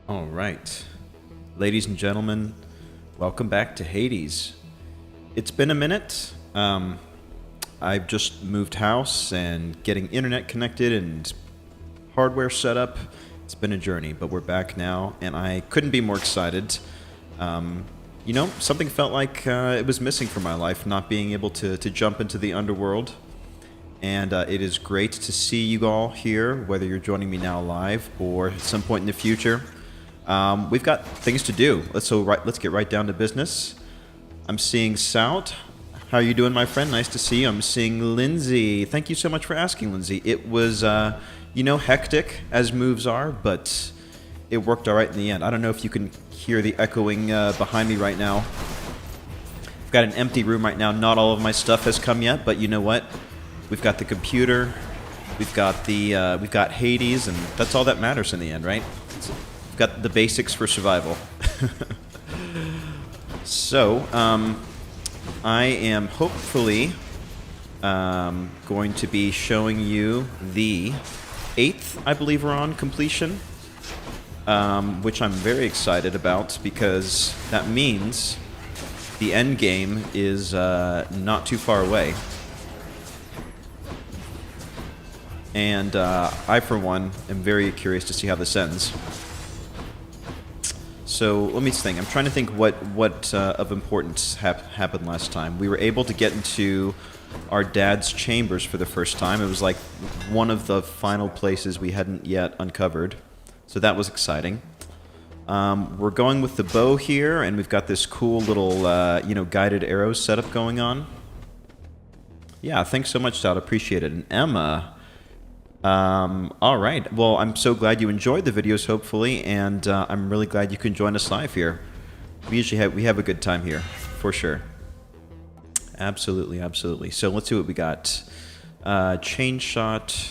All right. Ladies and gentlemen, welcome back to Hades. It's been a minute. I've just moved house and getting internet connected and hardware set up. It's been a journey, but we're back now, and I couldn't be more excited. Something felt like it was missing from my life, not being able to jump into the underworld. And it is great to see you all here, whether you're joining me now live or at some point in the future. We've got things to do. Let's get right down to business. I'm seeing Sout. How are you doing, my friend? Nice to see you. I'm seeing Lindsay. Thank you so much for asking, Lindsay. It was, hectic as moves are, but it worked all right in the end. I don't know if you can hear the echoing behind me right now. I've got an empty room right now. Not all of my stuff has come yet, but you know what? We've got the computer. We've got Hades, and that's all that matters in the end, right? We've got the basics for survival. So, I am hopefully going to be showing you the 8th, I believe we're on, completion, which I'm very excited about because that means the end game is not too far away. And I, for one, am very curious to see how this ends. So let me think. I'm trying to think what of importance happened last time. We were able to get into our dad's chambers for the first time. It was like one of the final places we hadn't yet uncovered. So that was exciting. We're going with the bow here, and we've got this cool little, guided arrow setup going on. Yeah, thanks so much, Sal. Appreciate it. And Emma... all right. Well, I'm so glad you enjoyed the videos, hopefully, and I'm really glad you can join us live here. We have a good time here, for sure. Absolutely, absolutely. So let's see what we got. Chain shot.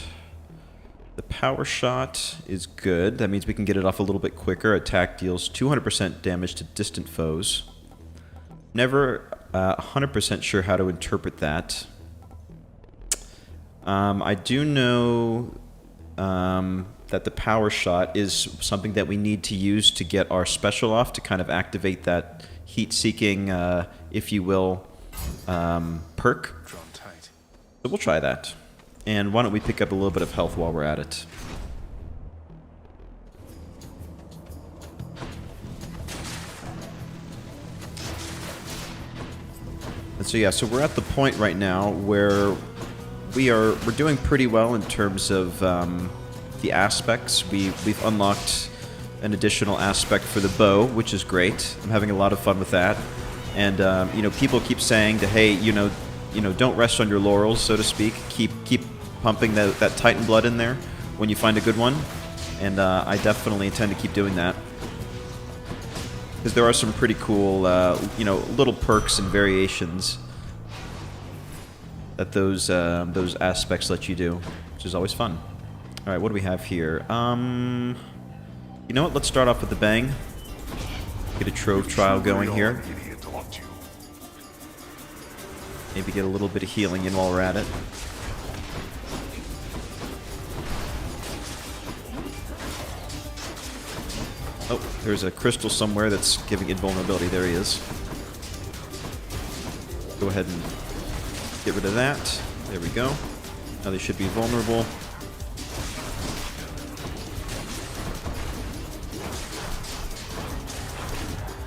The power shot is good. That means we can get it off a little bit quicker. Attack deals 200% damage to distant foes. Never 100% sure how to interpret that. I do know that the power shot is something that we need to use to get our special off to kind of activate that heat-seeking, if you will, perk. So we'll try that. And why don't we pick up a little bit of health while we're at it. And so we're at the point right now where we're doing pretty well in terms of the aspects. We've unlocked an additional aspect for the bow, which is great. I'm having a lot of fun with that. And people keep saying that, hey, don't rest on your laurels, so to speak. Keep pumping that Titan blood in there when you find a good one. And I definitely intend to keep doing that. Because there are some pretty cool, little perks and variations that those aspects let you do, which is always fun. All right, what do we have here? You know what? Let's start off with the bang. Get a trove trial going here. Maybe get a little bit of healing in while we're at it. Oh, there's a crystal somewhere that's giving invulnerability. There he is. Go ahead and get rid of that. There we go. Now they should be vulnerable.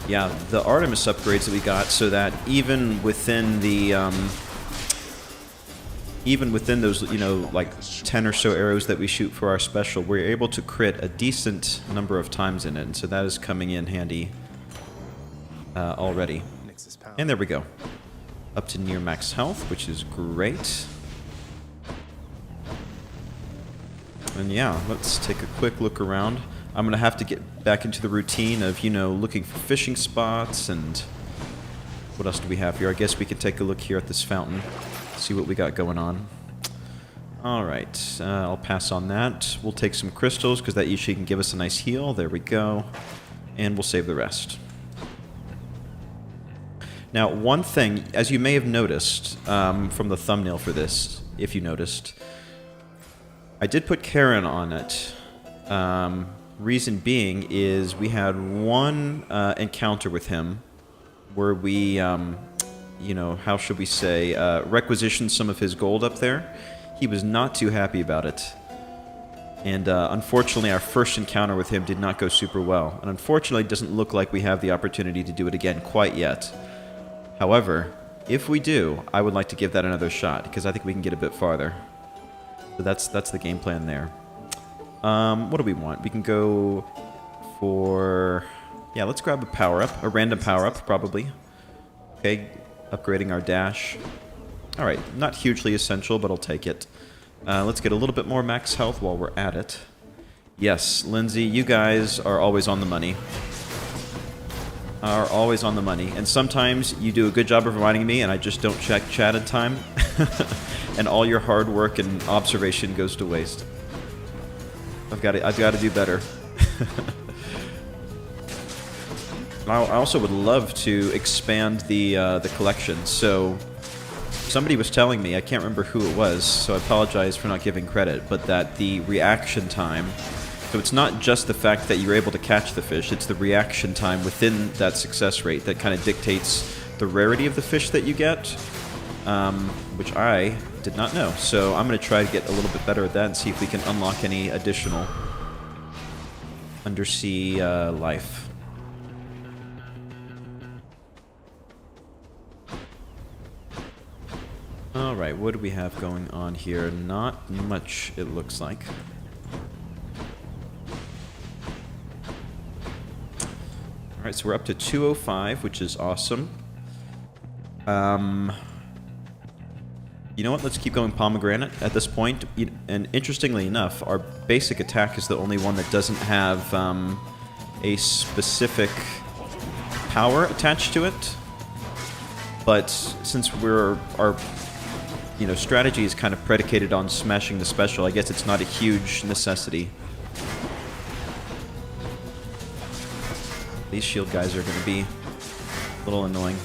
Yeah, the Artemis upgrades that we got, so that even within the those, like 10 or so arrows that we shoot for our special, we're able to crit a decent number of times in it, and so that is coming in handy already. And there we go. Up to near max health, which is great. And yeah, let's take a quick look around. I'm going to have to get back into the routine of, looking for fishing spots, and what else do we have here? I guess we can take a look here at this fountain, see what we got going on. Alright, I'll pass on that. We'll take some crystals, because that usually can give us a nice heal. There we go. And we'll save the rest. Now, one thing, as you may have noticed from the thumbnail for this, if you noticed, I did put Charon on it. Reason being is we had one encounter with him where we, you know, how should we say, requisitioned some of his gold up there. He was not too happy about it. And unfortunately, our first encounter with him did not go super well. And unfortunately, it doesn't look like we have the opportunity to do it again quite yet. However, if we do, I would like to give that another shot, because I think we can get a bit farther. So that's the game plan there. What do we want? We can go for... Yeah, let's grab a power-up. A random power-up, probably. Okay, upgrading our dash. Alright, not hugely essential, but I'll take it. Let's get a little bit more max health while we're at it. Yes, Lindsay, you guys are always on the money. Are always on the money. And sometimes you do a good job of reminding me and I just don't check chat in time. And all your hard work and observation goes to waste. I've got to do better. I also would love to expand the collection. So somebody was telling me, I can't remember who it was, so I apologize for not giving credit, but that the reaction time, so it's not just the fact that you're able to catch the fish, it's the reaction time within that success rate that kind of dictates the rarity of the fish that you get, which I did not know. So I'm going to try to get a little bit better at that and see if we can unlock any additional undersea life. Alright, what do we have going on here? Not much, it looks like. Alright, so we're up to 205, which is awesome. You know what? Let's keep going pomegranate at this point. And interestingly enough, our basic attack is the only one that doesn't have a specific power attached to it. But since our strategy is kind of predicated on smashing the special, I guess it's not a huge necessity. These shield guys are going to be a little annoying.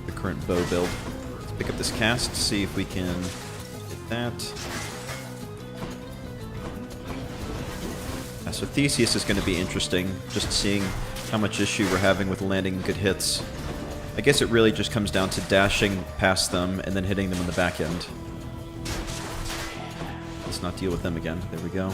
The current bow build. Let's pick up this cast, see if we can get that. So Theseus is going to be interesting, just seeing how much issue we're having with landing good hits. I guess it really just comes down to dashing past them and then hitting them in the back end. Let's not deal with them again. There we go.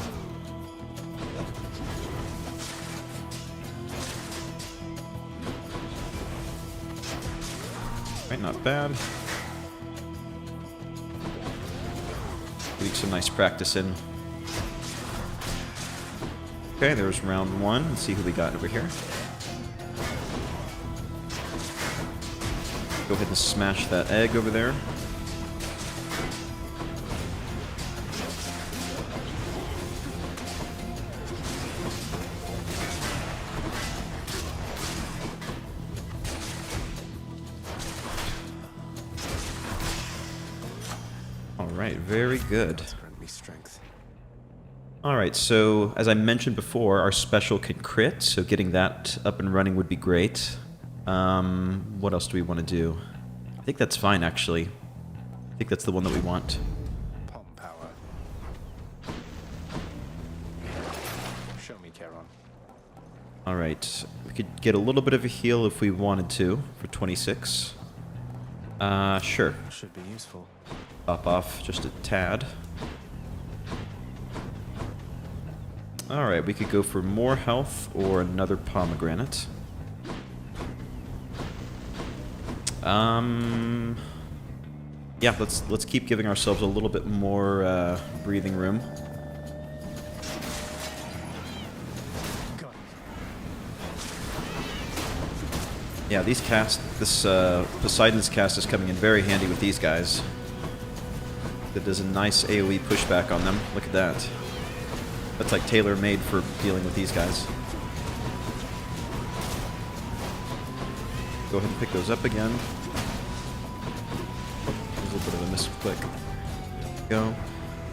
Right, not bad. Getting some nice practice in. Okay, there's round one. Let's see who we got over here. Go ahead and smash that egg over there. Alright, very good. Alright, so as I mentioned before, our special can crit, so getting that up and running would be great. What else do we want to do? I think that's fine, actually. I think that's the one that we want. Palm power. Show me, Charon. Alright, we could get a little bit of a heal if we wanted to, for 26. Sure. Should be useful. Pop off just a tad. Alright, we could go for more health or another pomegranate. Yeah, let's keep giving ourselves a little bit more breathing room. Yeah, these casts, this Poseidon's cast is coming in very handy with these guys. That does a nice AoE pushback on them. Look at that. That's like tailor-made for dealing with these guys. Go ahead and pick those up again. There's a little bit of a misclick. There we go.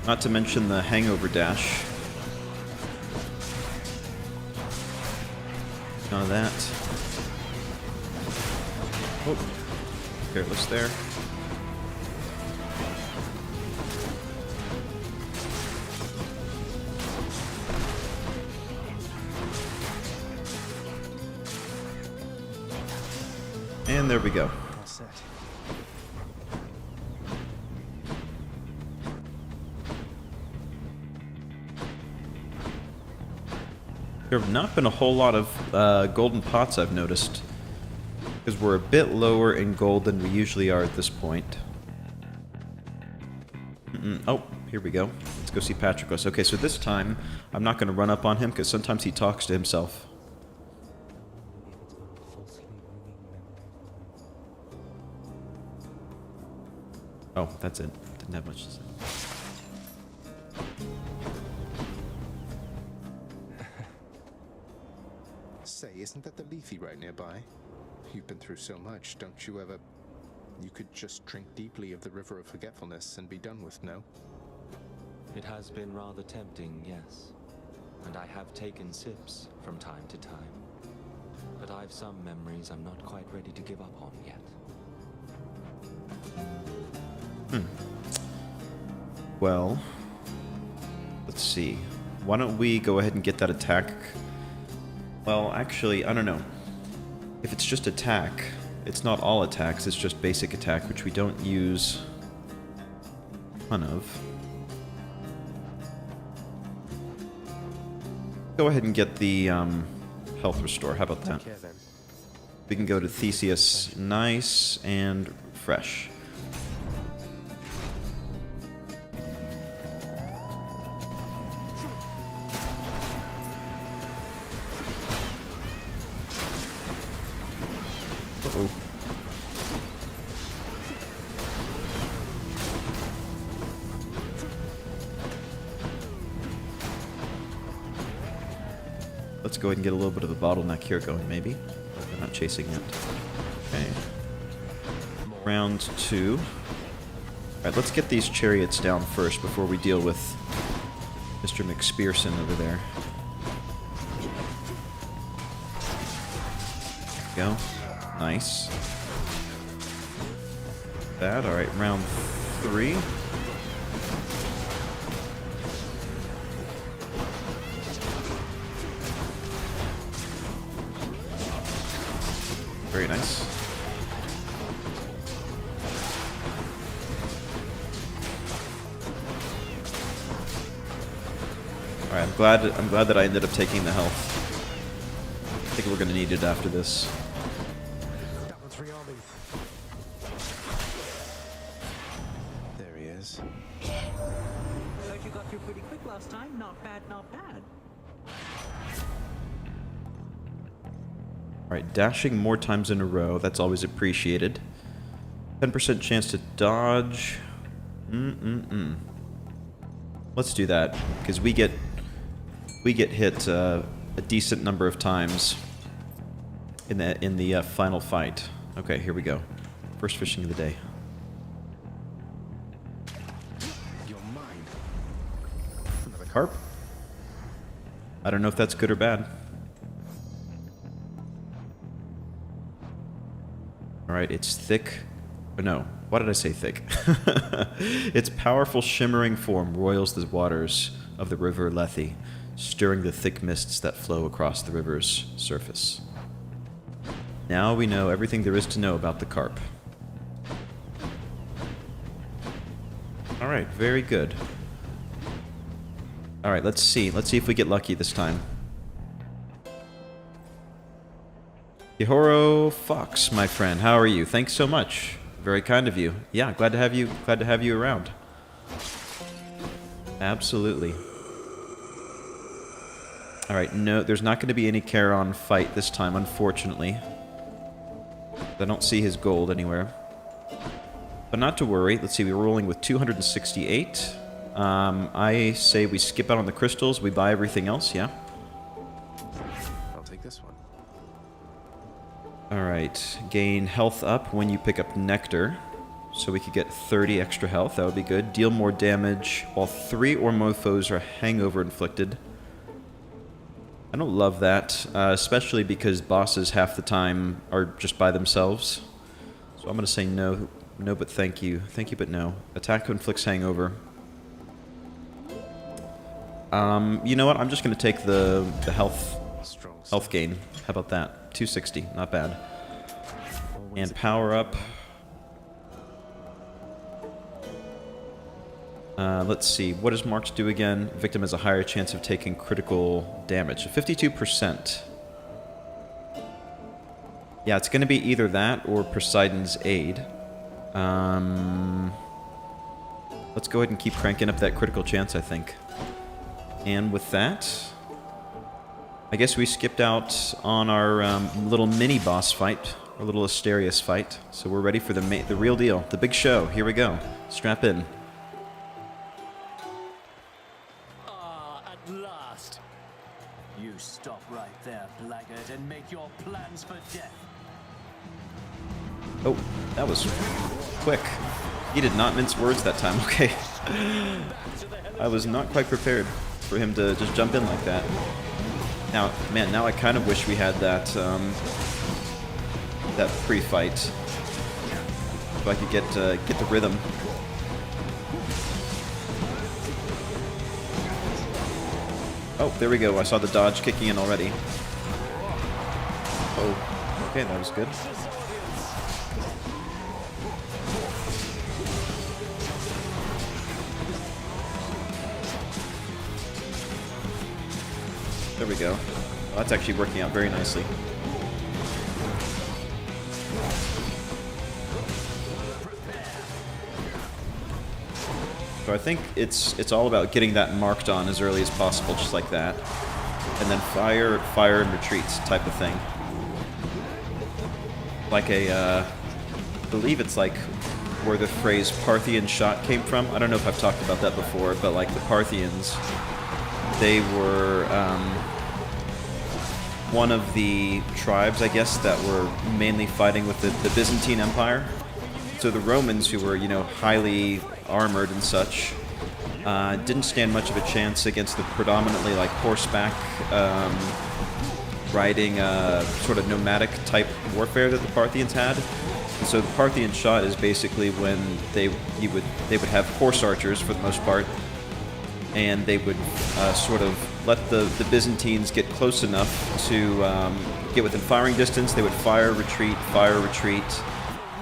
Not to mention the hangover dash. None of that. Oh, careless there. And there we go. All set. There have not been a whole lot of golden pots, I've noticed. Because we're a bit lower in gold than we usually are at this point. Oh, here we go. Let's go see Patroclus. Okay, so this time, I'm not going to run up on him, because sometimes he talks to himself. Oh, that's it. Didn't have much to say. Say, isn't that the Lethe right nearby? You've been through so much, don't you ever... You could just drink deeply of the river of forgetfulness and be done with, no? It has been rather tempting, yes. And I have taken sips from time to time. But I've some memories I'm not quite ready to give up on yet. Well, let's see. Why don't we go ahead and get that attack? Well, actually, I don't know. If it's just attack, it's not all attacks, it's just basic attack, which we don't use a ton of. Go ahead and get the health restore. How about that? Take care, then. We can go to Theseus nice and fresh. Uh-oh. Let's go ahead and get a little bit of a bottleneck here going, maybe. They're not chasing it. Okay. Round 2. Alright, let's get these chariots down first before we deal with Mr. McSpearson over there. There we go. Nice. That. Alright, round 3. Very nice. Alright, I'm glad that I ended up taking the health. I think we're gonna need it after this. That one's for Army. There he is. Heard you got through pretty quick last time. Not bad, not bad. Alright, dashing more times in a row. That's always appreciated. 10% chance to dodge. Let's do that, because we get hit a decent number of times in the final fight. Okay, here we go. First fishing of the day. You're mine. Another carp. I don't know if that's good or bad. Alright, it's thick. Oh, no, why did I say thick? Its powerful shimmering form roils the waters of the river Lethe, stirring the thick mists that flow across the river's surface. Now we know everything there is to know about the carp. Alright, very good. Alright, let's see. Let's see if we get lucky this time. Yehoro Fox, my friend, how are you? Thanks so much. Very kind of you. Yeah, glad to have you around. Absolutely. Alright, no, there's not going to be any Charon fight this time, unfortunately. I don't see his gold anywhere. But not to worry. Let's see, we're rolling with 268. I say we skip out on the crystals, we buy everything else, yeah? I'll take this one. Alright, gain health up when you pick up Nectar. So we could get 30 extra health, that would be good. Deal more damage while 3 or more foes are hangover inflicted. I don't love that, especially because bosses half the time are just by themselves. So I'm going to say no, no but thank you. Thank you but no. Attack inflicts hangover. You know what, I'm just going to take the health Strong gain. How about that? 260, not bad. And power up. Let's see. What does marked do again? Victim has a higher chance of taking critical damage. 52%. Yeah, it's going to be either that or Poseidon's aid. Let's go ahead and keep cranking up that critical chance, I think. And with that, I guess we skipped out on our little mini-boss fight, our little Asterius fight. So we're ready for the real deal, the big show. Here we go. Strap in. At last. You stop right there, blackguard, and make your plans for death. Oh, that was quick. He did not mince words that time. Okay. I was not quite prepared for him to just jump in like that. Now, man, now I kind of wish we had that that pre-fight, so I could get the rhythm. Oh, there we go. I saw the dodge kicking in already. Oh, okay, that was good. There we go. Well, that's actually working out very nicely. So I think it's all about getting that marked on as early as possible, just like that. And then fire, and retreats type of thing. Like I believe it's like where the phrase Parthian shot came from. I don't know if I've talked about that before, but like the Parthians, they were one of the tribes, I guess, that were mainly fighting with the Byzantine Empire. So the Romans, who were, you know, highly armored and such, didn't stand much of a chance against the predominantly like horseback riding sort of nomadic type warfare that the Parthians had. And so the Parthian shot is basically when they would have horse archers for the most part, and they would sort of let the Byzantines get close enough to get within firing distance. They would fire, retreat,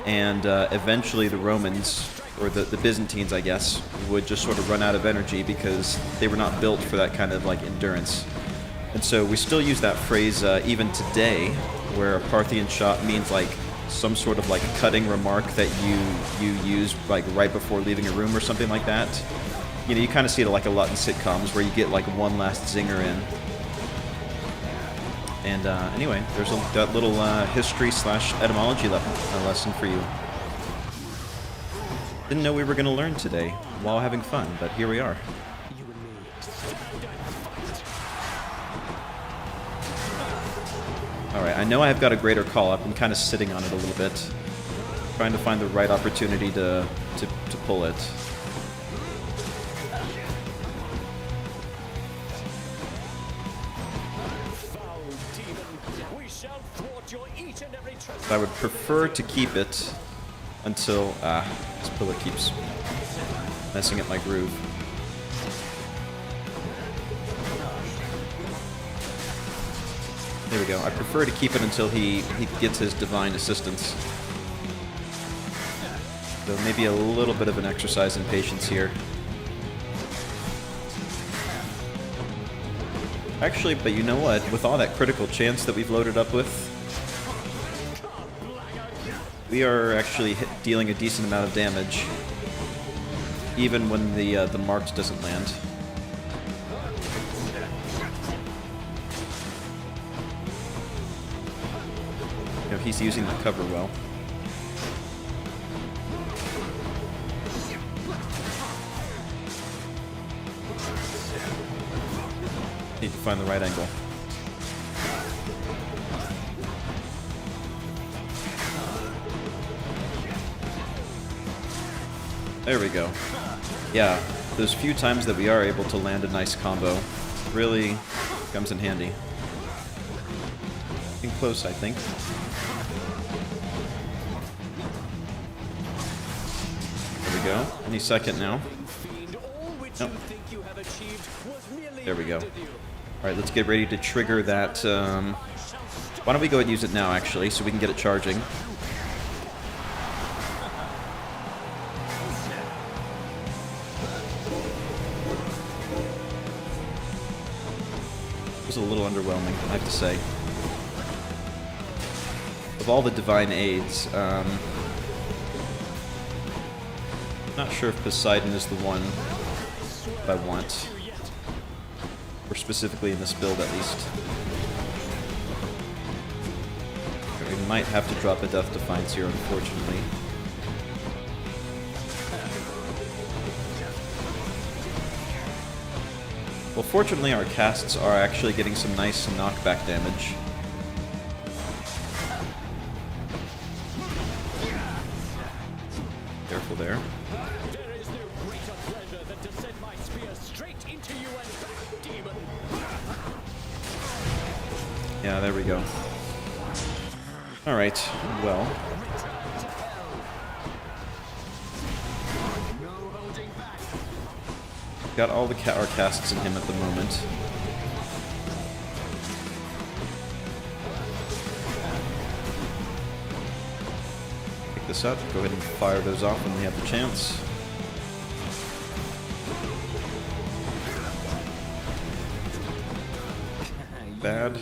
and eventually the Romans, or the Byzantines, I guess, would just sort of run out of energy because they were not built for that kind of like endurance. And so we still use that phrase even today, where a Parthian shot means like some sort of like cutting remark that you use like right before leaving a room or something like that. You know, you kind of see it like a lot in sitcoms where you get like one last zinger in. And anyway, there's that little history/etymology lesson for you. Didn't know we were going to learn today while having fun, but here we are. Alright, I know I've got a greater call. I've been kind of sitting on it a little bit, trying to find the right opportunity to pull it. I would prefer to keep it until... this pillar keeps messing up my groove. There we go. I prefer to keep it until he gets his divine assistance. So maybe a little bit of an exercise in patience here. Actually, but you know what? With all that critical chance that we've loaded up with, we are actually dealing a decent amount of damage, even when the marked doesn't land. You know, he's using the cover well. Need to find the right angle. There we go. Yeah, those few times that we are able to land a nice combo really comes in handy. Getting close, I think. There we go. Any second now. Nope. There we go. Alright, let's get ready to trigger that. Why don't we go ahead and use it now, actually, so we can get it charging. was a little underwhelming, I have to say. Of all the divine aids, not sure if Poseidon is the one I want. Or specifically in this build, at least. We might have to drop a Death Defiance here, unfortunately. Well, fortunately, our casts are actually getting some nice knockback damage. Careful there. There is no greater pleasure than to send my spear straight into you and back, demon. Yeah, there we go. Alright, well. No holding back. Got all the our casts in him at the moment. Pick this up, go ahead and fire those off when we have the chance. Bad.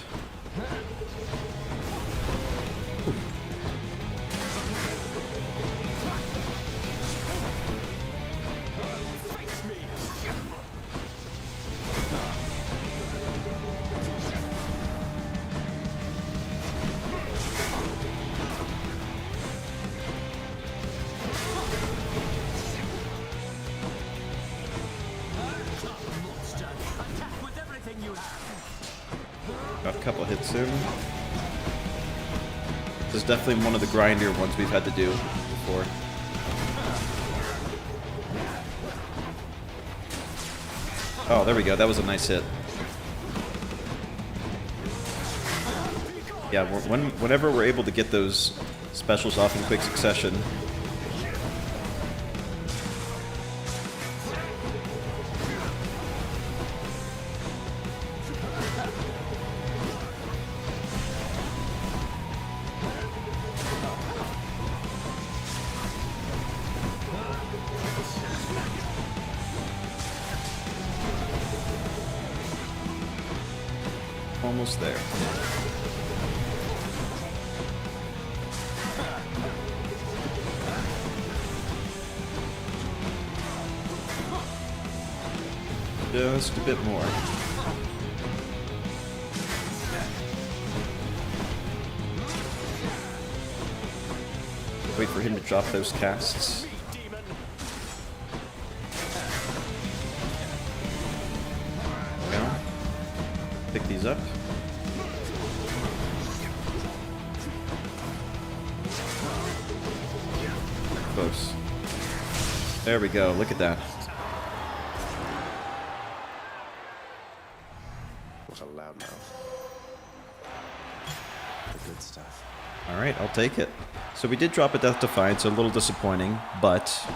Attack with everything you have. Got a couple hits in. This is definitely one of the grindier ones we've had to do before. Oh, there we go. That was a nice hit. Yeah, whenever we're able to get those specials off in quick succession. Almost there. Just a bit more. Wait for him to drop those casts. There we go. Pick these up. Close. There we go. Look at that. What a loudmouth. The good stuff. Alright, I'll take it. So we did drop a Death Defiance, a little disappointing, but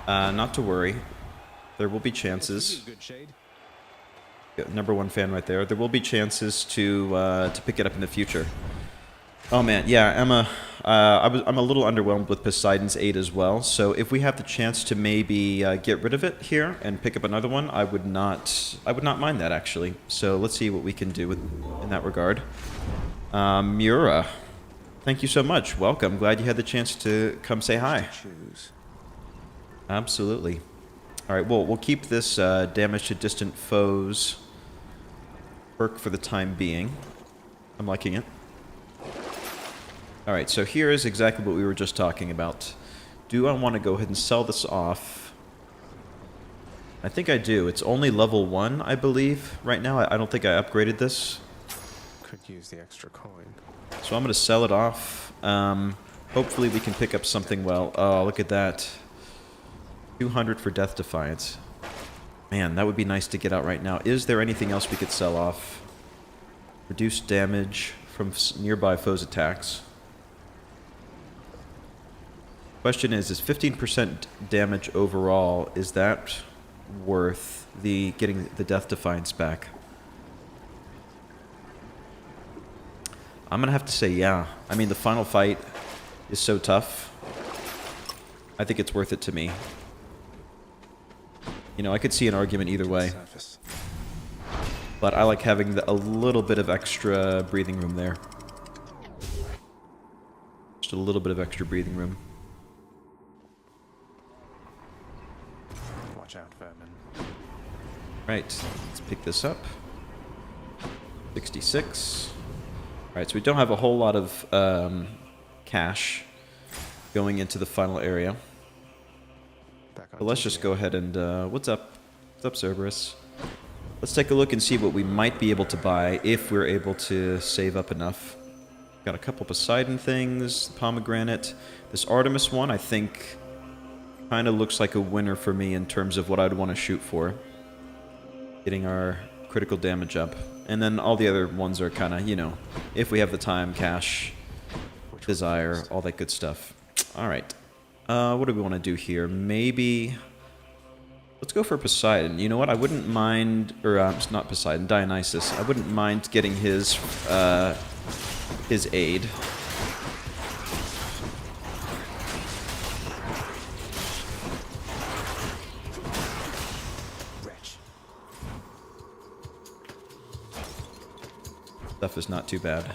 not to worry. There will be chances. Good shade. Number one fan right there. There will be chances to pick it up in the future. Oh man, yeah, Emma. I'm a little underwhelmed with Poseidon's aid as well. So if we have the chance to maybe get rid of it here and pick up another one, I would not mind that actually. So let's see what we can do in that regard. Mura, thank you so much. Welcome. Glad you had the chance to come say hi. Choose. Absolutely. All right. Well, we'll keep this damage to distant foes perk for the time being. I'm liking it. All right, so here is exactly what we were just talking about. Do I want to go ahead and sell this off? I think I do. It's only level 1, I believe, right now. I don't think I upgraded this. Could use the extra coin. So I'm going to sell it off. Hopefully we can pick up something well. Oh, look at that. 200 for Death Defiance. Man, that would be nice to get out right now. Is there anything else we could sell off? Reduce damage from nearby foes' attacks. Question is 15% damage overall, is that worth getting the Death Defiance back? I'm gonna have to say yeah. I mean, the final fight is so tough. I think it's worth it to me. You know, I could see an argument either way. Surface. But I like having a little bit of extra breathing room there. Just a little bit of extra breathing room. Watch out, Ferryman. Right, let's pick this up. 66. Alright, so we don't have a whole lot of cash going into the final area. Back on But let's duty, just go ahead and... what's up? What's up, Zagreus? Let's take a look and see what we might be able to buy if we're able to save up enough. Got a couple Poseidon things, pomegranate. This Artemis one, I think, kind of looks like a winner for me in terms of what I'd want to shoot for. Getting our critical damage up. And then all the other ones are kind of, you know, if we have the time, cash, desire, all that good stuff. Alright. What do we want to do here? Maybe... let's go for Poseidon. You know what? I wouldn't mind... or, it's not Poseidon, Dionysus. I wouldn't mind getting his aid. Wretch. Stuff is not too bad.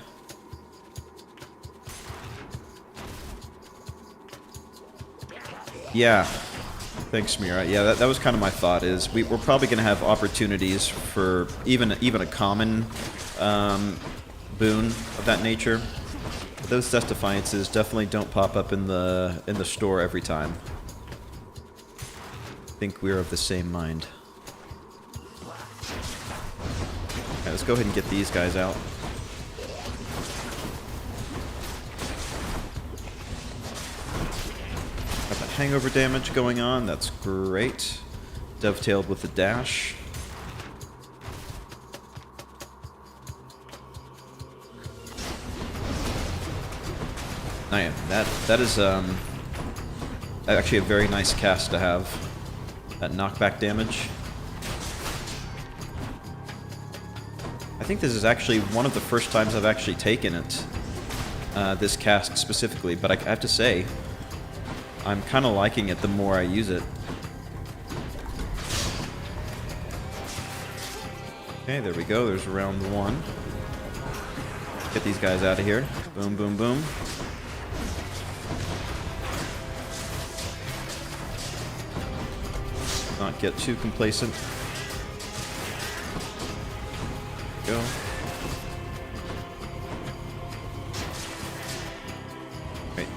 Yeah. Thanks, Mira. Yeah, that was kind of my thought, is we're probably going to have opportunities for even a common boon of that nature. But those Defiances definitely don't pop up in the store every time. I think we're of the same mind. Alright, let's go ahead and get these guys out. Got that hangover damage going on, that's great. Dovetailed with the dash. I am. That is actually a very nice cast to have. That knockback damage. I think this is actually one of the first times I've actually taken it. This cast specifically, but I have to say, I'm kind of liking it the more I use it. Okay, there we go. There's round one. Get these guys out of here. Boom, boom, boom. Not get too complacent. Go. Wait.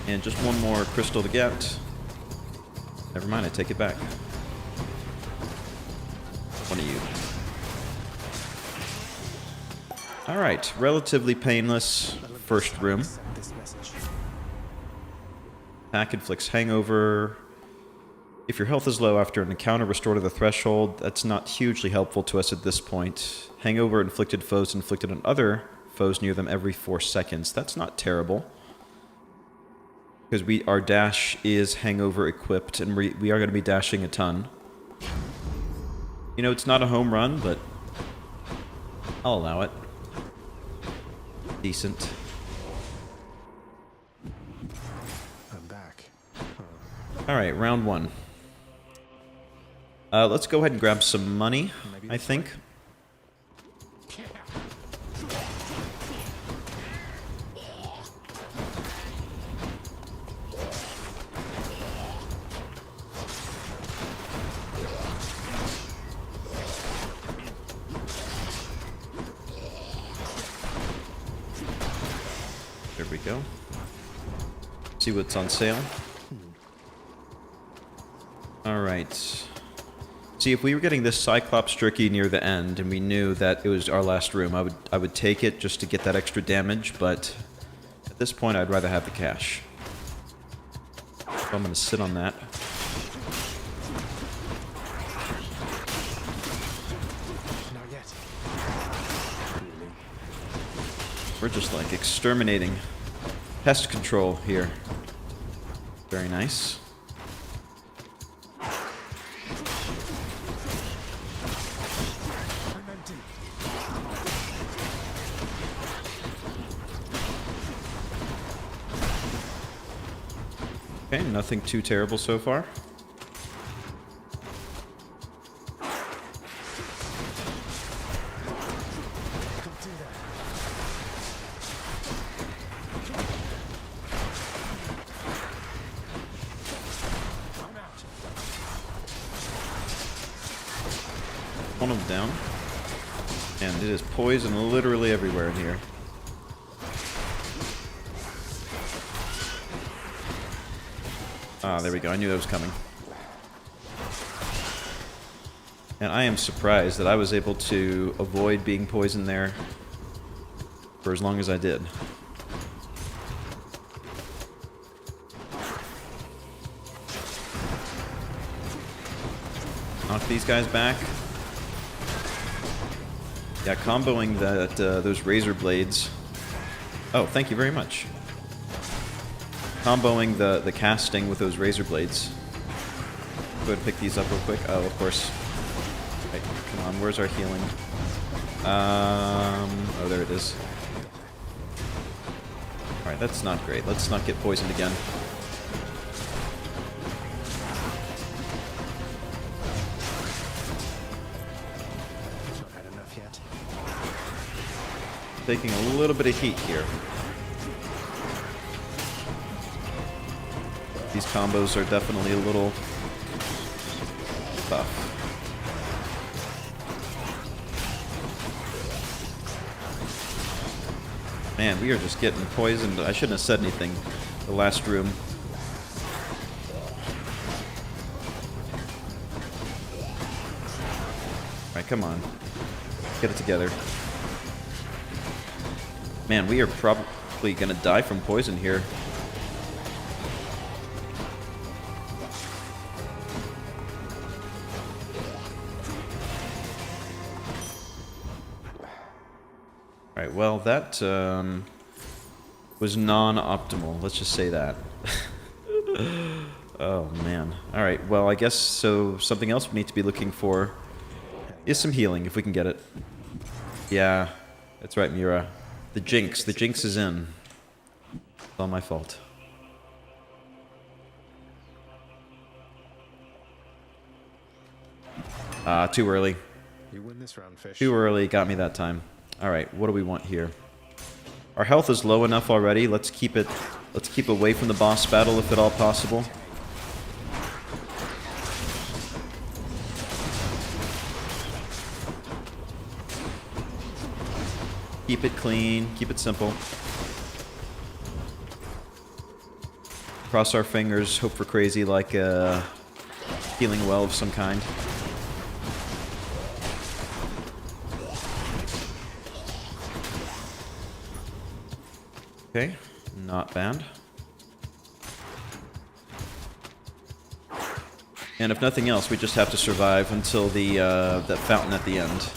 And just one more crystal to get. Never mind, I take it back. One of you. Alright, relatively painless first room. Attack inflicts hangover. If your health is low after an encounter, restore to the threshold. That's not hugely helpful to us at this point. Hangover inflicted foes inflicted on other foes near them every 4 seconds. That's not terrible. Because our dash is hangover equipped, and we are going to be dashing a ton. You know, it's not a home run, but I'll allow it. Decent. I'm back. Alright, round one. Let's go ahead and grab some money, I think. There we go. See what's on sale. Alright. See, if we were getting this Cyclops Tricky near the end, and we knew that it was our last room, I would take it just to get that extra damage, but at this point I'd rather have the cash. So I'm going to sit on that. Not yet. We're just like exterminating pest control here. Very nice. I'm empty. Okay, nothing too terrible so far. One of them down. And it is poison literally everywhere in here. Ah, there we go. I knew that was coming. And I am surprised that I was able to avoid being poisoned there for as long as I did. Knock these guys back. Yeah, comboing that those razor blades. Oh, thank you very much. Comboing the casting with those razor blades. Go ahead and pick these up real quick. Oh, of course. Right, come on, where's our healing? Oh, there it is. Alright, that's not great. Let's not get poisoned again. Taking a little bit of heat here. These combos are definitely a little tough. Man, we are just getting poisoned. I shouldn't have said anything. The last room. Alright, come on. Get it together. Man, we are probably gonna die from poison here. Alright, well, that was non-optimal. Let's just say that. Oh, man. Alright, well, I guess so. Something else we need to be looking for is some healing, if we can get it. Yeah, that's right, Mira. The jinx is in. It's all my fault. Too early. You win this round, fish. Too early, got me that time. Alright, what do we want here? Our health is low enough already. Let's keep away from the boss battle if at all possible. Keep it clean, keep it simple. Cross our fingers, hope for crazy, like a healing well of some kind. Okay, not bad. And if nothing else, we just have to survive until the that fountain at the end.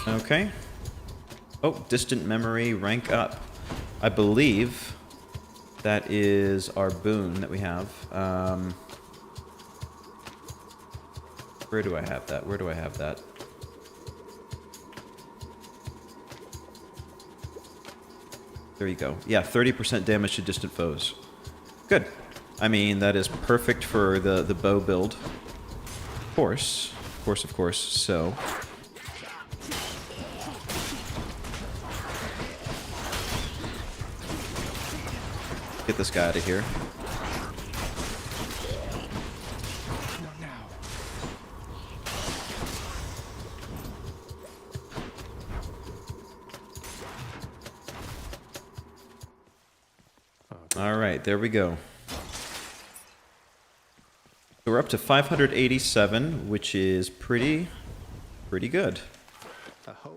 Okay. Oh, distant memory, rank up. I believe that is our boon that we have. Where do I have that? Where do I have that? There you go. Yeah, 30% damage to distant foes. Good. I mean, that is perfect for the bow build. Of course. Of course, of course. So... get this guy out of here. Not now. All right, there we go. So we're up to 587, which is pretty good.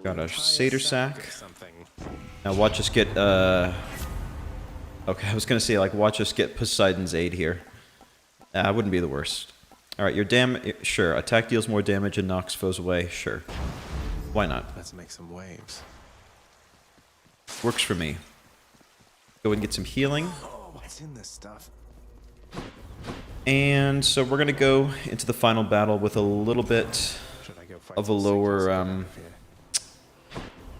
Got a satyr sack. Now watch us get okay, I was gonna say, like, watch us get Poseidon's aid here. Wouldn't be the worst. Alright, your sure, attack deals more damage and knocks foes away, sure. Why not? Let's make some waves. Works for me. Go and get some healing. Oh, what's in this stuff? And so we're gonna go into the final battle with a little bit of a lower,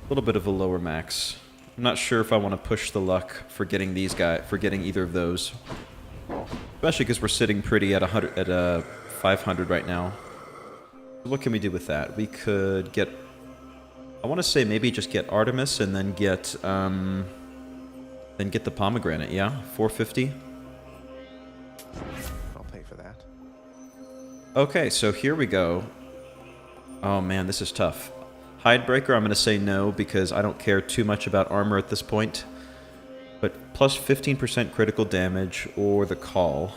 little bit of a lower max. I'm not sure if I want to push the luck for getting these guys, for getting either of those. Especially because we're sitting pretty at 500 right now. What can we do with that? We could get, I want to say maybe just get Artemis and then get the pomegranate. Yeah, 450. I'll pay for that. Okay, so here we go. Oh man, this is tough. Hidebreaker, I'm going to say no because I don't care too much about armor at this point. But plus 15% critical damage or the call.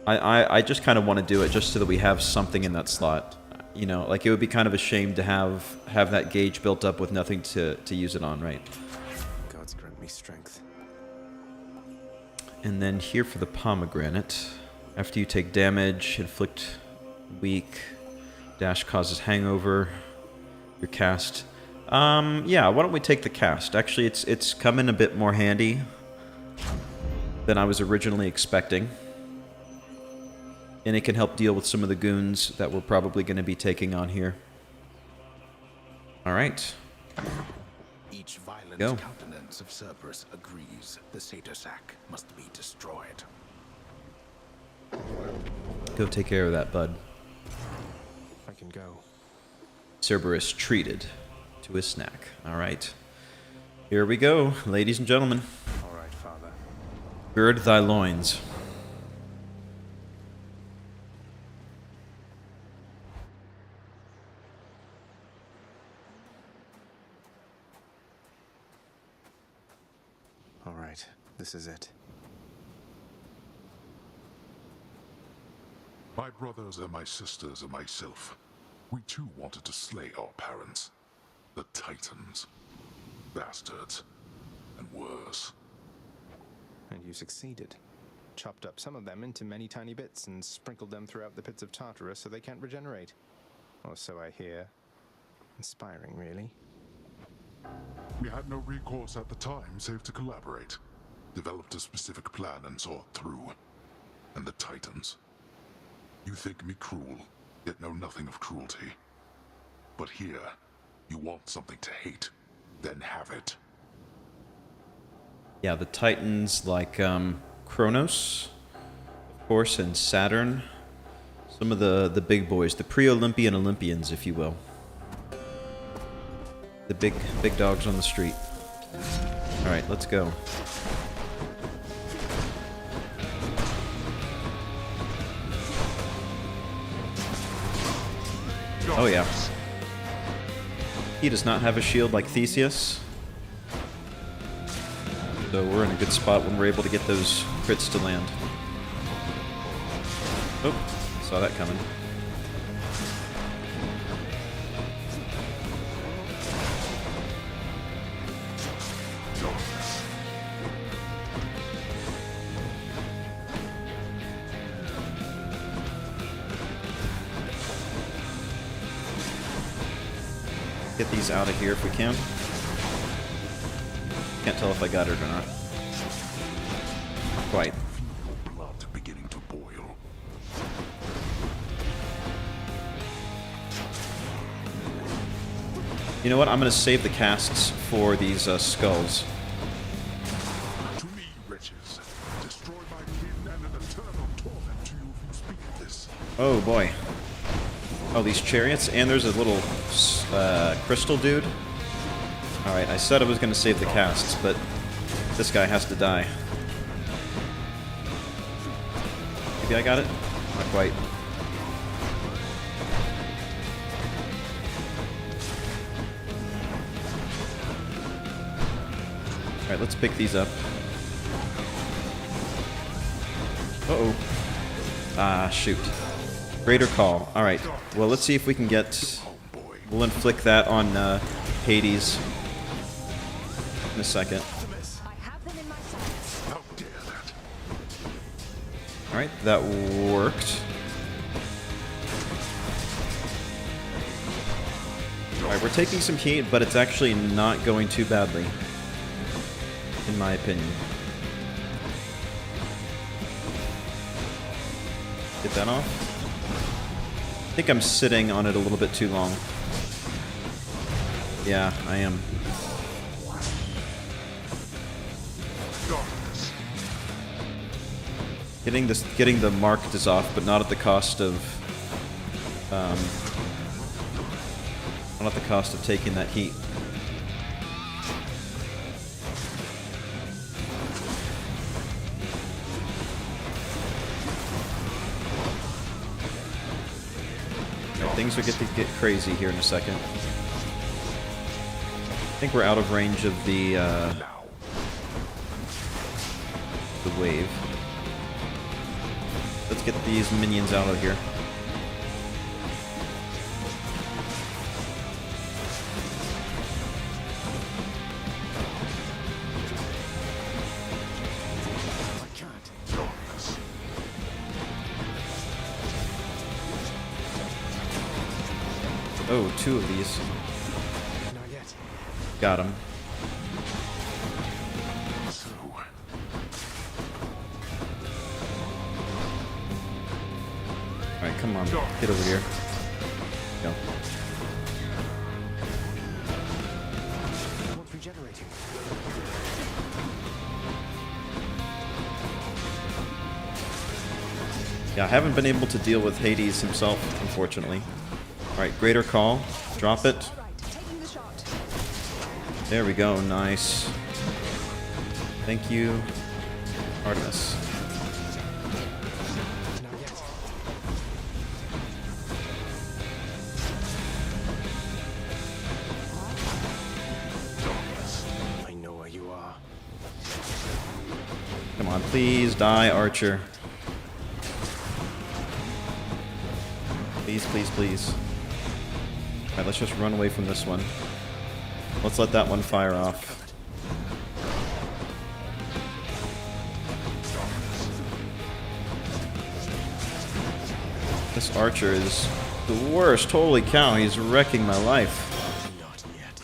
I just kind of want to do it just so that we have something in that slot. You know, like it would be kind of a shame to have that gauge built up with nothing to use it on, right? Gods grant me strength. And then here for the pomegranate. After you take damage, inflict weak, dash causes hangover, your cast. Yeah, why don't we take the cast? Actually, it's come in a bit more handy than I was originally expecting. And it can help deal with some of the goons that we're probably going to be taking on here. Alright. Each violent Go. countenance of Cerberus agrees the satyr sack must be destroyed. Go take care of that, bud. I can go. Cerberus treated to a snack. Alright. Here we go, ladies and gentlemen. All right, Father. Gird thy loins. All right, this is it. My brothers and my sisters and myself, we too wanted to slay our parents, the Titans, bastards, and worse. And you succeeded. Chopped up some of them into many tiny bits and sprinkled them throughout the pits of Tartarus so they can't regenerate. Or so I hear. Inspiring, really. We had no recourse at the time save to collaborate, developed a specific plan and saw it through. And the Titans. You think me cruel, yet know nothing of cruelty. But here, you want something to hate, then have it. Yeah, the Titans like Kronos, of course, and Saturn. Some of the big boys, the pre-Olympian Olympians, if you will. The big dogs on the street. Alright, let's go. Oh yeah. He does not have a shield like Theseus. So we're in a good spot when we're able to get those crits to land. Oh, saw that coming. Get these out of here if we can. Can't tell if I got it or not. Not quite. Blood beginning to boil. You know what? I'm going to save the casts for these skulls. To me, wretches, destroy my kin and an eternal torment to you if you speak of this. Oh boy. Oh, these chariots, and there's a little crystal dude. Alright, I said I was going to save the casts, but this guy has to die. Maybe I got it? Not quite. Alright, let's pick these up. Uh-oh. Ah, shoot. Greater call. Alright, well, let's see if we can get... We'll inflict that on Hades in a second. I have them in my sights. How dare that? Alright, that worked. Alright, we're taking some heat, but it's actually not going too badly, in my opinion. that off. I think I'm sitting on it a little bit too long. Yeah, I am. Getting the marked is off, but not at the cost of not at the cost of taking that heat. Right, things are going to get crazy here in a second. I think we're out of range of the wave. Let's get these minions out of here. Oh, two of these. Not yet. Got him. Alright, come on. Get over here. Go. What's regenerating? Yeah, I haven't been able to deal with Hades himself, unfortunately. Alright, Greater Call. Drop it. All right, taking the shot. There we go. Nice. Thank you, Artemis. Not yet. I know where you are. Come on, please die, Archer. Please, please, please. Alright, let's just run away from this one. Let's let that one fire off. This Archer is the worst. Holy cow, he's wrecking my life. Not yet.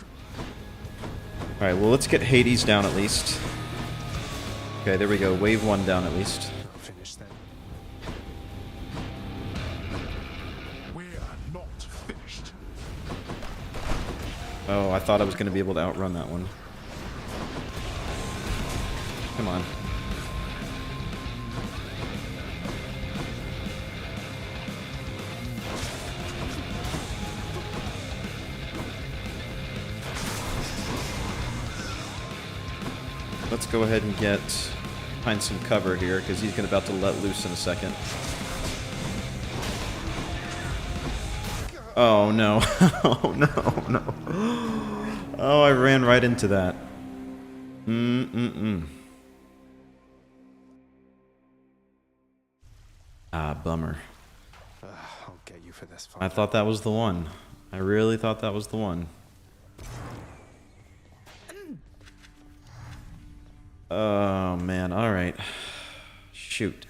Alright, well, let's get Hades down at least. Okay, there we go. Wave 1 down at least. I'll finish then. We're not finished. Oh, I thought I was going to be able to outrun that one. Come on. Let's go ahead and find some cover here, because he's about to let loose in a second. Oh no. Oh no, no. Oh, I ran right into that. Ah, bummer. I'll get you for this. I thought that was the one. I really thought that was the one. Oh man, alright. Shoot.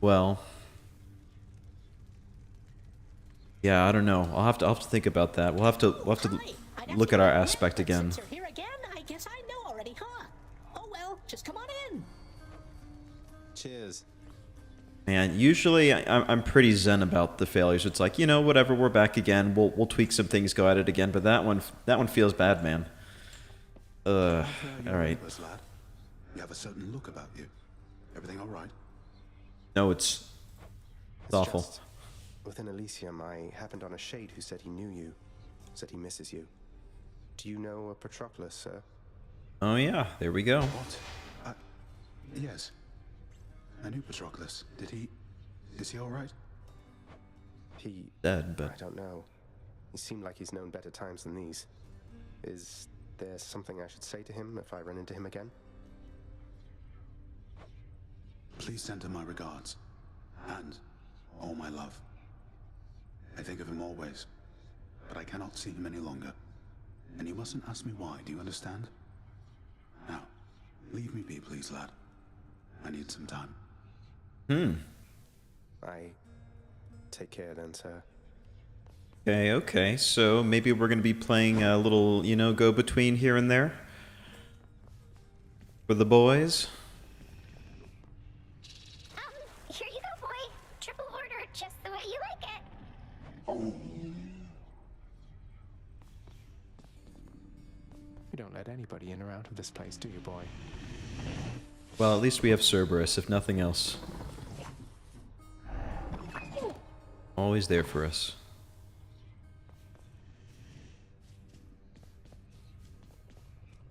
Well. Yeah, I don't know. I'll have to think about that. We'll have to look at our aspect again. Since you're here again, I guess I know already, huh? Oh well, just come on in. Cheers. Man, usually I'm pretty zen about the failures. It's like, you know, whatever, we're back again. We'll tweak some things, go at it again. But that one feels bad, man. All right. Lad. You have a certain look about you. Everything all right? No, it's awful. Just within Elysium, I happened on a shade who said he knew you, said he misses you. Do you know a Patroclus, sir? Oh yeah, there we go. What? Yes. I knew Patroclus. Is he all right? He... Dead, but I don't know. He seemed like he's known better times than these. Is there something I should say to him if I run into him again? Please send him my regards. And all my love. I think of him always. But I cannot see him any longer. And you mustn't ask me why, do you understand? Now, leave me be, please, lad. I need some time. I... Take care then, sir. Okay. So maybe we're going to be playing a little, you know, go-between here and there for the boys. just the way you like it. You don't let anybody in or out of this place, do you, boy? Well, at least we have Cerberus, if nothing else. Always there for us.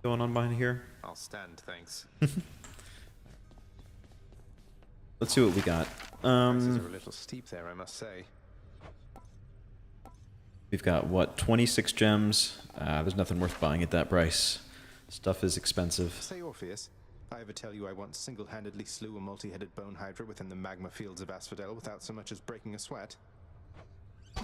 Going on behind here? I'll stand, thanks. Let's see what we got. Prices are a little steep there, I must say. We've got, what, 26 gems? There's nothing worth buying at that price. Stuff is expensive. Say, Orpheus, I ever tell you I once single-handedly slew a multi-headed bone hydra within the magma fields of Asphodel without so much as breaking a sweat?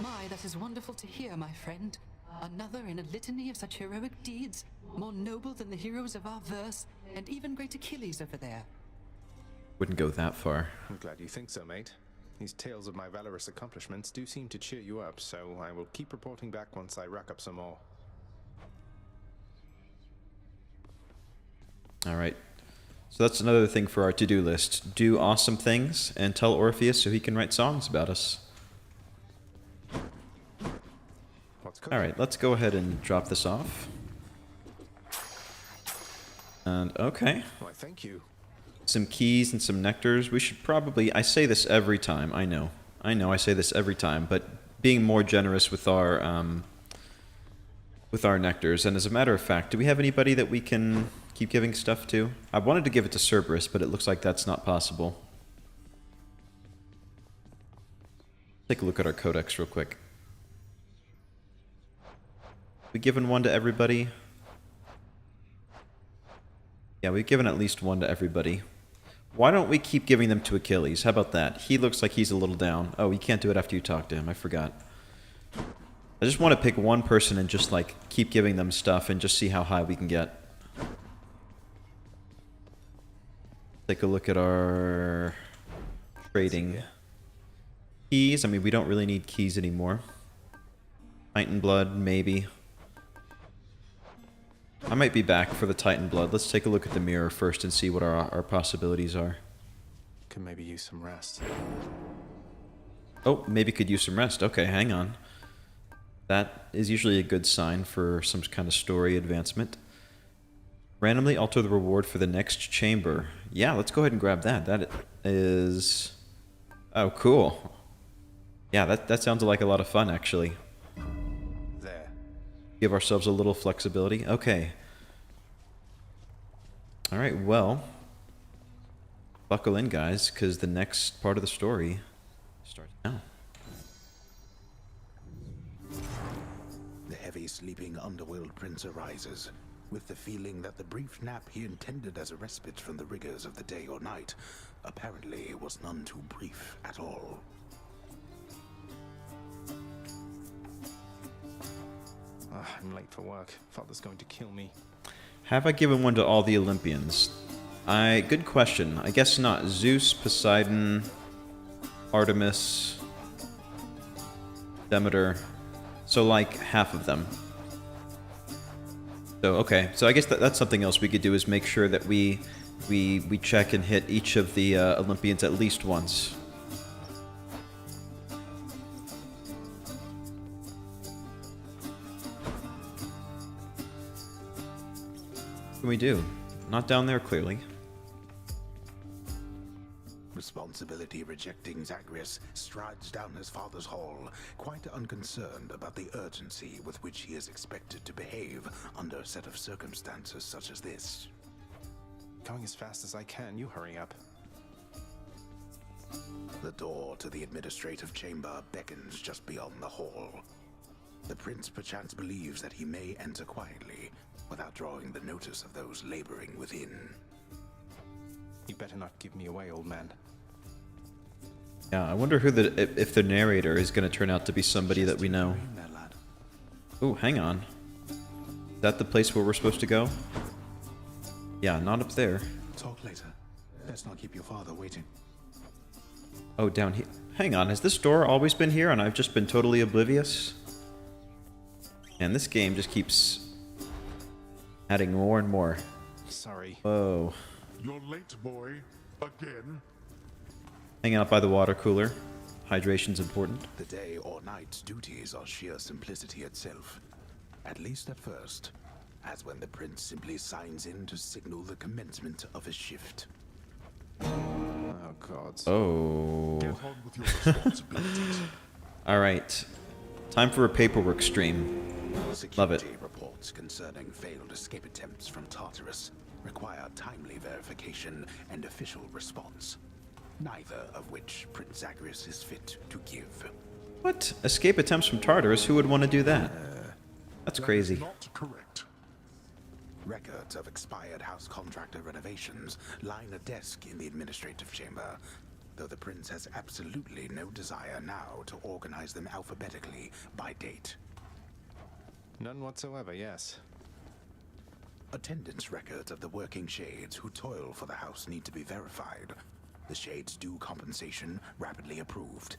My, that is wonderful to hear, my friend. Another in a litany of such heroic deeds, more noble than the heroes of our verse, and even great Achilles over there. Wouldn't go that far. I'm glad you think so, mate. These tales of my valorous accomplishments do seem to cheer you up, so I will keep reporting back once I rack up some more. Alright. So that's another thing for our to-do list. Do awesome things and tell Orpheus so he can write songs about us. Alright, let's go ahead and drop this off. And, okay. Why, thank you. Some keys and some nectars. We should probably... I say this every time, I know. I say this every time, but being more generous with our nectars. And as a matter of fact, do we have anybody that we can keep giving stuff to? I wanted to give it to Cerberus, but it looks like that's not possible. Take a look at our codex real quick. We given one to everybody? Yeah, we've given at least one to everybody. Why don't we keep giving them to Achilles? How about that? He looks like he's a little down. Oh, you can't do it after you talk to him. I forgot. I just want to pick one person and just, like, keep giving them stuff and just see how high we can get. Take a look at our trading keys. I mean, we don't really need keys anymore. Titan blood, maybe. I might be back for the Titan blood. Let's take a look at the mirror first and see what our possibilities are. Could maybe use some rest. Oh, maybe could use some rest. Okay, hang on. That is usually a good sign for some kind of story advancement. Randomly alter the reward for the next chamber. Yeah, let's go ahead and grab that. That is... Oh, cool. Yeah, that sounds like a lot of fun, actually. There. Give ourselves a little flexibility. Okay. Alright, well. Buckle in, guys, because the next part of the story starts now. The heavy sleeping underworld prince arises, with the feeling that the brief nap he intended as a respite from the rigors of the day or night apparently was none too brief at all. I'm late for work. Father's going to kill me. Have I given one to all the Olympians? Good question. I guess not. Zeus, Poseidon, Artemis, Demeter. So, like, half of them. So, okay. So I guess that's something else we could do is make sure that we check and hit each of the Olympians at least once. What can we do? Not down there, clearly. Responsibility rejecting Zagreus strides down his father's hall, quite unconcerned about the urgency with which he is expected to behave under a set of circumstances such as this. Going as fast as I can, you hurry up. The door to the administrative chamber beckons just beyond the hall. The prince perchance believes that he may enter quietly, without drawing the notice of those laboring within. You better not give me away, old man. Yeah, I wonder who if the narrator is going to turn out to be somebody that we know. Ooh, hang on. Is that the place where we're supposed to go? Yeah, not up there. Talk later. Let's not keep your father waiting. Oh, down here. Hang on, has this door always been here and I've just been totally oblivious? And this game just keeps adding more and more. Sorry. Whoa. You're late, boy. Again? Hanging out by the water cooler. Hydration's important. The day or night's duties are sheer simplicity itself. At least at first. As when the prince simply signs in to signal the commencement of his shift. Oh, gods. Oh. Get on with your responsibilities. Alright. Time for a paperwork stream. Love it. Security reports concerning failed escape attempts from Tartarus require timely verification and official response. Neither of which Prince Zagreus is fit to give. What? Escape attempts from Tartarus? Who would want to do that? That's crazy. Not correct. Records of expired house contractor renovations line a desk in the administrative chamber, though the prince has absolutely no desire now to organize them alphabetically by date. None whatsoever, yes. Attendance records of the working shades who toil for the house need to be verified. The shades' due compensation rapidly approved,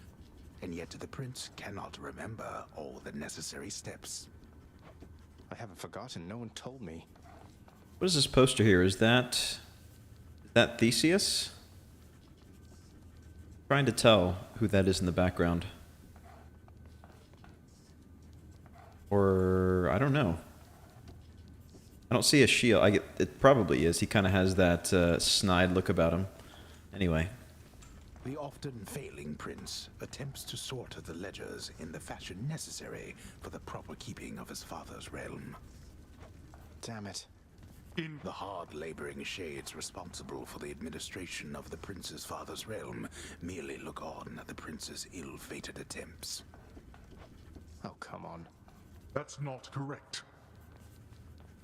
and yet the prince cannot remember all the necessary steps. I haven't forgotten. No one told me. What is this poster here? Is that Theseus? Trying to tell who that is in the background. Or I don't know. I don't see a shield. It probably is. He kind of has that snide look about him. Anyway. The often failing prince attempts to sort the ledgers in the fashion necessary for the proper keeping of his father's realm. Damn it. The hard-laboring shades responsible for the administration of the prince's father's realm merely look on at the prince's ill-fated attempts. Oh, come on. That's not correct.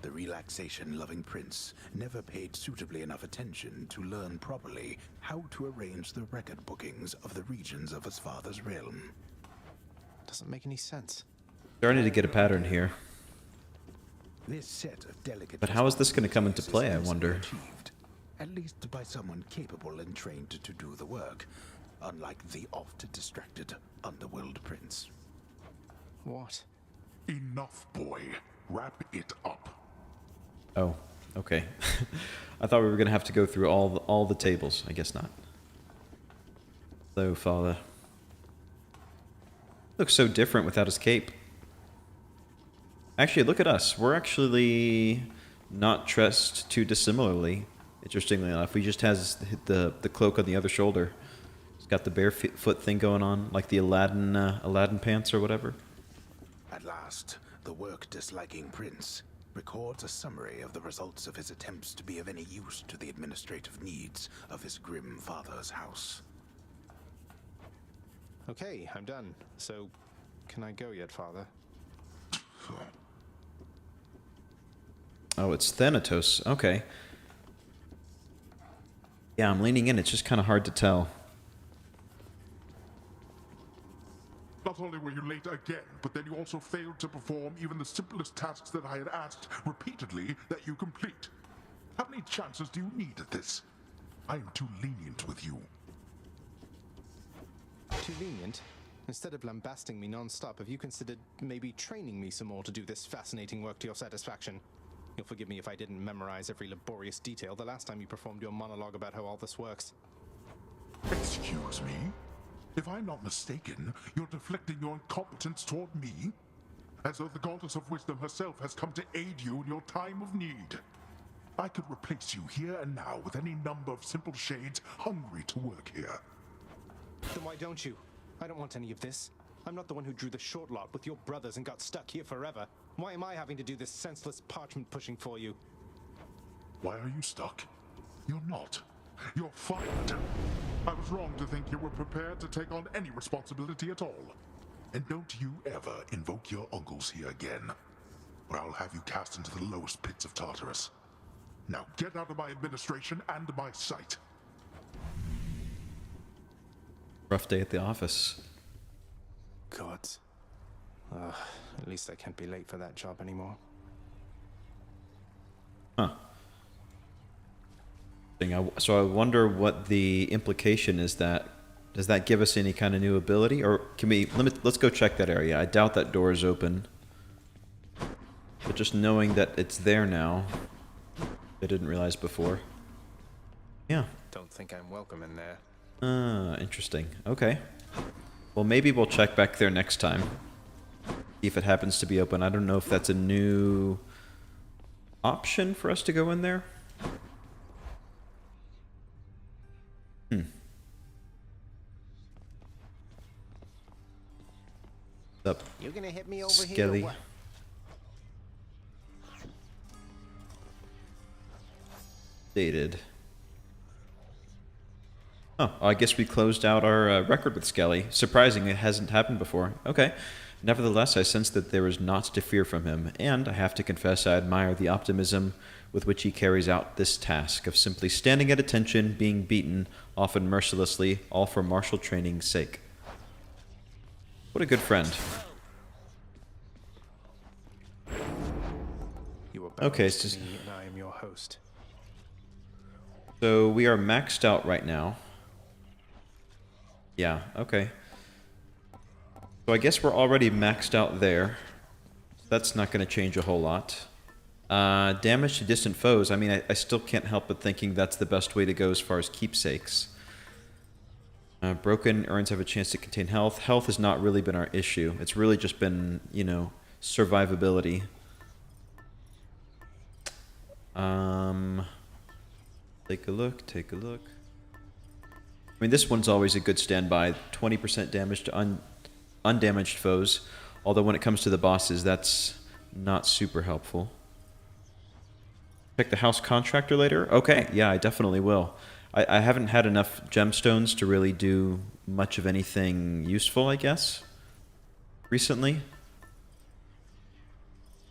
The relaxation-loving prince never paid suitably enough attention to learn properly how to arrange the record bookings of the regions of his father's realm. Doesn't make any sense. Starting to get a pattern here. This set of delicate But how is this going to come into play, I wonder? Achieved, at least by someone capable and trained to do the work, unlike the oft-distracted underworld prince. What? Enough, boy. Wrap it up. Oh, okay. I thought we were going to have to go through all the tables. I guess not. Hello, father. Looks so different without his cape. Actually, look at us. We're actually not dressed too dissimilarly. Interestingly enough, he just has the cloak on the other shoulder. He's got the barefoot thing going on, like the Aladdin pants or whatever. At last, the work-disliking prince records a summary of the results of his attempts to be of any use to the administrative needs of his grim father's house. Okay, I'm done. So, can I go yet, father? Oh, it's Thanatos. Okay. Yeah, I'm leaning in. It's just kind of hard to tell. Not only were you late again, but then you also failed to perform even the simplest tasks that I had asked repeatedly that you complete. How many chances do you need at this? I am too lenient with you. Too lenient? Instead of lambasting me non-stop, have you considered maybe training me some more to do this fascinating work to your satisfaction? You'll forgive me if I didn't memorize every laborious detail the last time you performed your monologue about how all this works. Excuse me? If I'm not mistaken, you're deflecting your incompetence toward me? As though the goddess of wisdom herself has come to aid you in your time of need. I could replace you here and now with any number of simple shades hungry to work here. Then why don't you? I don't want any of this. I'm not the one who drew the short lot with your brothers and got stuck here forever. Why am I having to do this senseless parchment pushing for you? Why are you stuck? You're not. You're fired. I was wrong to think you were prepared to take on any responsibility at all. And don't you ever invoke your uncles here again, or I'll have you cast into the lowest pits of Tartarus. Now get out of my administration and my sight. Rough day at the office. Gods. At least I can't be late for that job anymore. Huh. So I wonder what the implication is. That does that give us any kind of new ability, or can we let's go check that area. I doubt that door is open, but just knowing that it's there now, I didn't realize before. Yeah. Don't think I'm welcome in there. Interesting. Okay. Well, maybe we'll check back there next time. See if it happens to be open. I don't know if that's a new option for us to go in there. What's up? You're gonna hit me over Skelly. here. Or what? Dated. Oh, I guess we closed out our record with Skelly. Surprising, it hasn't happened before. Okay. Nevertheless, I sense that there is naught to fear from him, and I have to confess I admire the optimism with which he carries out this task of simply standing at attention, being beaten, often mercilessly, all for martial training's sake. What a good friend. You are Okay, bound to me, and I am your host. So we are maxed out right now. Yeah, okay. So I guess we're already maxed out there. That's not going to change a whole lot. Damage to distant foes. I mean, I still can't help but thinking that's the best way to go as far as keepsakes. Broken urns have a chance to contain health. Health has not really been our issue. It's really just been, you know, survivability. Take a look, take a look. I mean, this one's always a good standby. 20% damage to undamaged foes. Although when it comes to the bosses, that's not super helpful. Check the house contractor later? Okay, yeah, I definitely will. I haven't had enough gemstones to really do much of anything useful, I guess, recently.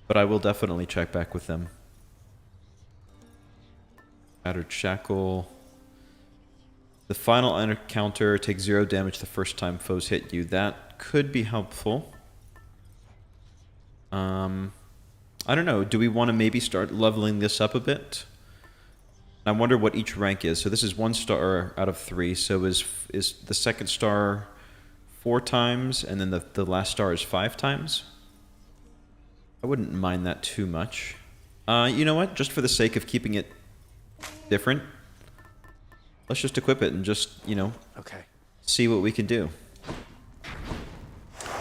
But I will definitely check back with them. Shattered Shackle. The final encounter takes 0 damage the first time foes hit you. That could be helpful. I don't know. Do we want to maybe start leveling this up a bit? I wonder what each rank is. So this is 1 star out of 3. So is the second star 4 times, and then the last star is 5 times? I wouldn't mind that too much. You know what? Just for the sake of keeping it different, let's just equip it and just, you know, see what we can do.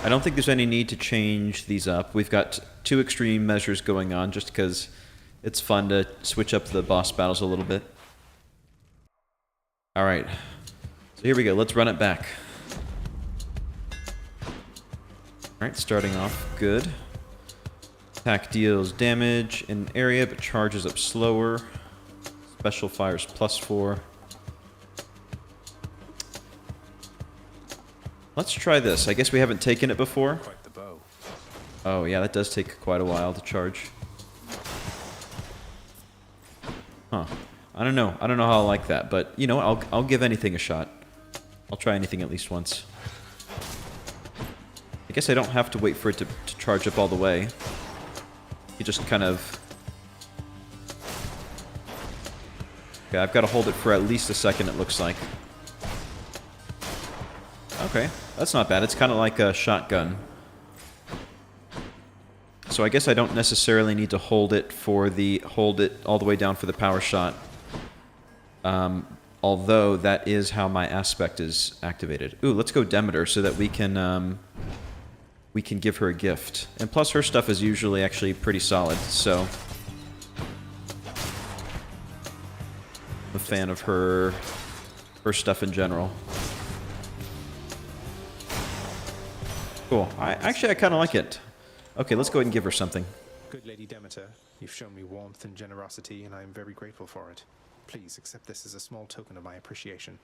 I don't think there's any need to change these up. We've got 2 extreme measures going on just because it's fun to switch up the boss battles a little bit. Alright. So here we go. Let's run it back. Alright, starting off good. Attack deals damage in area but charges up slower. Special fires +4. Let's try this. I guess we haven't taken it before. Quite the bow. Oh yeah, that does take quite a while to charge. Huh. I don't know. I don't know how I like that, but you know, I'll give anything a shot. I'll try anything at least once. I guess I don't have to wait for it to charge up all the way. You just kind of... Okay, I've got to hold it for at least a second, it looks like. Okay, that's not bad. It's kind of like a shotgun. So I guess I don't necessarily need to hold it all the way down for the power shot. Although that is how my aspect is activated. Ooh, let's go Demeter so that we can give her a gift. And plus her stuff is usually actually pretty solid, so I'm a fan of her stuff in general. Cool. I kind of like it. Okay, let's go ahead and give her something. Good Lady Demeter, you've shown me warmth and generosity, and I am very grateful for it. Please accept this as a small token of my appreciation.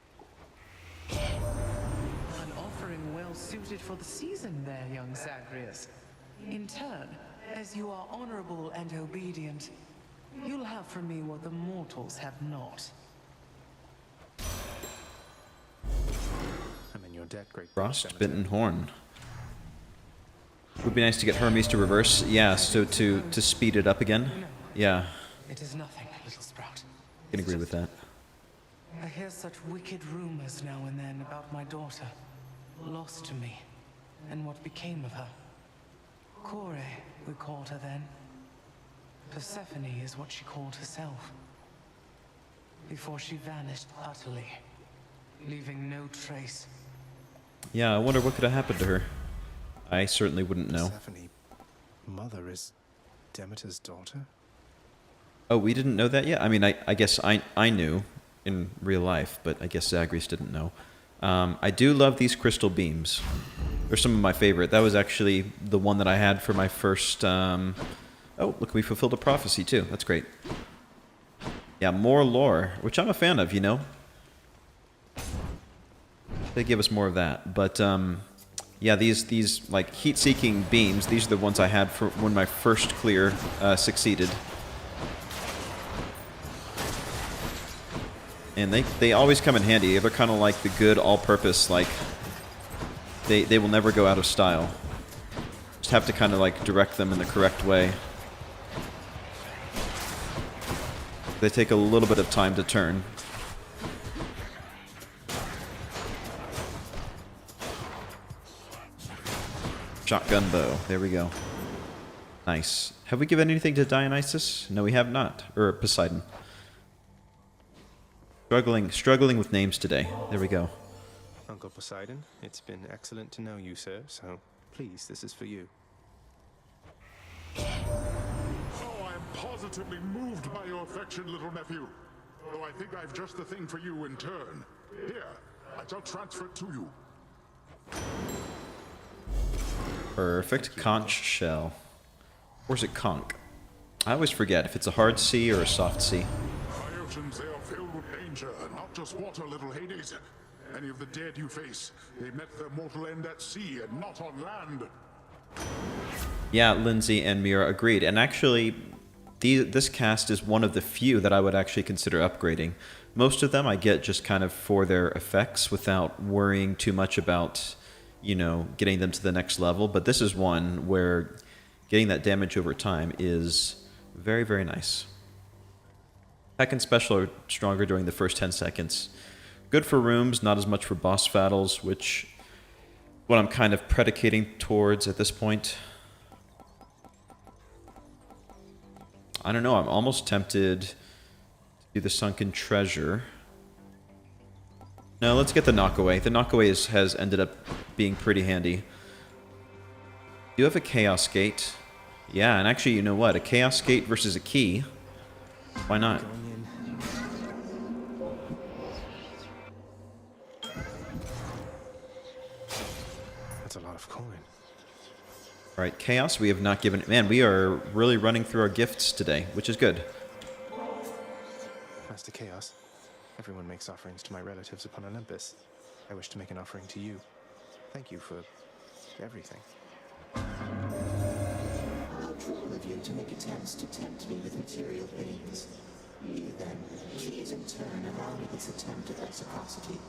An offering well suited for the season there, young Zagreus. In turn, as you are honorable and obedient, you'll have from me what the mortals have not. I'm in your debt, great Frostbitten Horn. Would be nice to get Hermes to reverse. Yeah, so to speed it up again. Yeah. It is nothing, little sprout. I can agree with that. I hear such wicked rumors now and then about my daughter, lost to me, and what became of her. Kore, we called her then. Persephone is what she called herself. Before she vanished utterly, leaving no trace. Yeah, I wonder what could have happened to her. I certainly wouldn't know. Persephone, mother is Demeter's daughter? Oh, we didn't know that yet? I mean, I guess I knew in real life, but I guess Zagreus didn't know. I do love these crystal beams. They're some of my favorite. That was actually the one that I had for my first... Oh, look, we fulfilled a prophecy, too. That's great. Yeah, more lore, which I'm a fan of, you know? They give us more of that. But, yeah, these like, heat-seeking beams, these are the ones I had for when my first clear succeeded. And they always come in handy. They're kind of like the good all-purpose, like... They will never go out of style. Just have to kind of, like, direct them in the correct way. They take a little bit of time to turn. Shotgun bow. There we go. Nice. Have we given anything to Dionysus? No, we have not. Or Poseidon. Struggling with names today. There we go. Uncle Poseidon, it's been excellent to know you, sir, so please, this is for you. Oh, I'm positively moved by your affection, little nephew. Though I think I've just the thing for you in turn. Here, I shall transfer it to you. Perfect. Conch shell. Or is it conch? I always forget if it's a hard C or a soft C. My oceans, they are filled with danger, not just water, little Hades. Any of the dead you face, they met their mortal end at sea and not on land. Yeah, Lindsay and Mira agreed. And actually, this cast is one of the few that I would actually consider upgrading. Most of them I get just kind of for their effects without worrying too much about, you know, getting them to the next level. But this is one where getting that damage over time is very, very nice. Attack and special are stronger during the first 10 seconds. Good for rooms, not as much for boss battles, which what I'm kind of predicating towards at this point. I don't know, I'm almost tempted to do the sunken treasure. No, let's get the knockaway. The knockaway has ended up being pretty handy. Do you have a chaos gate? Yeah, and actually, you know what? A chaos gate versus a key. Why not? That's a lot of coin. Alright, chaos we have not given... Man, we are really running through our gifts today, which is good. Master Chaos, everyone makes offerings to my relatives upon Olympus. I wish to make an offering to you. Thank you for everything. How cruel of you to make attempts to tempt me with material things. You then, please in turn allow me this attempt at reciprocity.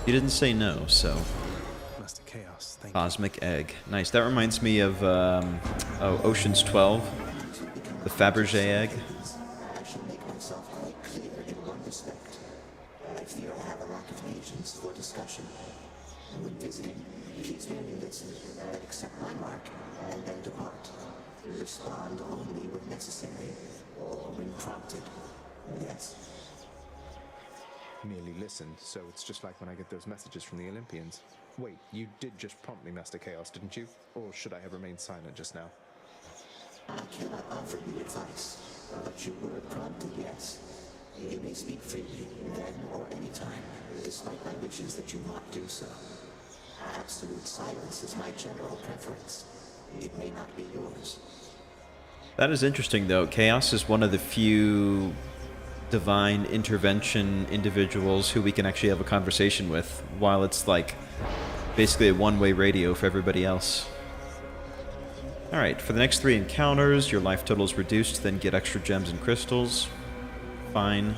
You didn't say no, so... Master Chaos, thank Cosmic egg. Nice. That reminds me of Ocean's 12. The Fabergé egg. I shall make myself quite clear in one respect. I fear I have a lack of patience for discussion. When visiting, please merely listen, accept my mark, and then depart. Respond only when necessary, or when prompted. Yes. Merely listen, so it's just like when I get those messages from the Olympians. Wait, you did just prompt me, Master Chaos, didn't you? Or should I have remained silent just now? I cannot offer you advice, but you were prompted, yes. You may speak freely, then or any time, despite my wishes that you not do so. Absolute silence is my general preference. It may not be yours. That is interesting, though. Chaos is one of the few divine intervention individuals who we can actually have a conversation with, while it's like basically a one-way radio for everybody else. Alright, for the next 3 encounters, your life total is reduced, then get extra gems and crystals. Fine.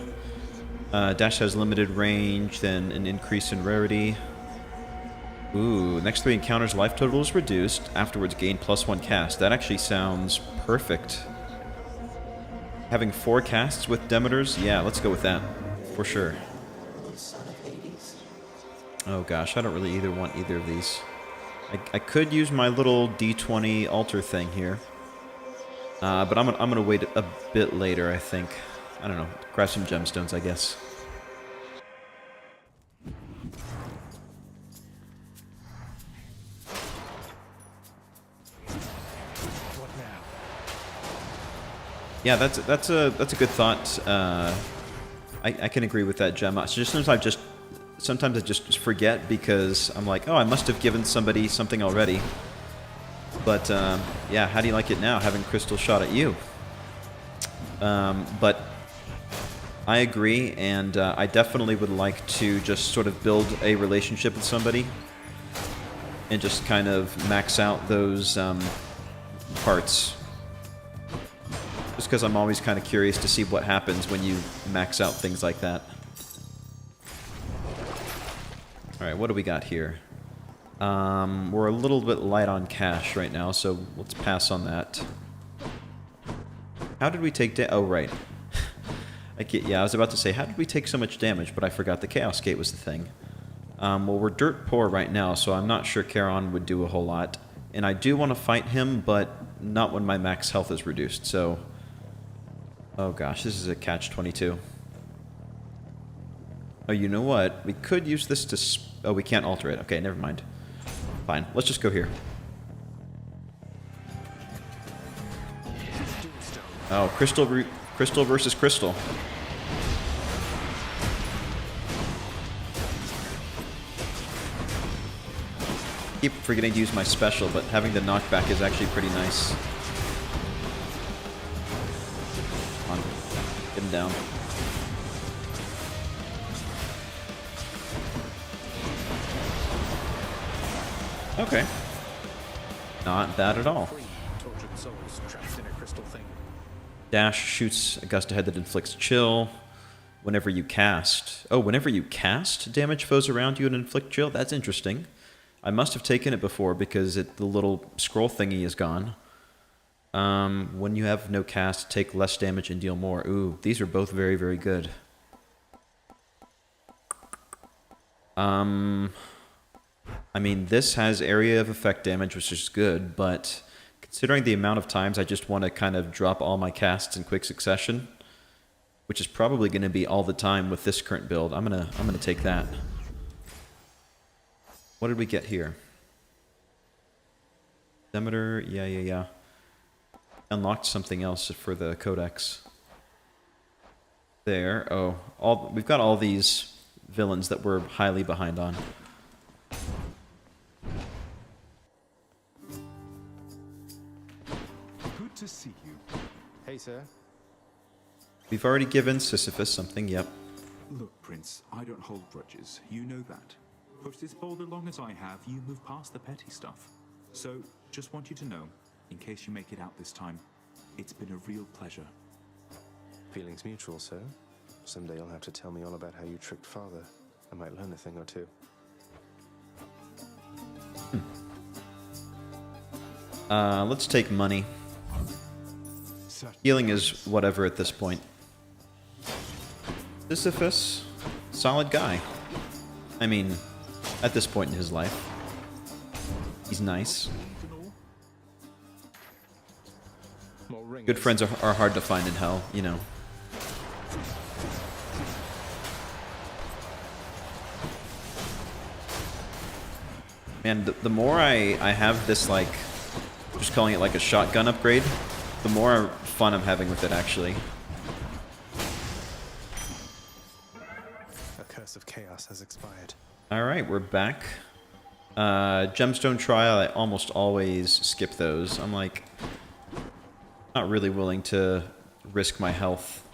Dash has limited range, then an increase in rarity. Ooh, next 3 encounters, life total is reduced. Afterwards, gain +1 cast. That actually sounds perfect. Having 4 casts with Demeters? Yeah, let's go with that. For sure. Oh gosh, I don't really want either of these. I could use my little D20 altar thing here. But I'm gonna wait a bit later, I think. I don't know. Grab some gemstones, I guess. Yeah, that's a good thought. I can agree with that, Gemma. So sometimes I just forget because I'm like, oh, I must have given somebody something already. But yeah, how do you like it now, having Crystal shot at you? But I agree, and I definitely would like to just sort of build a relationship with somebody and just kind of max out those parts. Just because I'm always kind of curious to see what happens when you max out things like that. Alright, what do we got here? We're a little bit light on cash right now, so let's pass on that. How did we take oh, right. Yeah, I was about to say, how did we take so much damage? But I forgot the Chaos Gate was the thing. Well, we're dirt poor right now, so I'm not sure Charon would do a whole lot. And I do want to fight him, but not when my max health is reduced, so... Oh gosh, this is a catch-22. Oh, you know what? We could use this to... Oh, we can't alter it. Okay, never mind. Fine, let's just go here. Oh, crystal versus crystal. Keep forgetting to use my special, but having the knockback is actually pretty nice. Come on, get him down. Okay. Not bad at all. Dash shoots a gust ahead that inflicts chill. Whenever you cast... Oh, whenever you cast, damage foes around you and inflict chill? That's interesting. I must have taken it before because the little scroll thingy is gone. When you have no cast, take less damage and deal more. Ooh, these are both very, very good. I mean, this has area of effect damage, which is good, but considering the amount of times I just want to kind of drop all my casts in quick succession, which is probably going to be all the time with this current build, I'm gonna take that. What did we get here? Demeter, yeah. Unlocked something else for the codex. There. Oh, we've got all these villains that we're highly behind on. Good to see you. Hey, sir. We've already given Sisyphus something, yep. Look, Prince, I don't hold grudges. You know that. Push this boulder long as I have, you move past the petty stuff. So, just want you to know, in case you make it out this time, it's been a real pleasure. Feelings mutual, sir. Someday you'll have to tell me all about how you tricked Father. I might learn a thing or two. Let's take money. Healing is whatever at this point. Sisyphus, solid guy. I mean, at this point in his life. He's nice. Good friends are hard to find in hell, you know. Man, the more I have this, like, just calling it like a shotgun upgrade, the more fun I'm having with it, actually. A curse of chaos has expired. Alright, we're back. Gemstone Trial, I almost always skip those. I'm like, not really willing to risk my health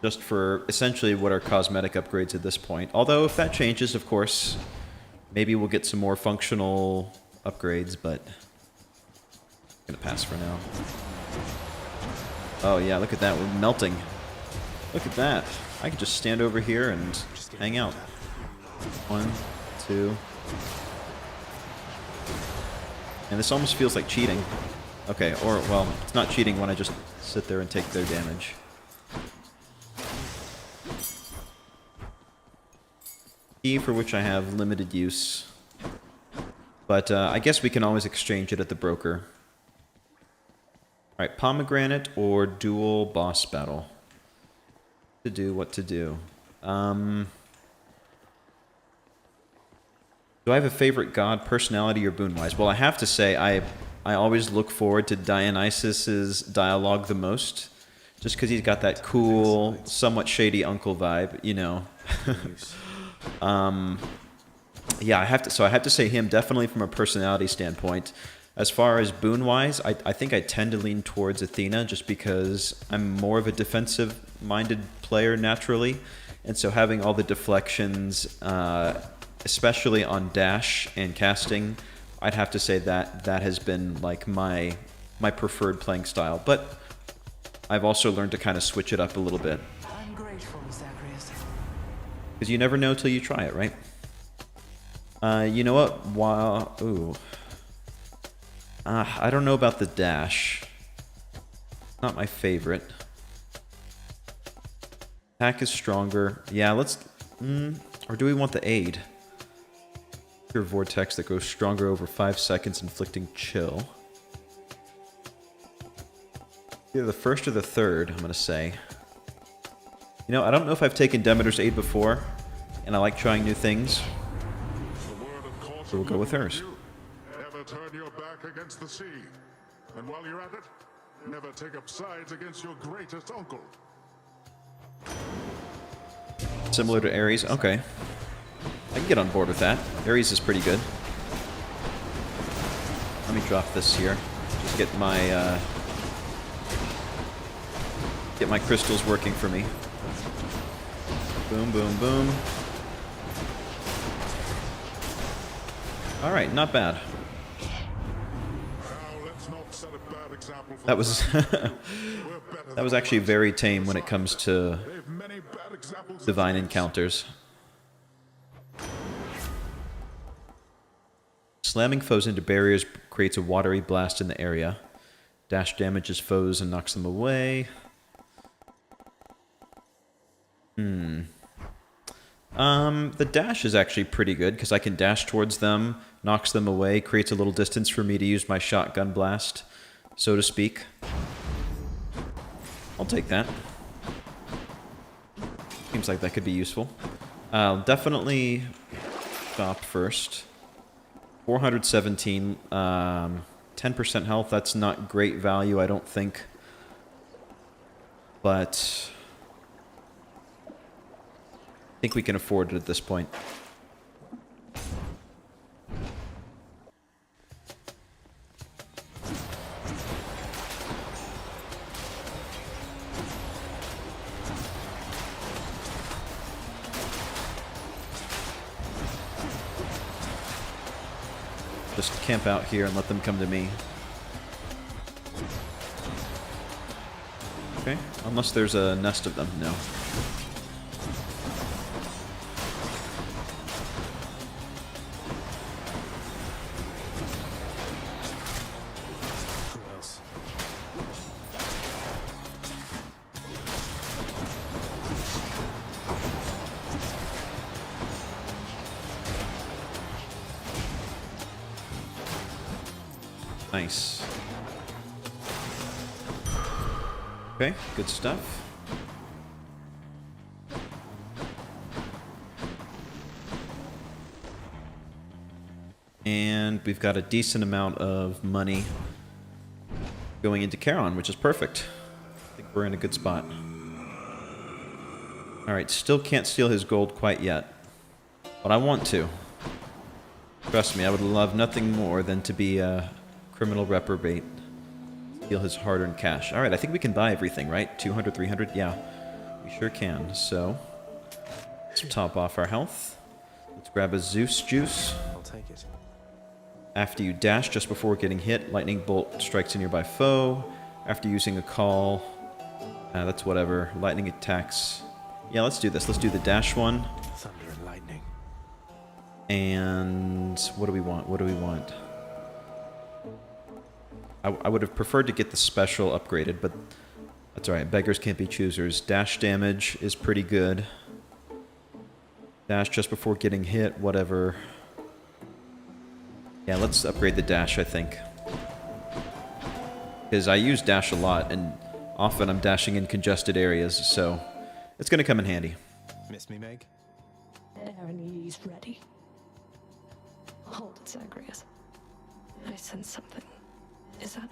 just for essentially what are cosmetic upgrades at this point. Although if that changes, of course, maybe we'll get some more functional upgrades, but I'm gonna pass for now. Oh yeah, look at that, we're melting. Look at that. I could just stand over here and hang out. 1, 2. And this almost feels like cheating. Okay, or, well, it's not cheating when I just sit there and take their damage. Key for which I have limited use. But I guess we can always exchange it at the broker. Alright, pomegranate or dual boss battle. What to do. Do I have a favorite god, personality, or boon-wise? Well, I have to say, I always look forward to Dionysus's dialogue the most. Just because he's got that cool, somewhat shady uncle vibe, you know. Yeah, I have to say him definitely from a personality standpoint. As far as boon-wise, I think I tend to lean towards Athena just because I'm more of a defensive-minded player naturally. And so having all the deflections, especially on dash and casting, I'd have to say that has been like my preferred playing style. But I've also learned to kind of switch it up a little bit. I'm grateful, Zagreus. Because you never know till you try it, right? You know what? Wow. Ooh. I don't know about the dash. Not my favorite. Attack is stronger. Yeah, let's... or do we want the aid? Pure vortex that goes stronger over 5 seconds, inflicting chill. Either the first or the third, I'm gonna say. You know, I don't know if I've taken Demeter's aid before, and I like trying new things. So we'll go with hers. Never turn your back against the sea. And while you're at it, never take up sides against your greatest uncle. Similar to Ares. Okay. I can get on board with that. Ares is pretty good. Let me drop this here. Just get my crystals working for me. Boom, boom, boom. Alright, not bad. That was that was actually very tame when it comes to divine encounters. Slamming foes into barriers creates a watery blast in the area. Dash damages foes and knocks them away. The dash is actually pretty good because I can dash towards them, knocks them away, creates a little distance for me to use my shotgun blast, so to speak. I'll take that. Seems like that could be useful. Definitely stop first. 417, 10% health, that's not great value, I don't think. But I think we can afford it at this point. Just camp out here and let them come to me. Okay, unless there's a nest of them. No. Nice. Okay, good stuff. And we've got a decent amount of money going into Charon, which is perfect. I think we're in a good spot. Alright, still can't steal his gold quite yet. But I want to. Trust me, I would love nothing more than to be a criminal reprobate. Steal his hard-earned cash. Alright, I think we can buy everything, right? 200, 300? Yeah, we sure can. So, let's top off our health. Let's grab a Zeus juice. I'll take it. After you dash just before getting hit, lightning bolt strikes a nearby foe. After using a call, that's whatever. Lightning attacks. Yeah, let's do this. Let's do the dash one. Thunder and lightning. And what do we want? What do we want? I would have preferred to get the special upgraded, but that's alright. Beggars can't be choosers. Dash damage is pretty good. Dash just before getting hit, whatever. Yeah, let's upgrade the dash, I think. Because I use dash a lot, and often I'm dashing in congested areas, so it's going to come in handy. Miss me, Meg? He's ready. Hold it, Zagreus. I sense something. Is that...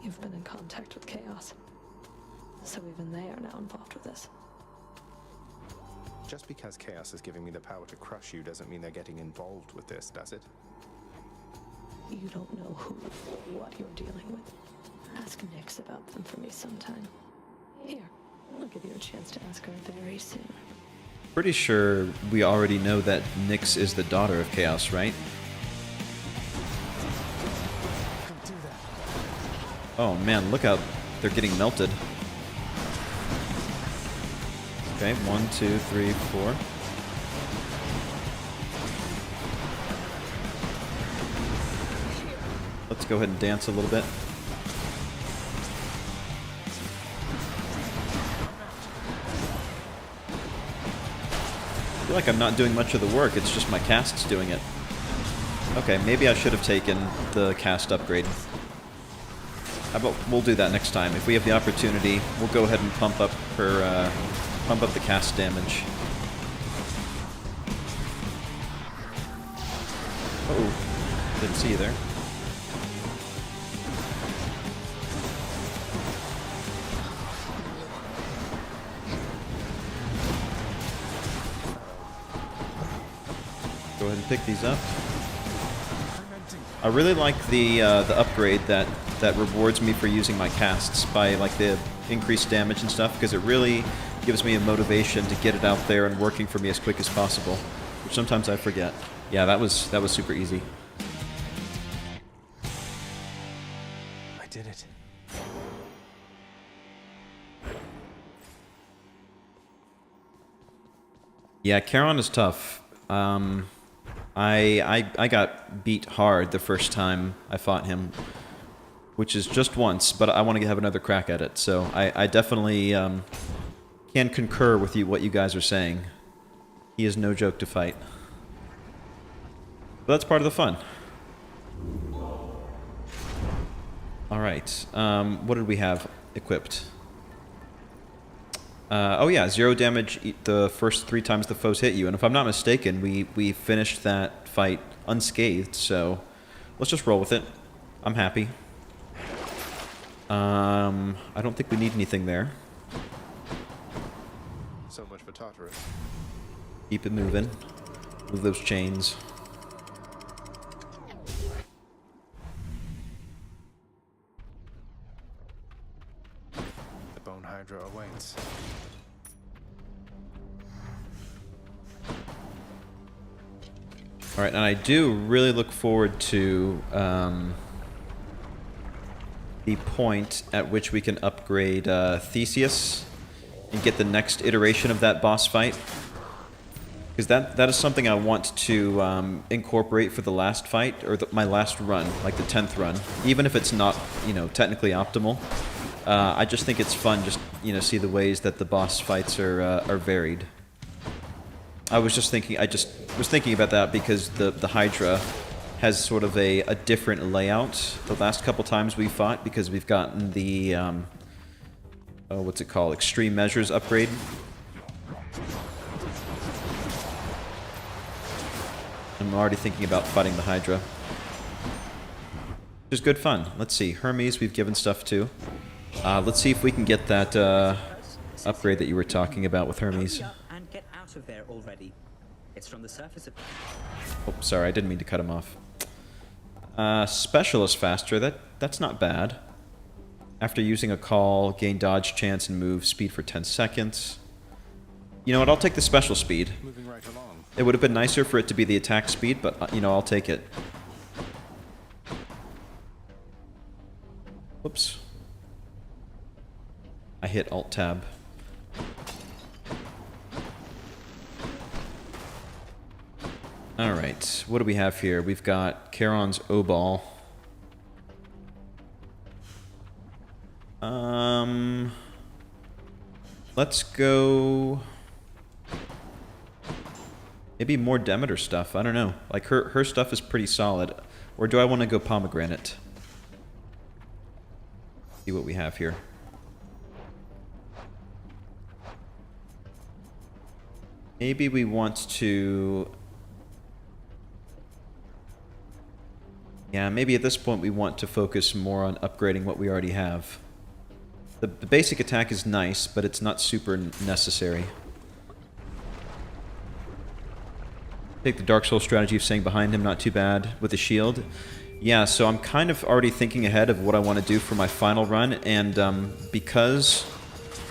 You've been in contact with Chaos. So even they are now involved with this. Just because Chaos is giving me the power to crush you doesn't mean they're getting involved with this, does it? You don't know who or what you're dealing with. Ask Nyx about them for me sometime. Here, I'll give you a chance to ask her very soon. Pretty sure we already know that Nyx is the daughter of Chaos, right? Don't do that. Oh man, look how they're getting melted. Okay, 1, 2, 3, 4. Let's go ahead and dance a little bit. I feel like I'm not doing much of the work, it's just my casts doing it. Okay, maybe I should have taken the cast upgrade. How about we'll do that next time. If we have the opportunity, we'll go ahead and pump up the cast damage. Oh, didn't see you there. Go ahead and pick these up. I really like the upgrade that rewards me for using my casts by like the increased damage and stuff, because it really gives me a motivation to get it out there and working for me as quick as possible, which sometimes I forget. Yeah, that was super easy. I did it. Yeah, Charon is tough. I got beat hard the first time I fought him, which is just once, but I want to have another crack at it. So I definitely can concur with what you guys are saying. He is no joke to fight. But that's part of the fun. All right. What did we have equipped? Oh yeah, 0 damage the first 3 times the foes hit you. And if I'm not mistaken, we finished that fight unscathed, so let's just roll with it. I'm happy. I don't think we need anything there. So much for Tartarus. Keep it moving. Move those chains. The Bone Hydra awaits. Alright, and I do really look forward to the point at which we can upgrade Theseus and get the next iteration of that boss fight. Because that is something I want to incorporate for the last fight, or my last run, like the 10th run. Even if it's not, technically optimal. I just think it's fun just, see the ways that the boss fights are varied. I was thinking about that because the Hydra has sort of a different layout the last couple times we fought, because we've gotten the, what's it called, Extreme Measures upgrade. I'm already thinking about fighting the Hydra. Which is good fun. Let's see, Hermes we've given stuff to. Let's see if we can get that upgrade that you were talking about with Hermes. Hurry up and get out of there already. It's from the surface of... Oh, sorry, I didn't mean to cut him off. Specialist faster, that's not bad. After using a call, gain dodge chance and move speed for 10 seconds. You know what, I'll take the special speed. Moving right along. It would have been nicer for it to be the attack speed, but, I'll take it. Whoops. I hit Alt-Tab. Alright, what do we have here? We've got Charon's O-Ball. Let's go... Maybe more Demeter stuff, I don't know. Like, her stuff is pretty solid. Or do I want to go Pomegranate? See what we have here. Maybe we want to... Yeah, maybe at this point we want to focus more on upgrading what we already have. The basic attack is nice, but it's not super necessary. Take the Dark Soul strategy of staying behind him, not too bad. With the shield. Yeah, so I'm kind of already thinking ahead of what I want to do for my final run, and because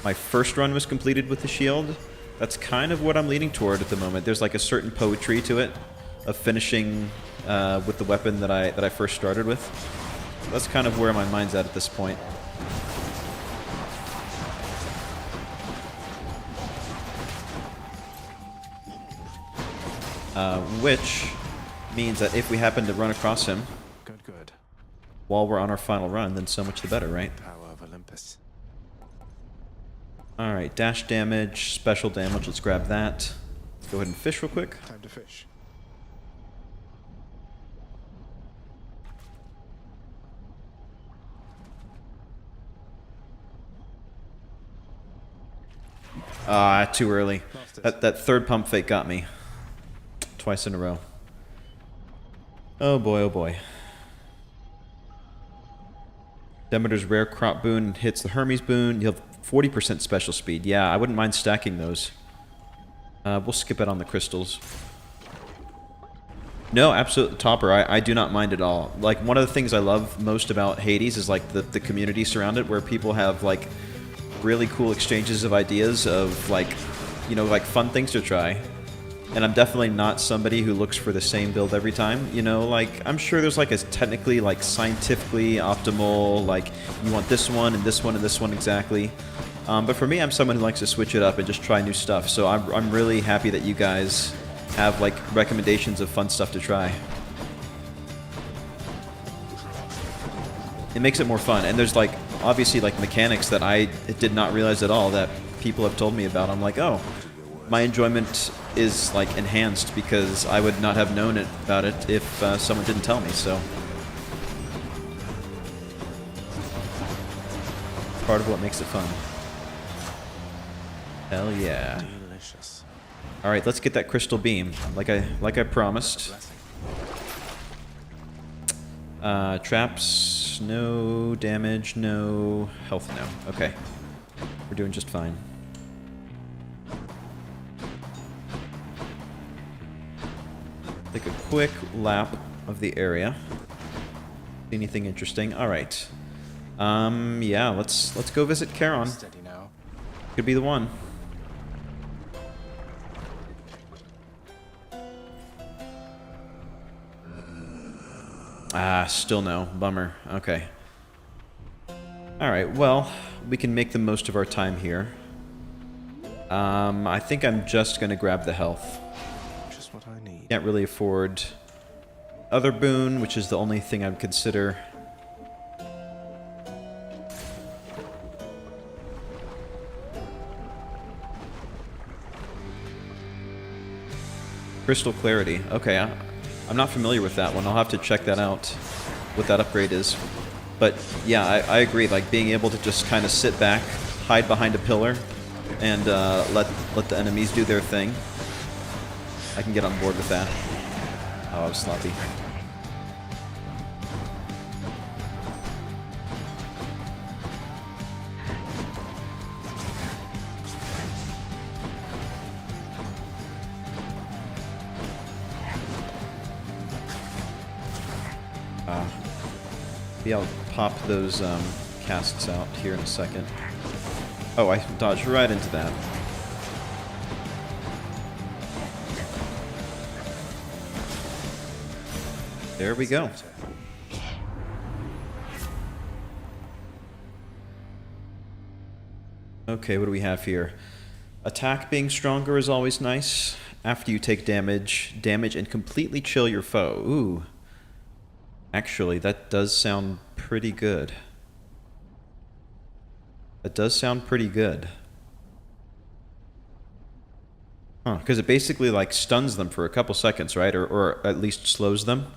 my first run was completed with the shield, that's kind of what I'm leaning toward at the moment. There's like a certain poetry to it, of finishing with the weapon that I first started with. So that's kind of where my mind's at this point. Which means that if we happen to run across him while we're on our final run, then so much the better, right? Power of Olympus. Alright, dash damage, special damage, let's grab that. Let's go ahead and fish real quick. Time to fish. Ah, too early. That third pump fake got me. Twice in a row. Oh boy, oh boy. Demeter's rare crop boon hits the Hermes boon. You have 40% special speed. Yeah, I wouldn't mind stacking those. We'll skip it on the crystals. No, absolute topper. I do not mind at all. Like, one of the things I love most about Hades is like the community surrounded, where people have like really cool exchanges of ideas of like, you know, like fun things to try. And I'm definitely not somebody who looks for the same build every time, you know, like, I'm sure there's like a technically, like, scientifically optimal, like, you want this one and this one and this one exactly. But for me, I'm someone who likes to switch it up and just try new stuff, so I'm really happy that you guys have, like, recommendations of fun stuff to try. It makes it more fun, and there's, like, obviously, like, mechanics that I did not realize at all that people have told me about. I'm like, oh, my enjoyment is like enhanced because I would not have known about it if someone didn't tell me, so part of what makes it fun. Hell yeah. Delicious. Alright, let's get that crystal beam like I promised. Traps, no damage, no health, no. Okay. We're doing just fine. Take a quick lap of the area. See anything interesting? All right. Yeah, let's go visit Charon. Steady now. Could be the one. Ah, still no. Bummer. Okay. All right. Well, we can make the most of our time here. I think I'm just gonna grab the health. Just what I need. Can't really afford other boon, which is the only thing I would consider. Crystal Clarity. Okay, I'm not familiar with that one. I'll have to check that out, what that upgrade is. But yeah, I agree. Like, being able to just kind of sit back, hide behind a pillar, and let the enemies do their thing. I can get on board with that. Oh, I was sloppy. Maybe I'll pop those casts out here in a second. Oh, I dodged right into that. There we go. Okay, what do we have here? Attack being stronger is always nice. After you take damage and completely chill your foe. Ooh. Actually, that does sound pretty good. That does sound pretty good. Huh, because it basically, like, stuns them for a couple seconds, right? Or at least slows them.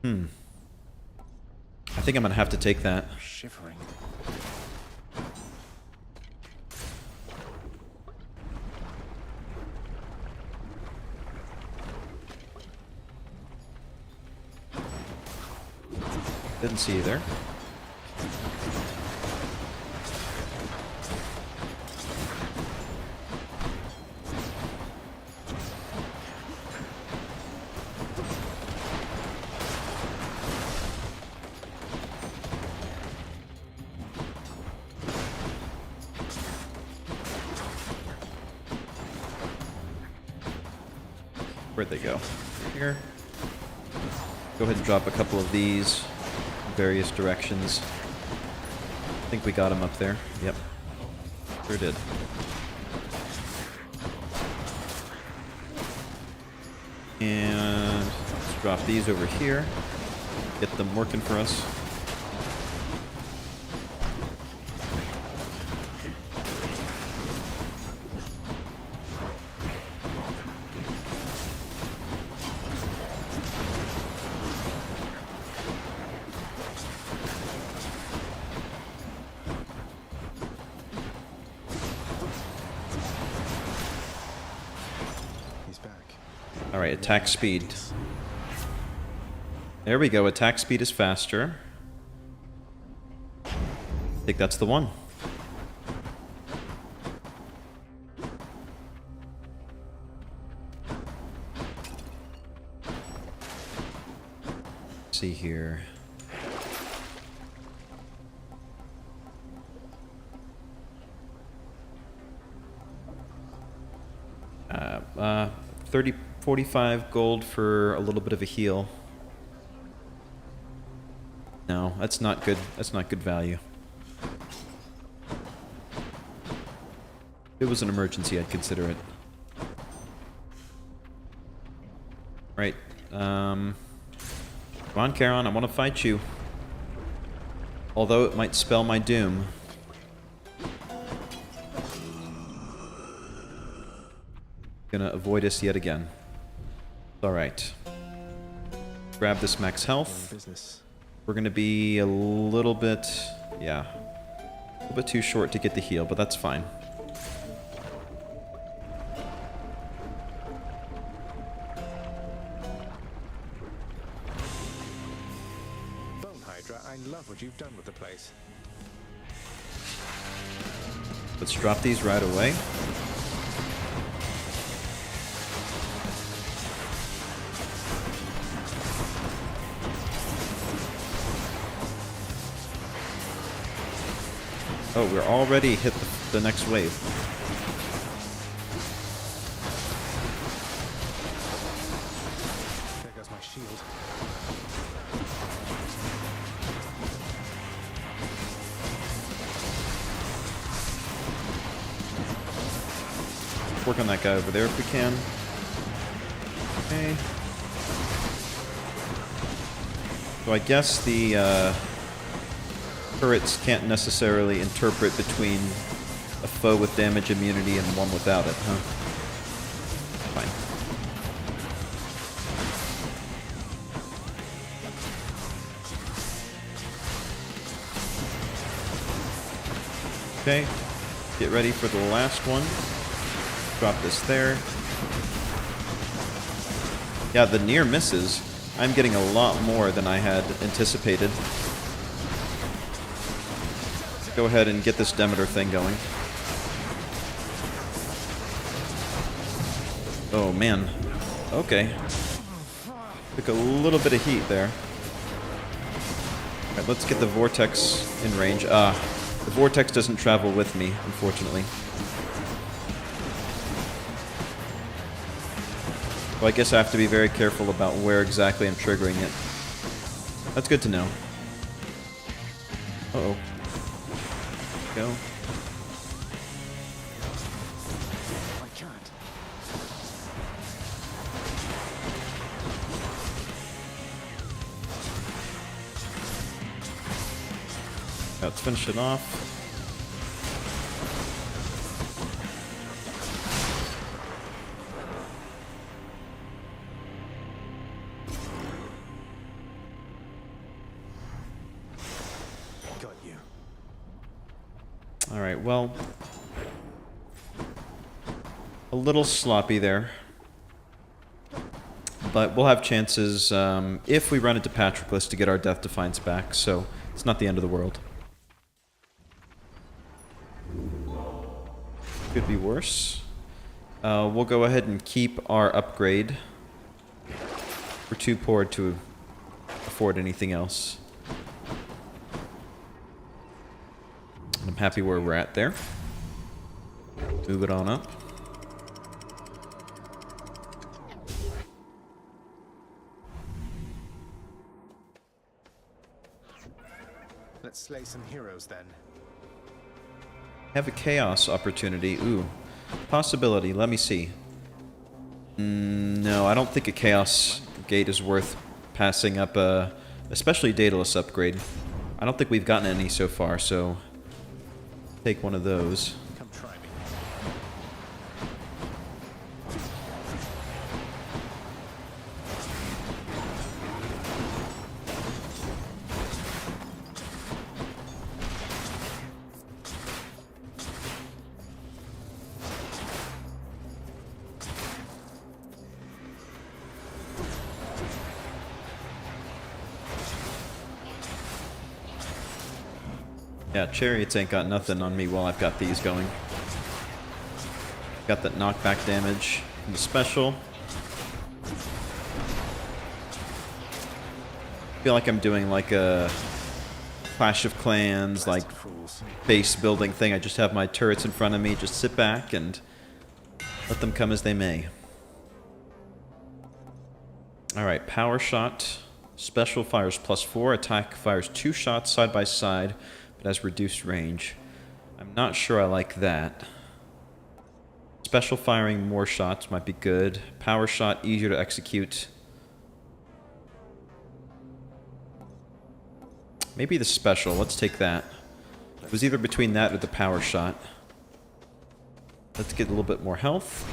I think I'm gonna have to take that. Shivering. Didn't see you there. Where'd they go? Here. Go ahead and drop a couple of these in various directions. I think we got them up there. Yep. Sure did. And let's drop these over here. Get them working for us. Alright, attack speed. There we go, attack speed is faster. I think that's the one. Let's see here. Uh, 45 gold for a little bit of a heal. No, that's not good. That's not good value. If it was an emergency, I'd consider it. Right. Come on, Charon, I want to fight you. Although it might spell my doom. Gonna avoid us yet again. Alright. Grab this max health. We're gonna be a little bit... yeah. A little bit too short to get the heal, but that's fine. Bone Hydra, I love what you've done with the place. Let's drop these right away. Oh, we're already hit the next wave. There goes my shield. Work on that guy over there if we can. Okay. So I guess the turrets can't necessarily interpret between a foe with damage immunity and one without it, huh? Fine. Okay. Get ready for the last one. Drop this there. Yeah, the near misses. I'm getting a lot more than I had anticipated. Go ahead and get this Demeter thing going. Oh, man. Okay. Took a little bit of heat there. Alright, let's get the Vortex in range. The Vortex doesn't travel with me, unfortunately. So I guess I have to be very careful about where exactly I'm triggering it. That's good to know. Uh-oh. Go. I can't. Let's finish it off. Got you. Alright, well... a little sloppy there. But we'll have chances if we run into Patroclus to get our Death Defiance back, so it's not the end of the world. Could be worse. We'll go ahead and keep our upgrade. We're too poor to afford anything else. I'm happy where we're at there. Move it on up. Let's slay some heroes then. Have a chaos opportunity. Ooh. Possibility. Let me see. No, I don't think a chaos gate is worth passing up, especially Daedalus upgrade. I don't think we've gotten any so far, so take one of those. Come try me. Yeah, chariots ain't got nothing on me while I've got these going. Got that knockback damage from the special. Feel like I'm doing like a Clash of Clans, like base building thing. I just have my turrets in front of me, just sit back and let them come as they may. Alright, power shot. Special fires +4, attack fires 2 shots side by side, but has reduced range. I'm not sure I like that. Special firing more shots might be good. Power shot easier to execute. Maybe the special, let's take that. It was either between that or the power shot. Let's get a little bit more health.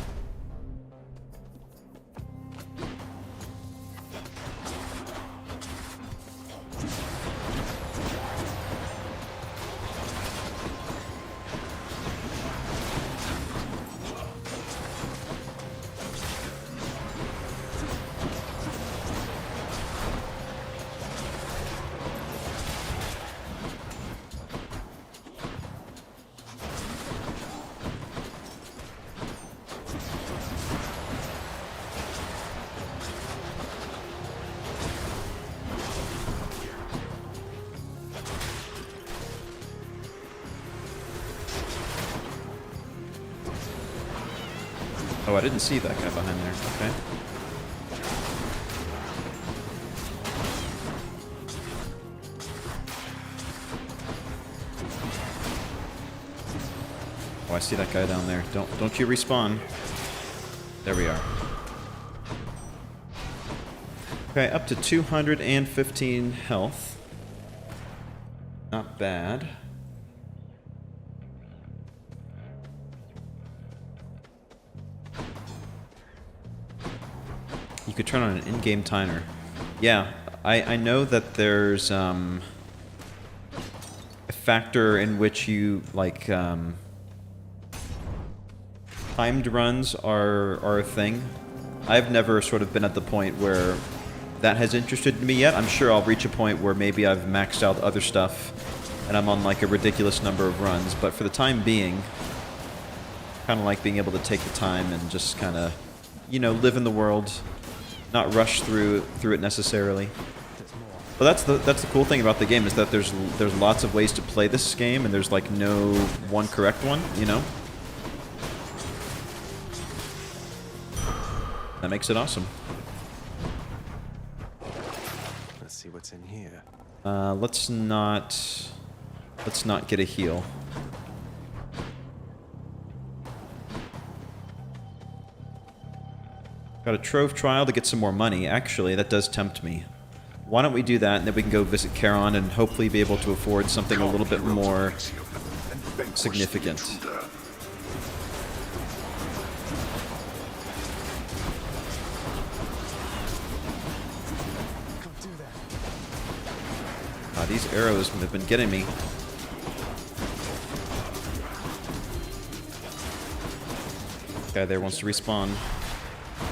Oh, I didn't see that guy behind there. Okay. Oh, I see that guy down there. Don't you respawn. There we are. Okay, up to 215 health. Not bad. You could turn on an in-game timer. Yeah, I know that there's a factor in which you, like, timed runs are a thing. I've never sort of been at the point where that has interested me yet. I'm sure I'll reach a point where maybe I've maxed out other stuff and I'm on like a ridiculous number of runs, but for the time being, kind of like being able to take the time and just kind of, you know, live in the world, not rush through it necessarily. But that's the cool thing about the game, is that there's lots of ways to play this game, and there's like no one correct one, you know? That makes it awesome. Let's see what's in here. Let's not get a heal. Got a trove trial to get some more money. Actually, that does tempt me. Why don't we do that, and then we can go visit Charon and hopefully be able to afford something a little bit more significant. These arrows have been getting me. Guy there wants to respawn.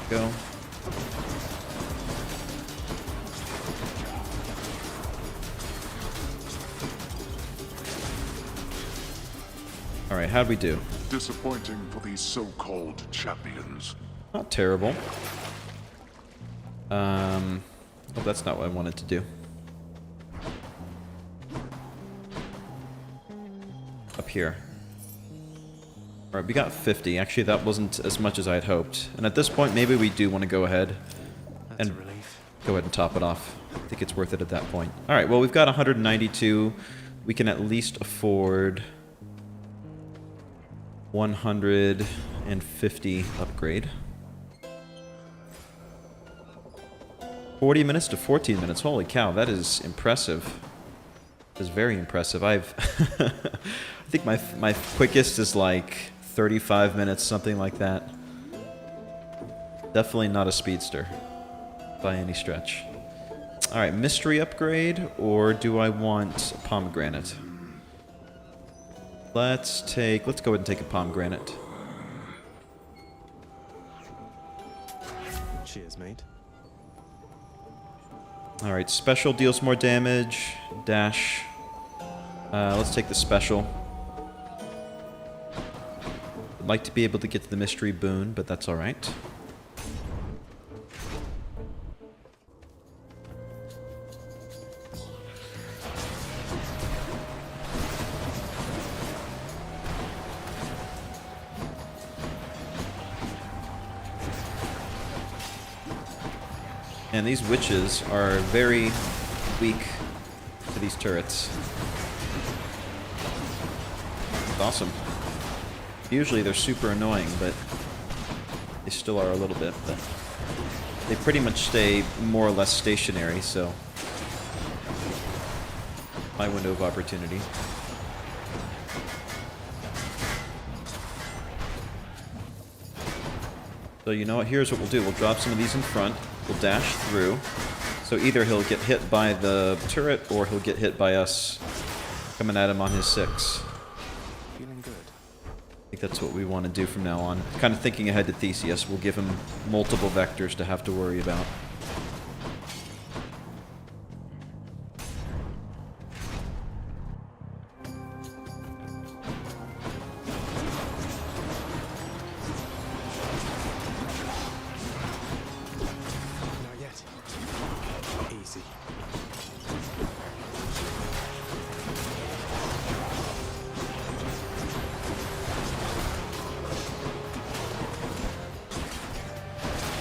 Go. Alright, how'd we do? Disappointing for these so-called champions. Not terrible. Oh, that's not what I wanted to do. Up here. Alright, we got 50. Actually, that wasn't as much as I had hoped. And at this point, maybe we do want to go ahead and go ahead and top it off. I think it's worth it at that point. Alright, well, we've got 192. We can at least afford 150 upgrade. 40 minutes to 14 minutes. Holy cow, that is impressive. That is very impressive. I've... I think my quickest is like 35 minutes, something like that. Definitely not a speedster by any stretch. Alright, mystery upgrade, or do I want a pomegranate? Let's go ahead and take a pomegranate. Cheers, mate. Alright, special deals more damage. Dash. Let's take the special. I'd like to be able to get to the mystery boon, but that's alright. And these witches are very weak to these turrets. It's awesome. Usually they're super annoying, but they still are a little bit. But they pretty much stay more or less stationary, so my window of opportunity. So you know what? Here's what we'll do. We'll drop some of these in front. We'll dash through. So either he'll get hit by the turret, or he'll get hit by us coming at him on his 6. Feeling good. I think that's what we want to do from now on. Kind of thinking ahead to Theseus. We'll give him multiple vectors to have to worry about.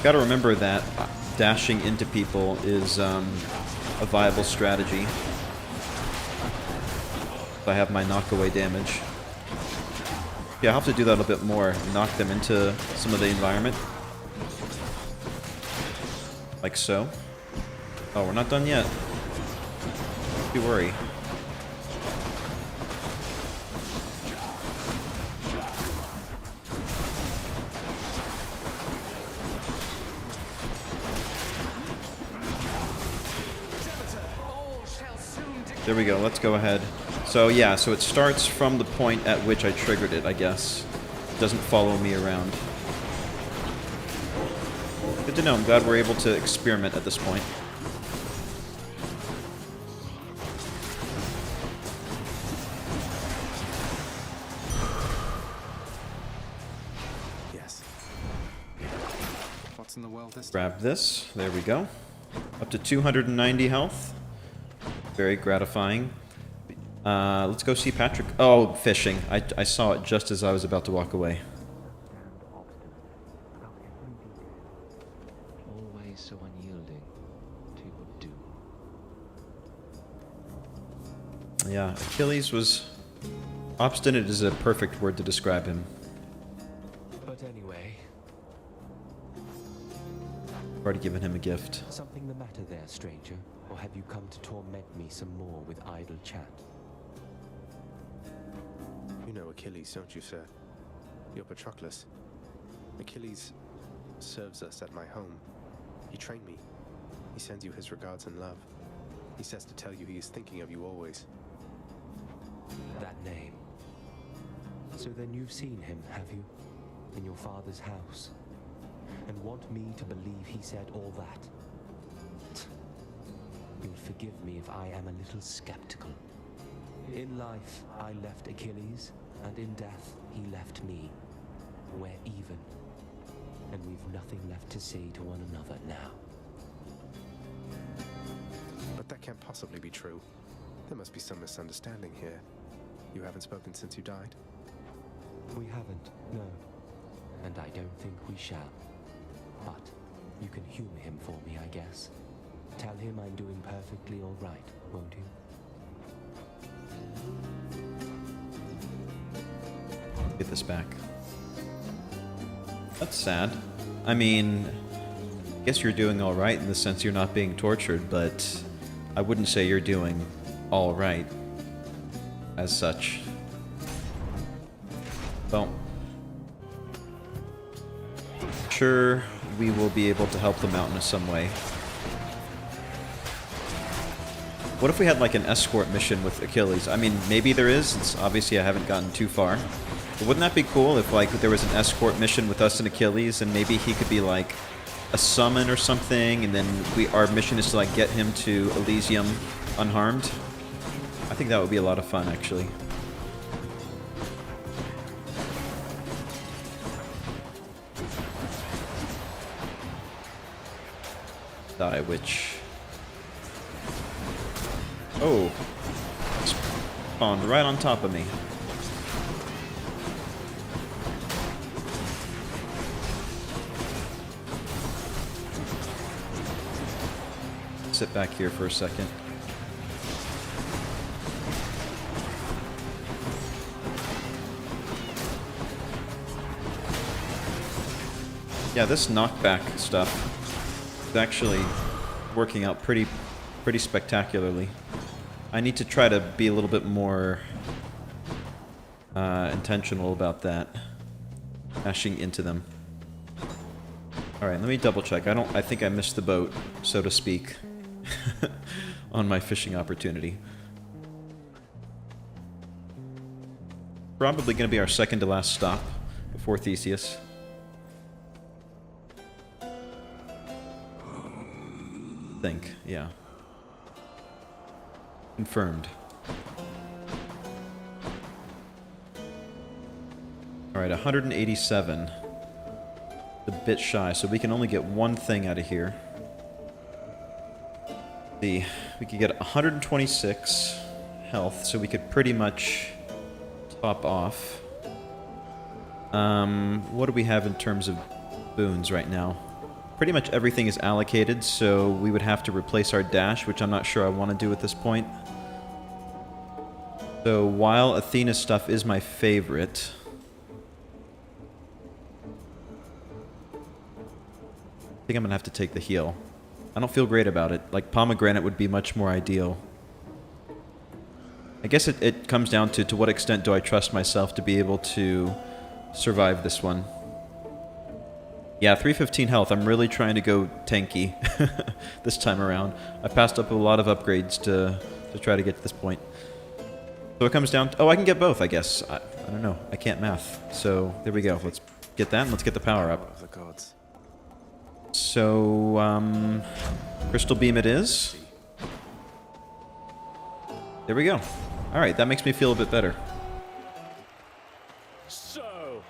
Got to remember that dashing into people is a viable strategy. If I have my knockaway damage. Yeah, I'll have to do that a bit more. Knock them into some of the environment. Like so. Oh, we're not done yet. Don't you worry. There we go, let's go ahead. So yeah, so it starts from the point at which I triggered it, I guess. It doesn't follow me around. Good to know, I'm glad we're able to experiment at this point. Yes. What's in the world this time? Grab this, there we go. Up to 290 health. Very gratifying. Let's go see Patrick. Oh, fishing. I saw it just as I was about to walk away. Always so unyielding to do. Yeah, Achilles was... Obstinate is a perfect word to describe him. But anyway... I've already given him a gift. Something the matter there, stranger? Or have you come to torment me some more with idle chat? You know Achilles, don't you, sir? You're Patroclus. Achilles serves us at my home. He trained me. He sends you his regards and love. He says to tell you he is thinking of you always. That name. So then you've seen him, have you? In your father's house? And want me to believe he said all that? You'll forgive me if I am a little skeptical. In life, I left Achilles, And in death, he left me. We're even. And we've nothing left to say to one another now. But that can't possibly be true. There must be some misunderstanding here. You haven't spoken since you died? We haven't, no. And I don't think we shall. But you can humor him for me, I guess. Tell him I'm doing perfectly all right, won't you? Get this back. That's sad. I mean, I guess you're doing all right in the sense you're not being tortured, but I wouldn't say you're doing all right as such. Well, sure, we will be able to help them out in some way. What if we had like an escort mission with Achilles? I mean, maybe there is. It's obviously I haven't gotten too far. But wouldn't that be cool if like there was an escort mission with us and Achilles, and maybe he could be like a summon or something, and then our mission is to like get him to Elysium unharmed? I think that would be a lot of fun, actually. Die, witch. Oh. Spawned right on top of me. Sit back here for a second. Yeah, this knockback stuff is actually working out pretty spectacularly. I need to try to be a little bit more intentional about that. Mashing into them. Alright, let me double check. I think I missed the boat, so to speak, on my fishing opportunity. Probably going to be our second to last stop before Theseus. Think, yeah. Confirmed. Alright, 187. A bit shy, so we can only get one thing out of here. We could get 126 health, so we could pretty much top off. What do we have in terms of boons right now? Pretty much everything is allocated, so we would have to replace our dash, which I'm not sure I want to do at this point. So while Athena's stuff is my favorite, I think I'm going to have to take the heal. I don't feel great about it. Like, pomegranate would be much more ideal. I guess it comes down to what extent do I trust myself to be able to survive this one. Yeah, 315 health. I'm really trying to go tanky this time around. I passed up a lot of upgrades to try to get to this point. So it comes down to... Oh, I can get both, I guess. I don't know. I can't math. So there we go. Let's get that, and let's get the power up. The gods. So, Crystal Beam it is. There we go. Alright, that makes me feel a bit better. So,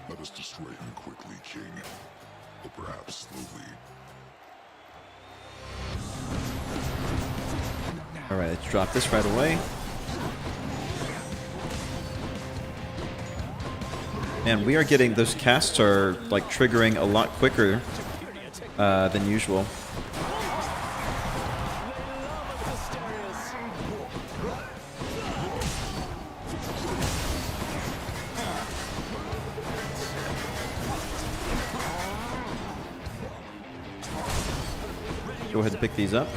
let us destroy him quickly, King. Or perhaps slowly. Alright, let's drop this right away. Man, we are getting... Those casts are, like, triggering a lot quicker than usual. Go ahead and pick these up.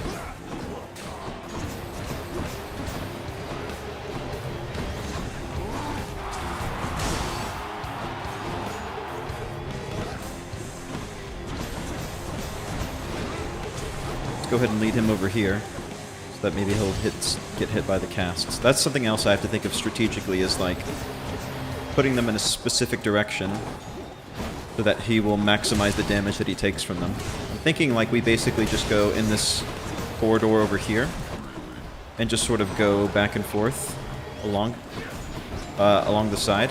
Go ahead and lead him over here, so that maybe he'll get hit by the casts. That's something else I have to think of strategically, is like putting them in a specific direction so that he will maximize the damage that he takes from them. I'm thinking like we basically just go in this corridor over here and just sort of go back and forth along. along the side.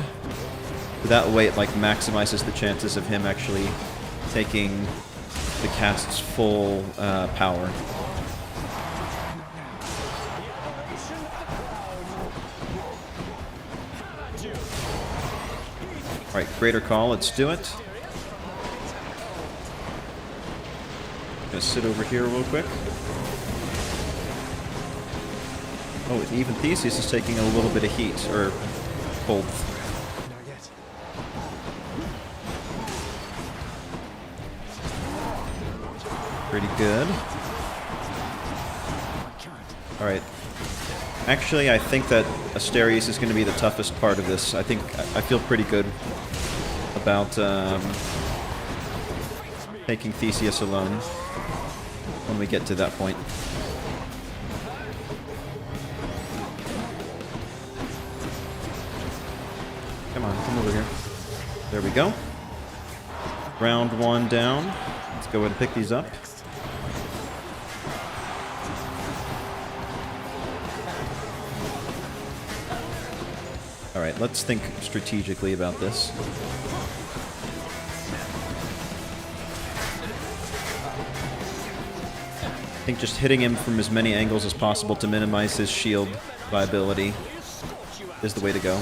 That way it like maximizes the chances of him actually taking the cast's full power. Alright, Greater Call, let's do it. Gonna sit over here real quick. Oh, even Theseus is taking a little bit of heat, or cold. Pretty good. Alright. Actually, I think that Asterius is going to be the toughest part of this. I feel pretty good about taking Theseus alone when we get to that point. Come over here. There we go. Round 1 down. Let's go ahead and pick these up. Alright, let's think strategically about this. I think just hitting him from as many angles as possible to minimize his shield viability is the way to go.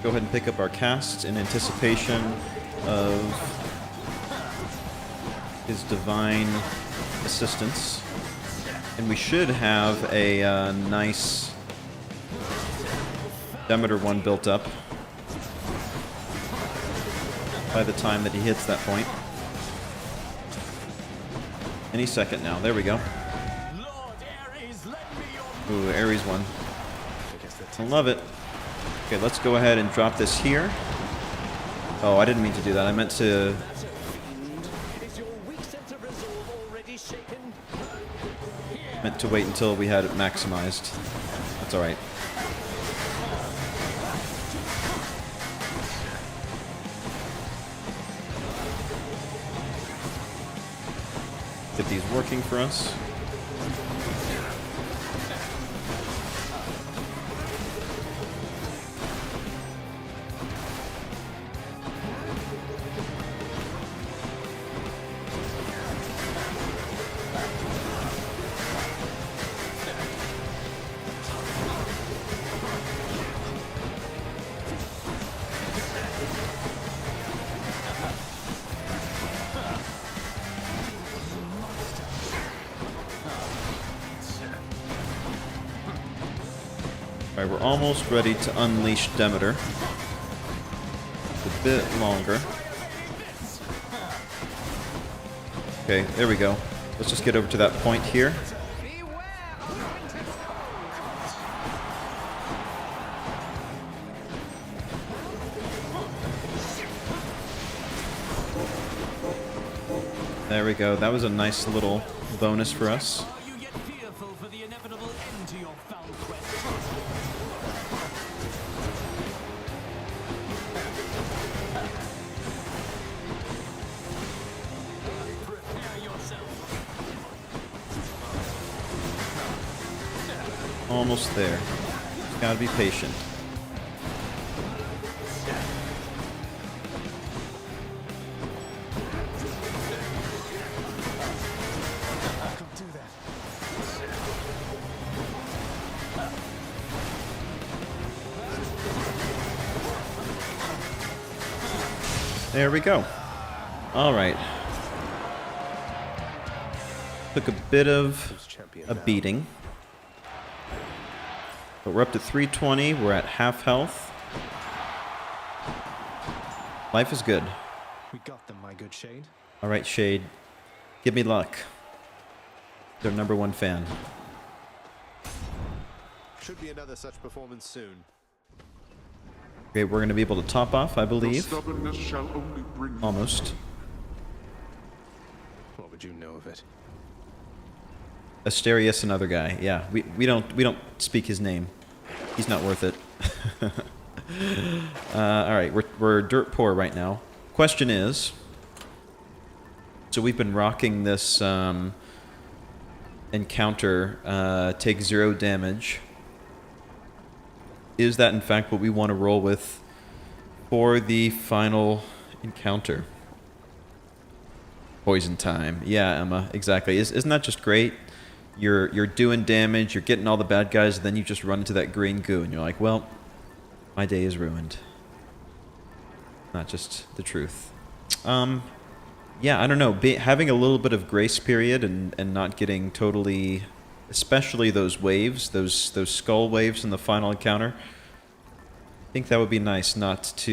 Go ahead and pick up our casts in anticipation of his divine assistance. And we should have a nice Demeter one built up by the time that he hits that point. Any second now. There we go. Ooh, Ares one. I love it. Okay, let's go ahead and drop this here. Oh, I didn't mean to do that. I meant to... wait until we had it maximized. That's alright. Get these working for us. Alright, we're almost ready to unleash Demeter. It's a bit longer. Okay, there we go. Let's just get over to that point here. There we go. That was a nice little bonus for us. Almost there. Just gotta be patient. There we go. Alright. Took a bit of a beating. But we're up to 320. We're at half health. Life is good. We got them, my good Shade. Alright, Shade. Give me luck. Their #1 fan. Should be another such performance soon. Okay, we're going to be able to top off, I Your believe. stubbornness shall only bring you Almost. What would you know of it? Asterius, another guy. Yeah, we don't speak his name. He's not worth it. All right, we're dirt poor right now. Question is, so we've been rocking this encounter, take 0 damage. Is that in fact what we want to roll with for the final encounter? Poison time. Yeah, Emma, exactly. Isn't that just great? You're doing damage, you're getting all the bad guys, and then you just run into that green goo, and you're like, well, my day is ruined. Not just the truth. Yeah, I don't know. Having a little bit of grace period and not getting totally, especially those waves, those skull waves in the final encounter. I think that would be nice not to,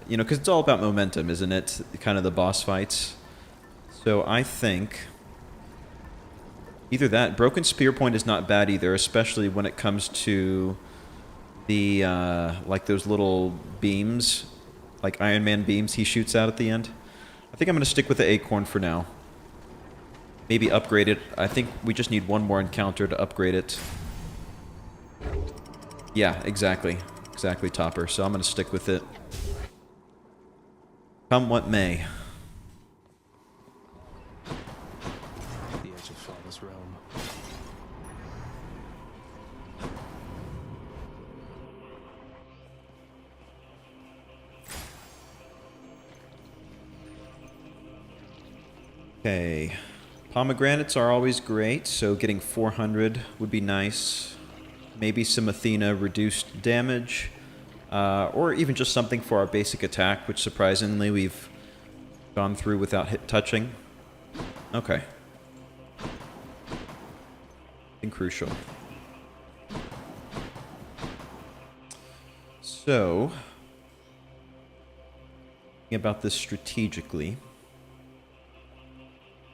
you know, because it's all about momentum, isn't it? Kind of the boss fights. So I think either that, Broken Spear Point is not bad either, especially when it comes to the, like those little beams, like Iron Man beams he shoots out at the end. I think I'm going to stick with the Acorn for now. Maybe upgrade it. I think we just need one more encounter to upgrade it. Yeah, exactly. Exactly, Topper. So I'm going to stick with it. Come what may. The edge of Father's realm. Okay. Pomegranates are always great, so getting 400 would be nice. Maybe some Athena reduced damage. Or even just something for our basic attack, which surprisingly we've gone through without touching. Okay. Nothing crucial. So, thinking about this strategically,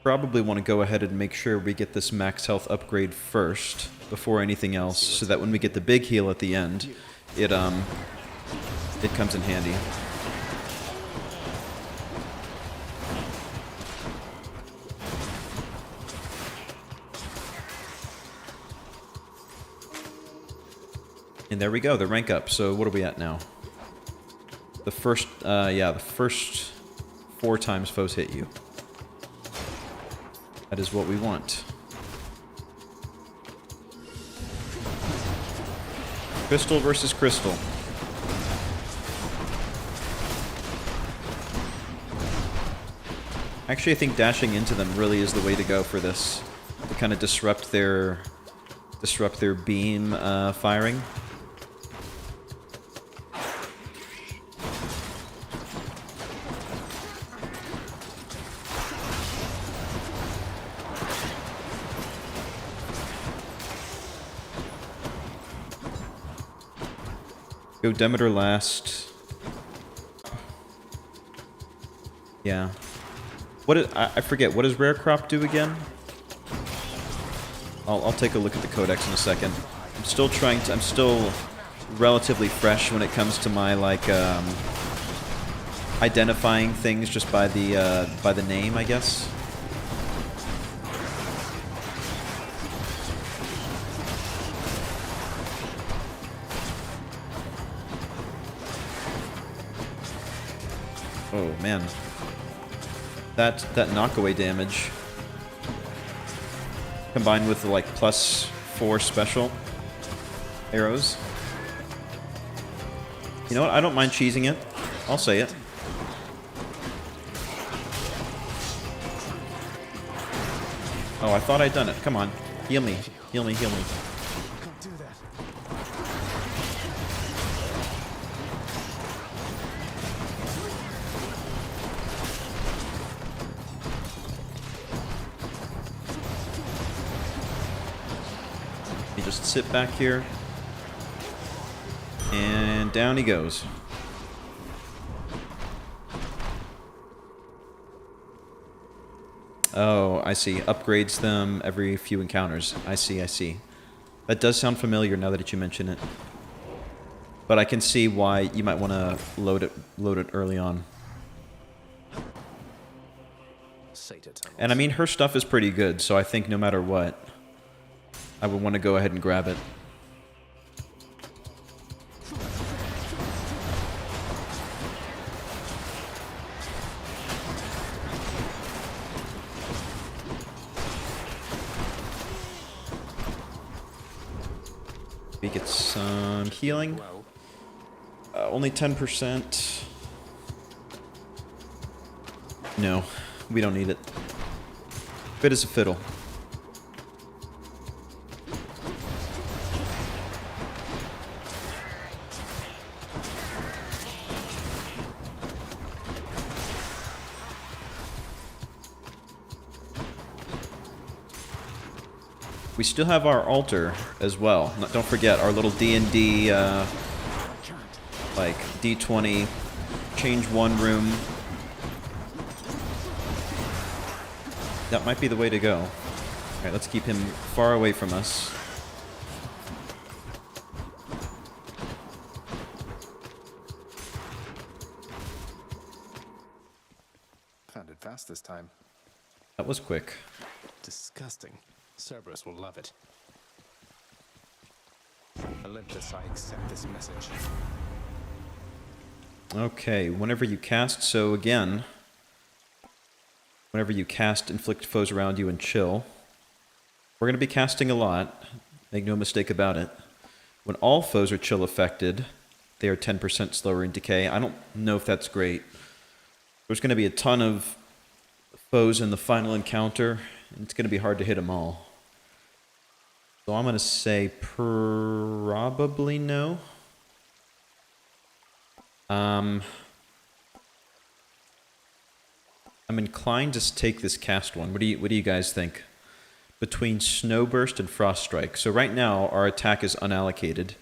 probably want to go ahead and make sure we get this max health upgrade first before anything else, so that when we get the big heal at the end, it comes in handy. And there we go, the rank up. So what are we at now? The first, yeah, the first 4 times foes hit you. That is what we want. Crystal versus crystal. Actually, I think dashing into them really is the way to go for this. To kind of disrupt their beam firing. Go Demeter last. Yeah. What is, I forget, what does Rare Crop do again? I'll take a look at the codex in a second. I'm still I'm still relatively fresh when it comes to my, like, identifying things just by the name, I guess. Oh man, that knockaway damage combined with the like +4 special arrows. You know what? I don't mind cheesing it. I'll say it. Oh, I thought I'd done it. Come on, heal me, heal me, heal me. Can't do that. He just sit back here, and down he goes. Oh, I see. Upgrades them every few encounters. I see, I see. That does sound familiar now that you mention it. But I can see why you might want to load it early on. And I mean, her stuff is pretty good, so I think no matter what, I would want to go ahead and grab it. We get some healing. Only 10%. No, we don't need it. Fit as a fiddle. We still have our altar as well. Don't forget our little D&D, like D20, change one room. That might be the way to go. Alright, let's keep him far away from us. Found it fast this time. That was quick. Disgusting. Cerberus will love it. Olympus, I accept this message. Okay, whenever you cast, so again, whenever you cast inflict foes around you and chill, we're going to be casting a lot, make no mistake about it. When all foes are chill affected, they are 10% slower in decay. I don't know if that's great. There's going to be a ton of foes in the final encounter, and it's going to be hard to hit them all. So I'm going to say probably no. I'm inclined to take this cast one. What do you guys think? Between Snowburst and Frost Strike. So right now our attack is unallocated.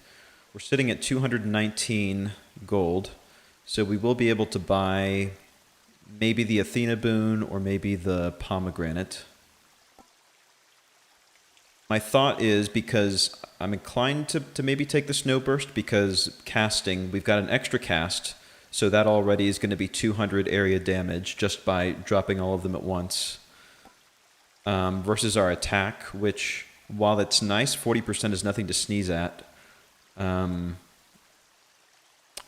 We're sitting at 219 gold. So we will be able to buy maybe the Athena boon or maybe the pomegranate. My thought is, because I'm inclined to maybe take the Snowburst, because casting, we've got an extra cast, so that already is going to be 200 area damage just by dropping all of them at once. Versus our attack, which, while it's nice, 40% is nothing to sneeze at.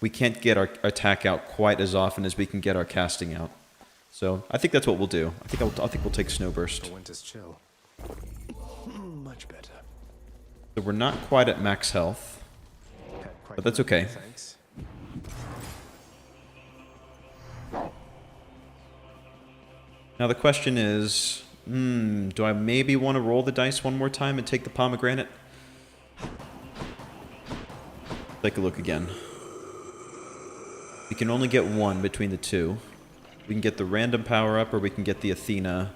We can't get our attack out quite as often as we can get our casting out. So I think that's what we'll do. I think we'll take Snowburst. The winter's chill. Much better. So we're not quite at max health, but that's okay. Thanks. Now the question is, do I maybe want to roll the dice one more time and take the pomegranate? Take a look again. We can only get one between the two. We can get the random power up, or we can get the Athena.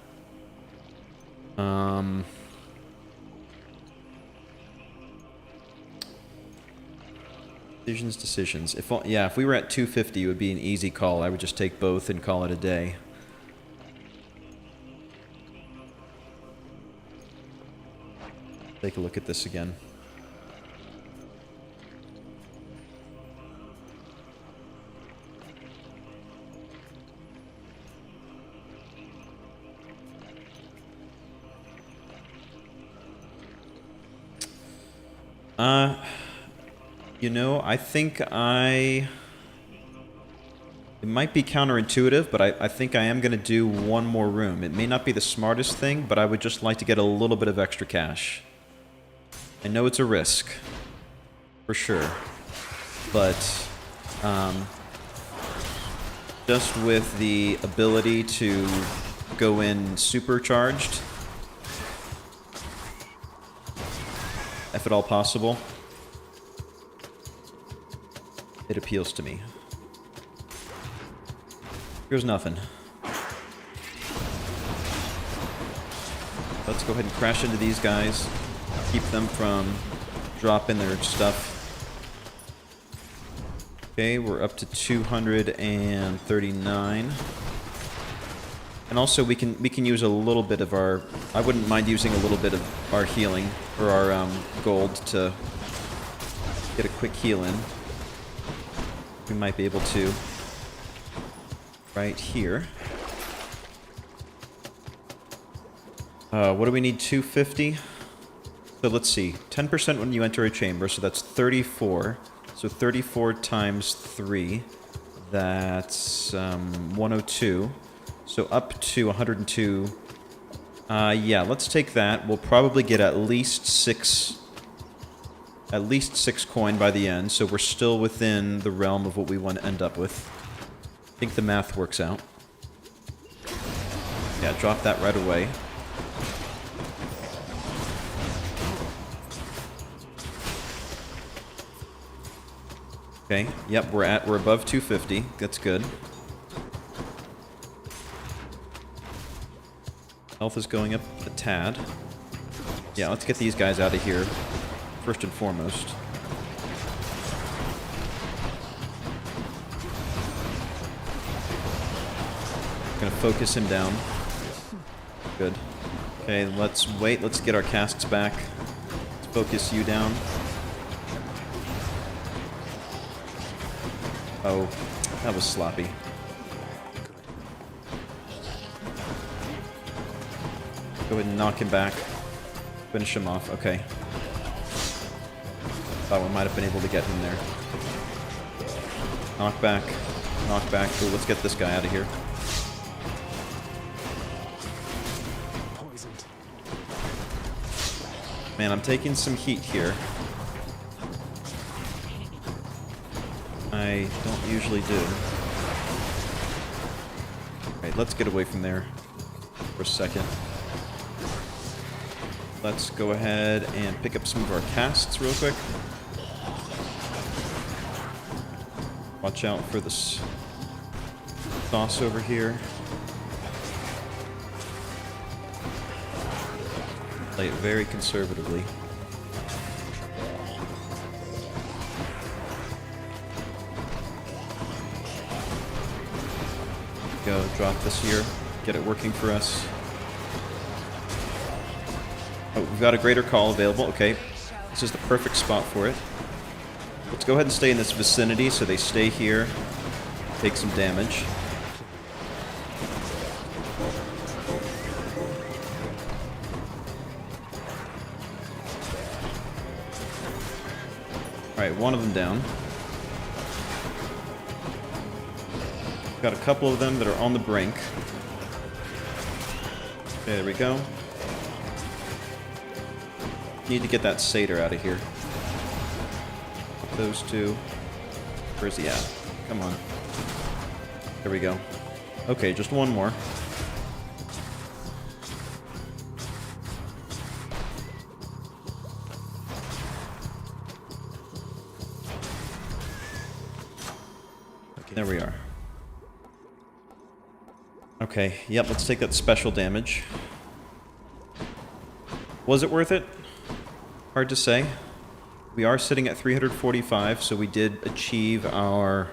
Decisions. If we were at 250, it would be an easy call. I would just take both and call it a day. Take a look at this again. You know, I think it might be counterintuitive, but I think I am going to do one more room. It may not be the smartest thing, but I would just like to get a little bit of extra cash. I know it's a risk, for sure, but just with the ability to go in supercharged, if at all possible, it appeals to me. Here's nothing. Let's go ahead and crash into these guys. Keep them from dropping their stuff. Okay, we're up to 239. And also we can use a little bit of our... I wouldn't mind using a little bit of our healing, or our gold, to get a quick heal in. We might be able to. Right here. What do we need? 250? So let's see. 10% when you enter a chamber, so that's 34. So 34 times 3, that's 102. So up to 102. Yeah, let's take that. We'll probably get at least 6 coin by the end, so we're still within the realm of what we want to end up with. I think the math works out. Yeah, drop that right away. Okay, yep, we're above 250. That's good. Health is going up a tad. Yeah, let's get these guys out of here, first and foremost. Gonna focus him down. Good. Okay, let's wait. Let's get our casts back. Let's focus you down. Oh, that was sloppy. Go ahead and knock him back. Finish him off. Okay. Thought we might have been able to get him there. Knock back. Knock back. Cool, let's get this guy out of here. Man, I'm taking some heat here. I don't usually do. Alright, let's get away from there for a second. Let's go ahead and pick up some of our casts real quick. Watch out for this sauce over here. Play it very conservatively. Go, drop this here. Get it working for us. Oh, we've got a greater call available. Okay. This is the perfect spot for it. Let's go ahead and stay in this vicinity so they stay here. Take some damage. Alright, one of them down. Got a couple of them that are on the brink. Okay, there we go. Need to get that satyr out of here. Those two. Where's he at? Come on. There we go. Okay, just one more. There we are. Okay, yep, let's take that special damage. Was it worth it? Hard to say. We are sitting at 345, so we did achieve our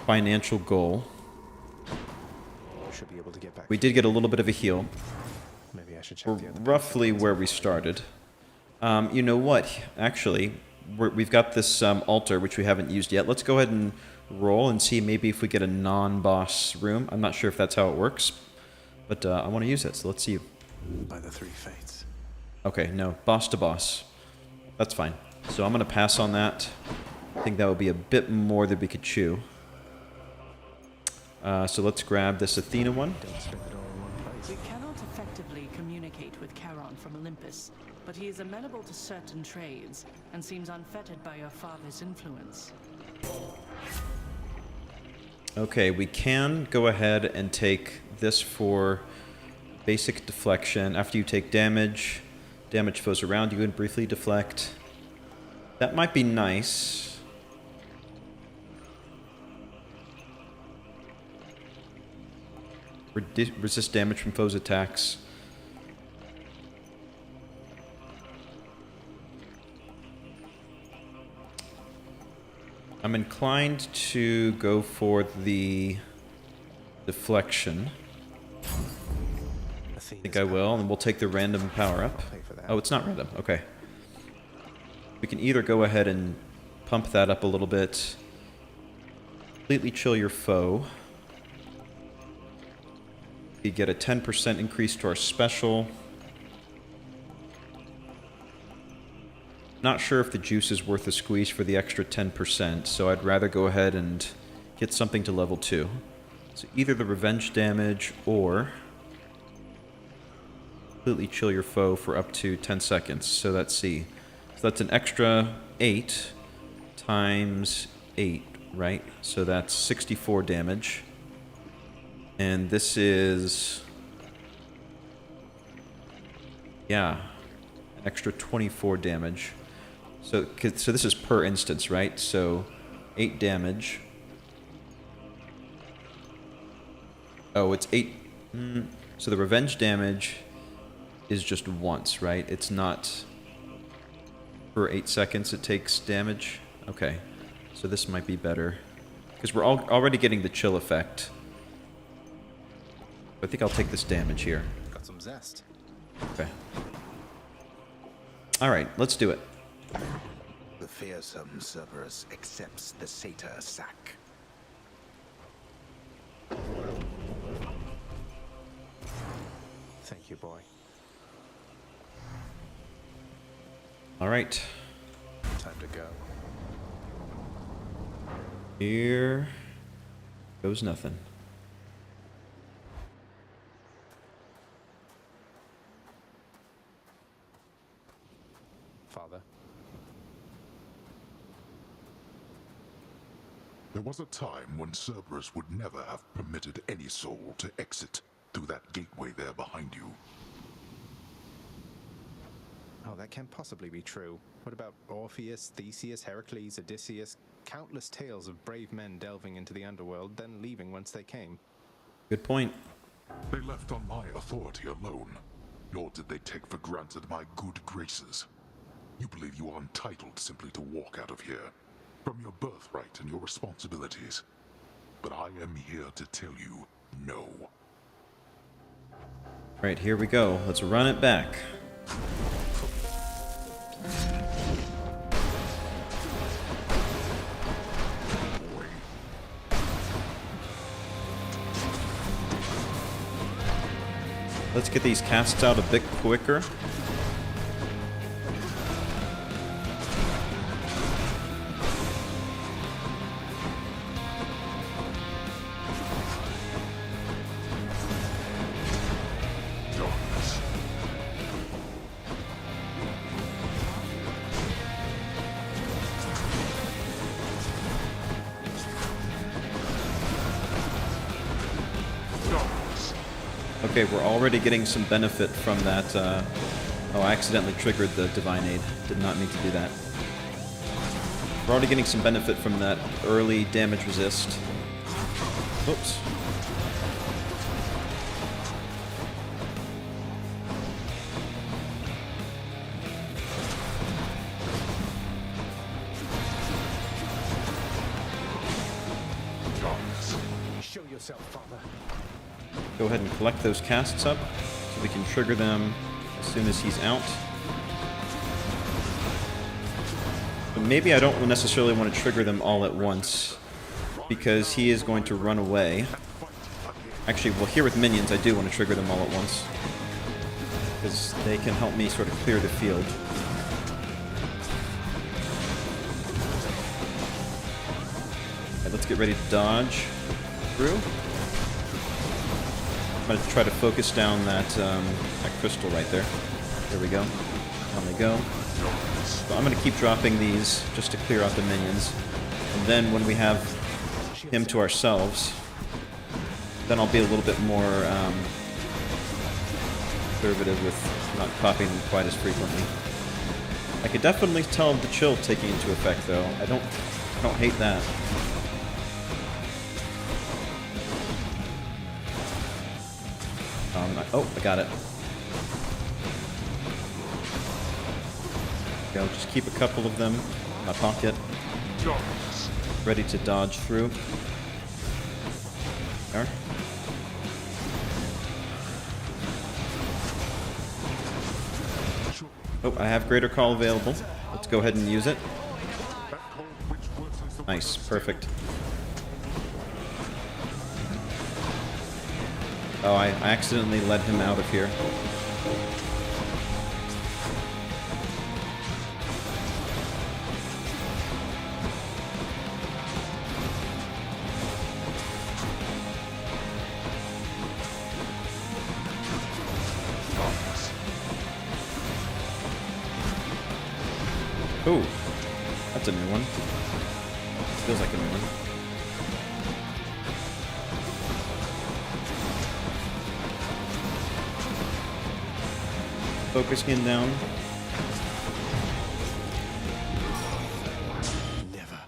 financial goal. Should be able to get back. We did get a little bit of a heal. Maybe I should check We're the other roughly where we started. You know what? Actually, we've got this altar, which we haven't used yet. Let's go ahead and roll and see maybe if we get a non-boss room. I'm not sure if that's how it works, but I want to use it, so let's see. By the three fates. Okay, no, boss to boss. That's fine. So I'm going to pass on that. I think that would be a bit more that we could chew. So let's grab this Athena one. We cannot effectively communicate with Charon from Olympus, but he is amenable to certain trades and seems unfettered by your father's influence. Okay, we can go ahead and take this for basic deflection. After you take damage, damage foes around you and briefly deflect. That might be nice. Resist damage from foes' attacks. I'm inclined to go for the deflection. I think I will, and we'll take the random power-up. Oh, it's not random. Okay. We can either go ahead and pump that up a little bit. Completely chill your foe. We get a 10% increase to our special. Not sure if the juice is worth a squeeze for the extra 10%, so I'd rather go ahead and get something to level 2. So either the revenge damage or completely chill your foe for up to 10 seconds. So let's see. So that's an extra 8 times 8, right? So that's 64 damage. And this is... yeah, an extra 24 damage. So this is per instance, right? So 8 damage. Oh, it's 8... so the revenge damage is just once, right? It's not... for 8 seconds it takes damage. Okay. So this might be better. Because we're already getting the chill effect. I think I'll take this damage here. Got some zest. Okay. Alright, let's do it. The fearsome Cerberus accepts the satyr sack. Thank you, boy. Alright. Time to go. Here goes nothing. Father. There was a time when Cerberus would never have permitted any soul to exit through that gateway there behind you. Oh, that can't possibly be true. What about Orpheus, Theseus, Heracles, Odysseus? Countless tales of brave men delving into the underworld, then leaving whence they came. Good point. They left on my authority alone, nor did they take for granted my good graces. You believe you are entitled simply to walk out of here, from your birthright and your responsibilities. But I am here to tell you, no. Alright, here we go. Let's run it back. Let's get these casts out a bit quicker. Okay, we're already getting some benefit from that. Oh, I accidentally triggered the Divine Aid. Did not mean to do that. We're already getting some benefit from that early damage resist. Oops. Show yourself, Father. Go ahead and collect those casts up so we can trigger them as soon as he's out. But maybe I don't necessarily want to trigger them all at once because he is going to run away. Actually, well, here with minions, I do want to trigger them all at once because they can help me sort of clear the field. Okay, let's get ready to dodge through. I'm going to try to focus down that crystal right there. There we go. Down they go. So I'm going to keep dropping these just to clear out the minions. And then when we have him to ourselves, then I'll be a little bit more conservative with not popping them quite as frequently. I could definitely tell the chill taking into effect, though. I don't hate that. Oh, I got it. Go, just keep a couple of them in my pocket. Ready to dodge through. There. Oh, I have Greater Call available. Let's go ahead and use it. Nice, perfect. Oh, I accidentally let him out of here. Ooh, that's a new one. Feels like a new one. Focus skin down. Never.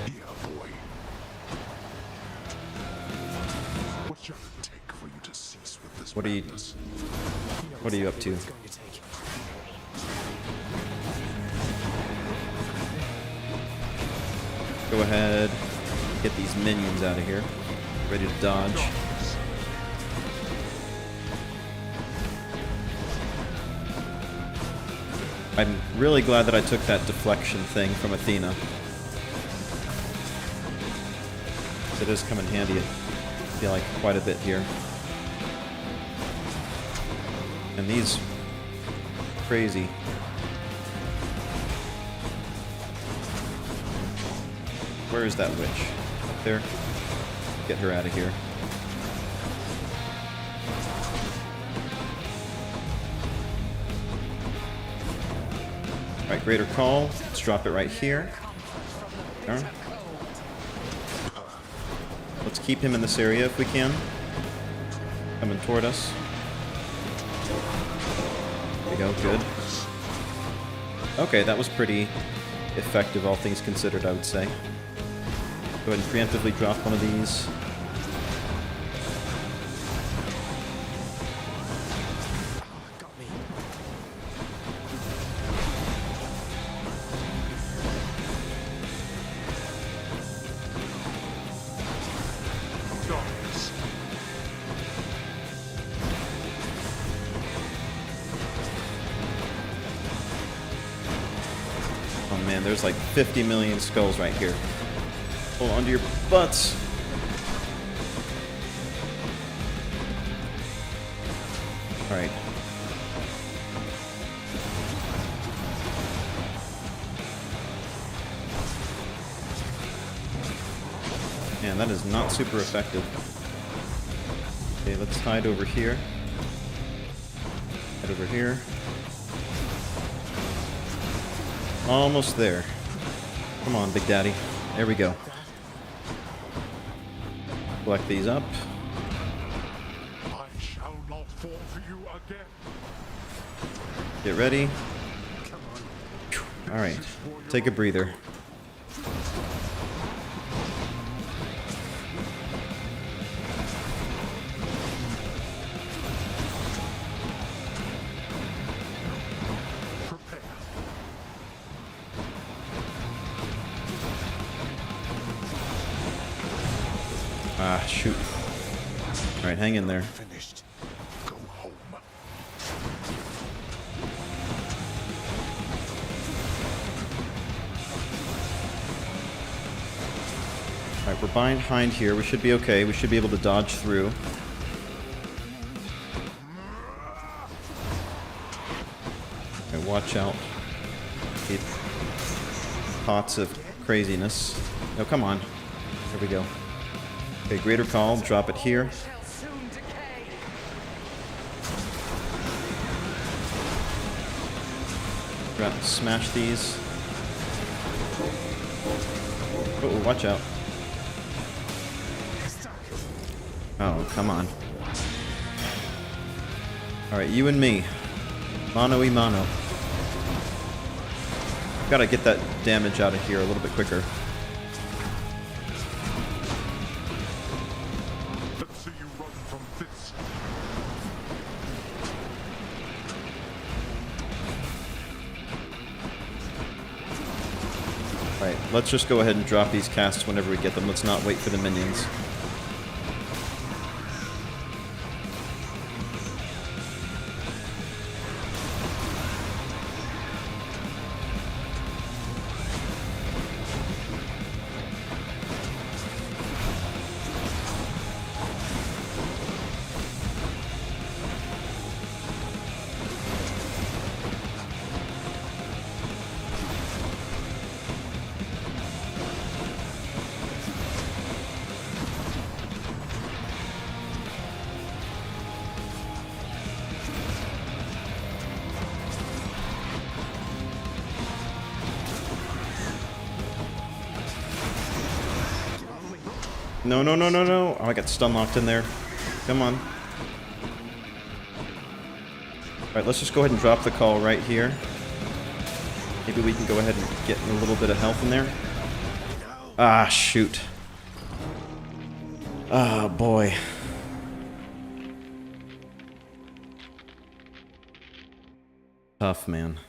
Yeah, boy. What shall it take for you to cease with this What are you? madness? What are you up to? It's going to take. Go ahead, get these minions out of here. Ready to dodge. I'm really glad that I took that deflection thing from Athena. It does come in handy, I feel like, quite a bit here. And these... crazy. Where is that witch? Up there? Get her out of here. Alright, Greater Call. Let's drop it right here. There. Let's keep him in this area if we can. Coming toward us. There we go, good. Okay, that was pretty effective, all things considered, I would say. Go ahead and preemptively drop one of these. Got me. Darkness. Oh man, there's like 50 million skulls right here. Hold onto your butts. Alright. Man, that is not super effective. Okay, let's hide over here. Head over here. Almost there. Come on, Big Daddy. There we go. Collect these up. I shall not fall for you again. Get ready. Alright. Take a breather. Ah, shoot. Alright, hang in there. Finished. Go home. Alright, we're behind here. We should be okay. We should be able to dodge through. Okay, watch out. Keep pots of craziness. No, come on. There we go. Okay, Greater Call, drop it here. Smash these. Oh, watch out. Oh, come on. Alright, you and me. Mano y mano. Gotta get that damage out of here a little bit quicker. Let's see you run from this. Alright, let's just go ahead and drop these casts whenever we get them. Let's not wait for the minions. No, no, no, no, no. Oh, I got stun locked in there. Come on. Alright, let's just go ahead and drop the call right here. Maybe we can go ahead and get a little bit of health in there. Ah, shoot. Oh, boy. Tough, man.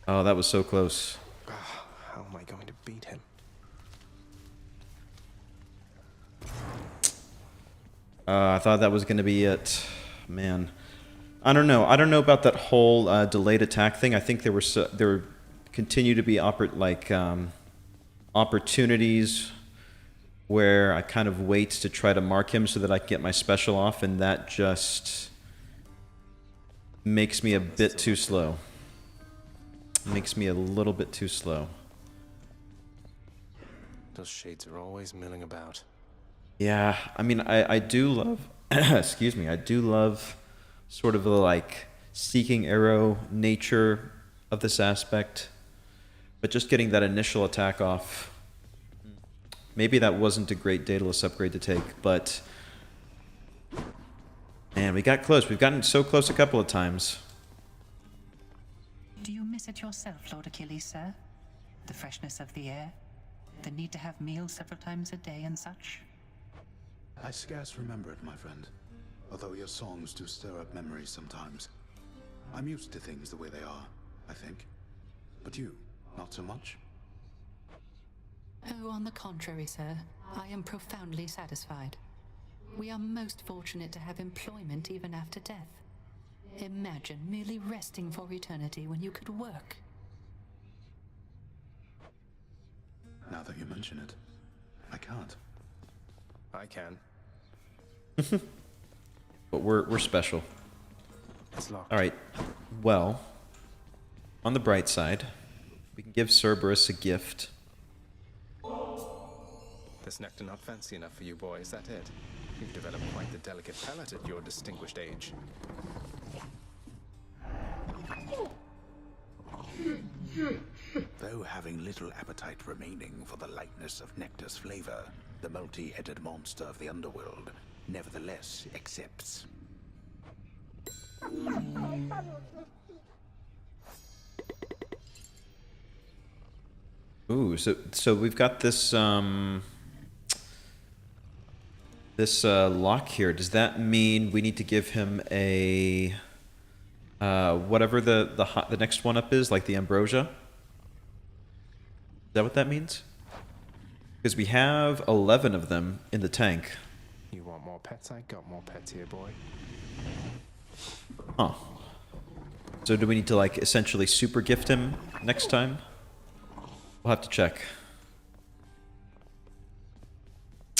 Oh, that was so close. How am I going to beat him? I thought that was going to be it. Man. I don't know. I don't know about that whole delayed attack thing. I think there continue to be opportunities where I kind of wait to try to mark him so that I can get my special off, and that just makes me a bit too slow. Makes me a little bit too slow. Those shades are always milling about. Yeah, I mean, I do love, excuse me, I do love sort of the, like, seeking arrow nature of this aspect. But just getting that initial attack off, maybe that wasn't a great Daedalus upgrade to take, but man, we got close. We've gotten so close a couple of times. Do you miss it yourself, Lord Achilles, sir? The freshness of the air? The need to have meals several times a day and such? I scarce remember it, my friend. Although your songs do stir up memories sometimes. I'm used to things the way they are, I think. But you, not so much? Oh, on the contrary, sir. I am profoundly satisfied. We are most fortunate to have employment even after death. Imagine merely resting for eternity when you could work. Now that you mention it, I can't. I can. But we're special. It's locked. All right. Well, on the bright side, we can give Cerberus a gift. This nectar not fancy enough for you, boy, is that it? You've developed quite the delicate palate at your distinguished age. Though having little appetite remaining for the lightness of nectar's flavor, the multi-headed monster of the underworld nevertheless accepts. Ooh, so we've got this lock here. Does that mean we need to give him a whatever the next one up is, like the ambrosia? Is that what that means? Because we have 11 of them in the tank. You want more pets? I got more pets here, boy. Huh. So do we need to, like, essentially super gift him next time? We'll have to check.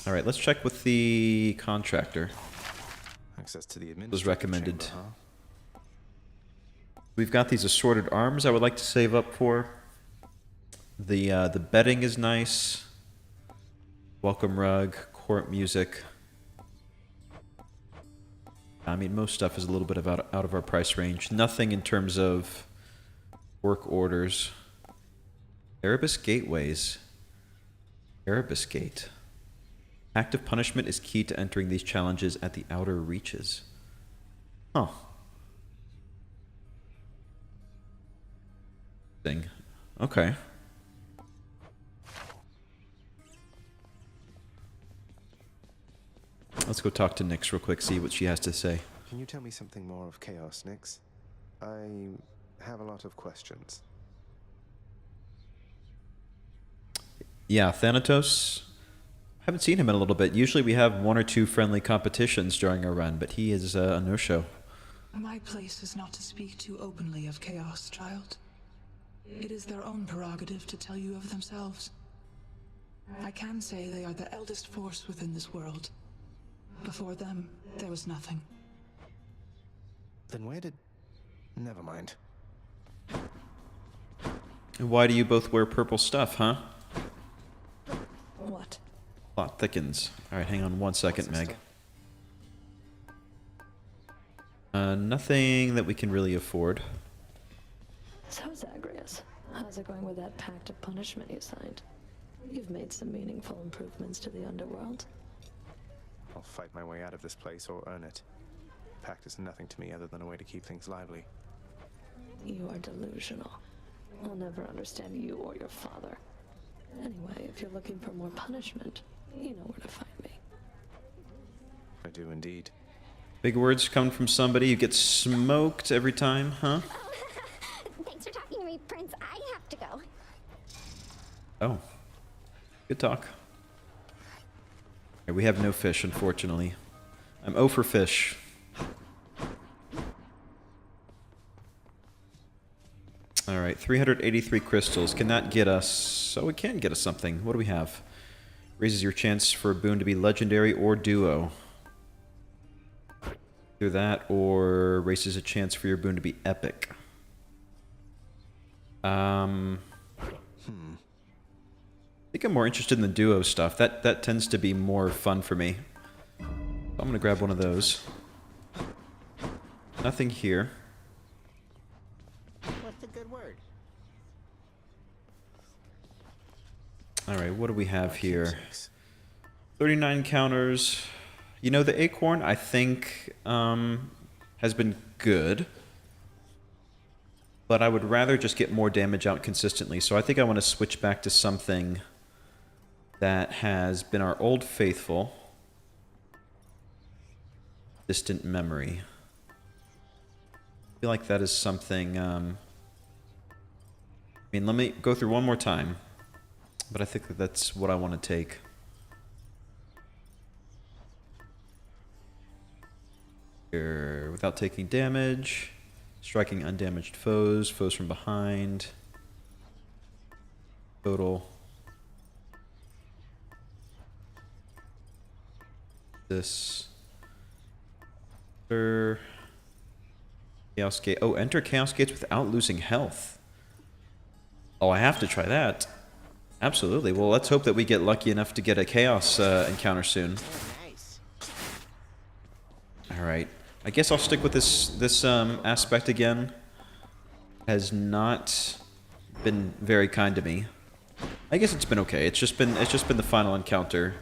All right, let's check with the contractor. Access to the administrative Was recommended. chamber, huh? We've got these assorted arms I would like to save up for. The bedding is nice. Welcome rug, court music. I mean, most stuff is a little bit out of our price range. Nothing in terms of work orders. Erebus gateways. Erebus gate. Active punishment is key to entering these challenges at the outer reaches. Huh. Thing. Okay. Let's go talk to Nyx real quick, see what she has to say. Can you tell me something more of Chaos, Nyx? I have a lot of questions. Yeah, Thanatos. Haven't seen him in a little bit. Usually we have one or two friendly competitions during our run, but he is a no-show. My place is not to speak too openly of Chaos, child. It is their own prerogative to tell you of themselves. I can say they are the eldest force within this world. Before them, there was nothing. Then where did... Never mind. And why do you both wear purple stuff, huh? What? Plot thickens. Alright, hang on one second, Meg. Nothing that we can really afford. So, Zagreus, how's it going with that pact of punishment you signed? You've made some meaningful improvements to the underworld. I'll fight my way out of this place or earn it. The pact is nothing to me other than a way to keep things lively. You are delusional. I'll never understand you or your father. Anyway, if you're looking for more punishment, you know where to find me. I do indeed. Big words coming from somebody who gets smoked every time, huh? Thanks for talking to me, Prince. I have to go. Oh. Good talk. We have no fish, unfortunately. I'm 0 for fish. Alright, 383 crystals. Can that get us... Oh, it can get us something. What do we have? Raises your chance for a boon to be legendary or duo. Either that, or raises a chance for your boon to be epic. I think I'm more interested in the duo stuff. That tends to be more fun for me. So I'm gonna grab one of those. Nothing here. What's a good word? Alright, what do we have here? 39 counters. You know, the acorn, I think, has been good. But I would rather just get more damage out consistently. So I think I want to switch back to something that has been our old faithful. Distant memory. I feel like that is something... I mean, let me go through one more time. But I think that that's what I want to take. Here, without taking damage. Striking undamaged foes. Foes from behind. Total. This. Enter. Chaos Gate. Oh, enter Chaos Gates without losing health. Oh, I have to try that. Absolutely. Well, let's hope that we get lucky enough to get a Chaos encounter soon. Alright. I guess I'll stick with this aspect again. Has not been very kind to me. I guess it's been okay. It's just been the final encounter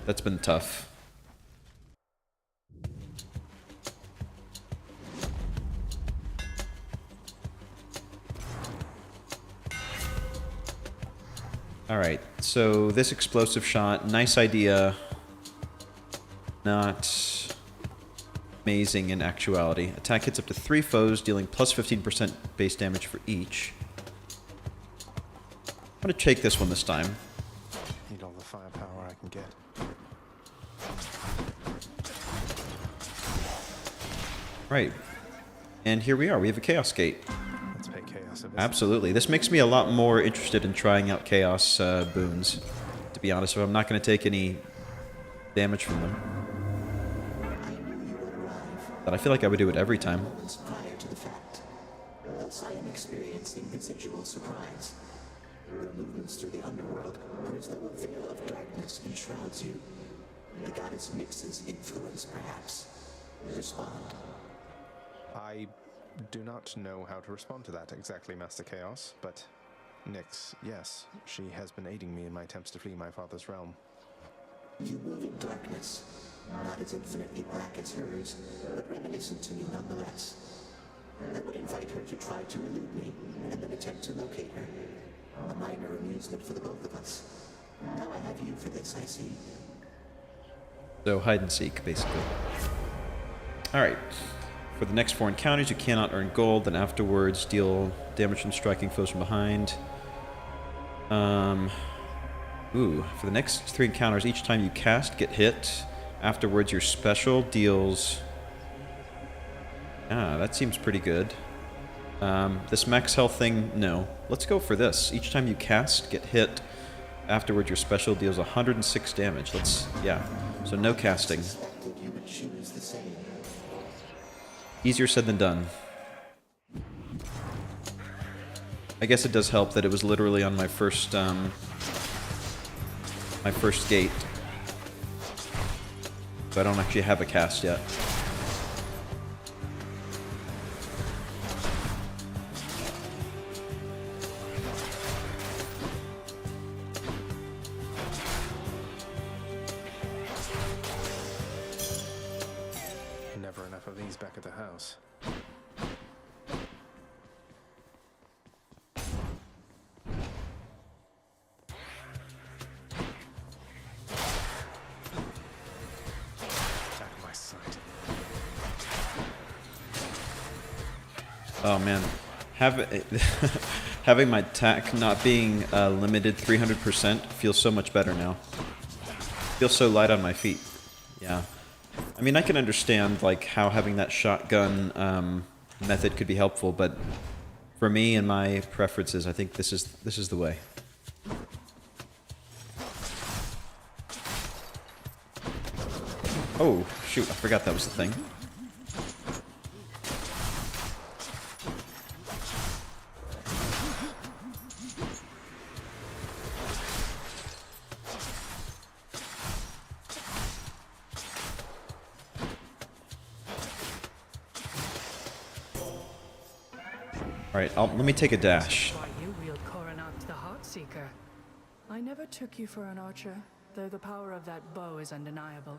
that's been tough. Alright, so this explosive shot, nice idea. Not amazing in actuality. Attack hits up to 3 foes, dealing plus 15% base damage for each. I'm gonna take this one this time. Need all the firepower I can get. Right. And here we are. We have a Chaos Gate. Let's pay Chaos a visit. Absolutely. This makes me a lot more interested in trying out Chaos boons, to be honest. If I'm not going to take any damage from them. But I feel like I would do it every time. Prior to the fact, else I am experiencing consensual surprise. Your movements through the underworld are as though a veil of darkness enshrouds you. The goddess mixes influence, perhaps. Respond. I do not know how to respond to that exactly, Master Chaos, but Nyx, yes, she has been aiding me in my attempts to flee my father's realm. You move in darkness, not as infinitely black as hers, but reminiscent to me nonetheless. I would invite her to try to elude me, and then attempt to locate her. A minor amusement for the both of us. Now I have you for this, I see. So hide and seek, basically. Alright. For the next 4 encounters, you cannot earn gold, then afterwards deal damage from striking foes from behind. Ooh, for the next 3 encounters, each time you cast, get hit. Afterwards, your special deals... Ah, that seems pretty good. This max health thing, no. Let's go for this. Each time you cast, get hit. Afterwards, your special deals 106 damage. Let's... yeah. So no casting. Easier said than done. I guess it does help that it was literally on my first gate. So I don't actually have a cast yet. never enough of these back at the house. Out of my sight. Oh man, having my attack not being limited 300% feels so much better now. Feels so light on my feet. Yeah. I mean, I can understand like how having that shotgun method could be helpful, but for me and my preferences, I think this is the way. Oh shoot! I forgot that was the thing. Alright, let me take a dash. Why you wield Coronach the Heartseeker. I never took you for an archer, though the power of that bow is undeniable.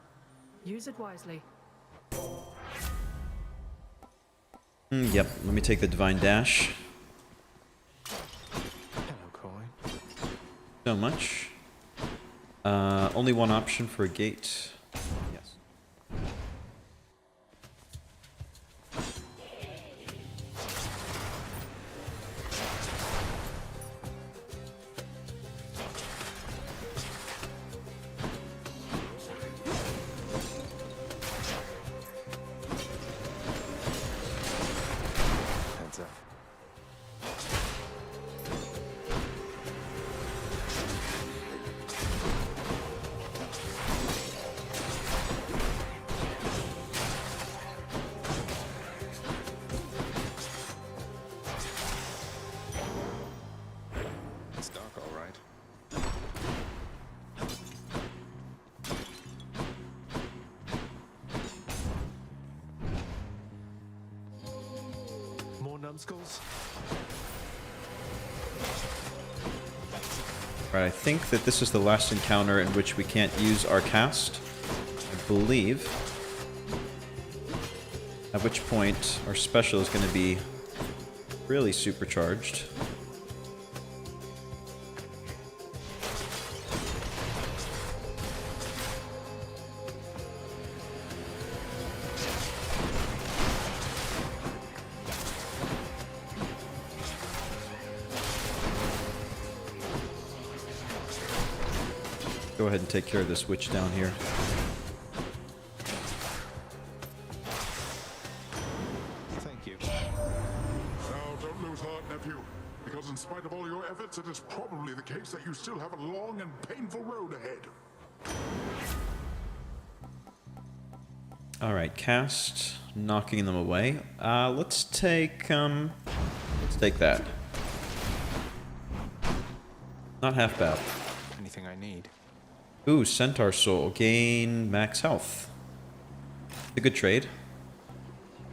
Use it wisely. Yep, let me take the Divine Dash. Hello, coin. So much. Only one option for a gate. Yes. Heads up. It's dark, all right. More numbskulls? Right, I think that this is the last encounter in which we can't use our cast. I believe. At which point our special is going to be really supercharged. Go ahead and take care of this witch down here. Thank you. Now, don't lose heart, nephew, because in spite of all your efforts, it is probably the case that you still have a long and painful road ahead. Alright, cast, knocking them away. Let's take that. Not half bad. Anything I need. Ooh, Centaur Soul. Gain max health. It's a good trade.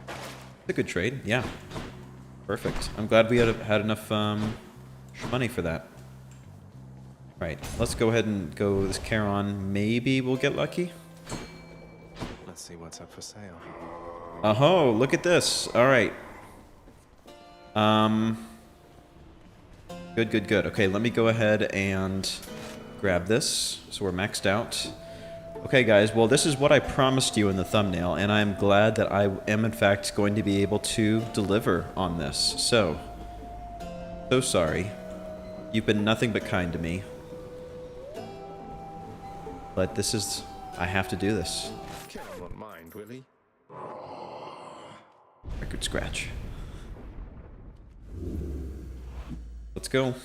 It's a good trade, yeah. Perfect. I'm glad we had enough money for that. Right, let's go ahead and go with this Charon. Maybe we'll get lucky. Let's see what's up for sale. Oh, look at this. Alright. Good. Okay, let me go ahead and grab this. So we're maxed out. Okay, guys, well, this is what I promised you in the thumbnail, and I'm glad that I am, in fact, going to be able to deliver on this. So sorry. You've been nothing but kind to me. But this is... I have to do this. Charon won't mind, will he? Record scratch. Let's go.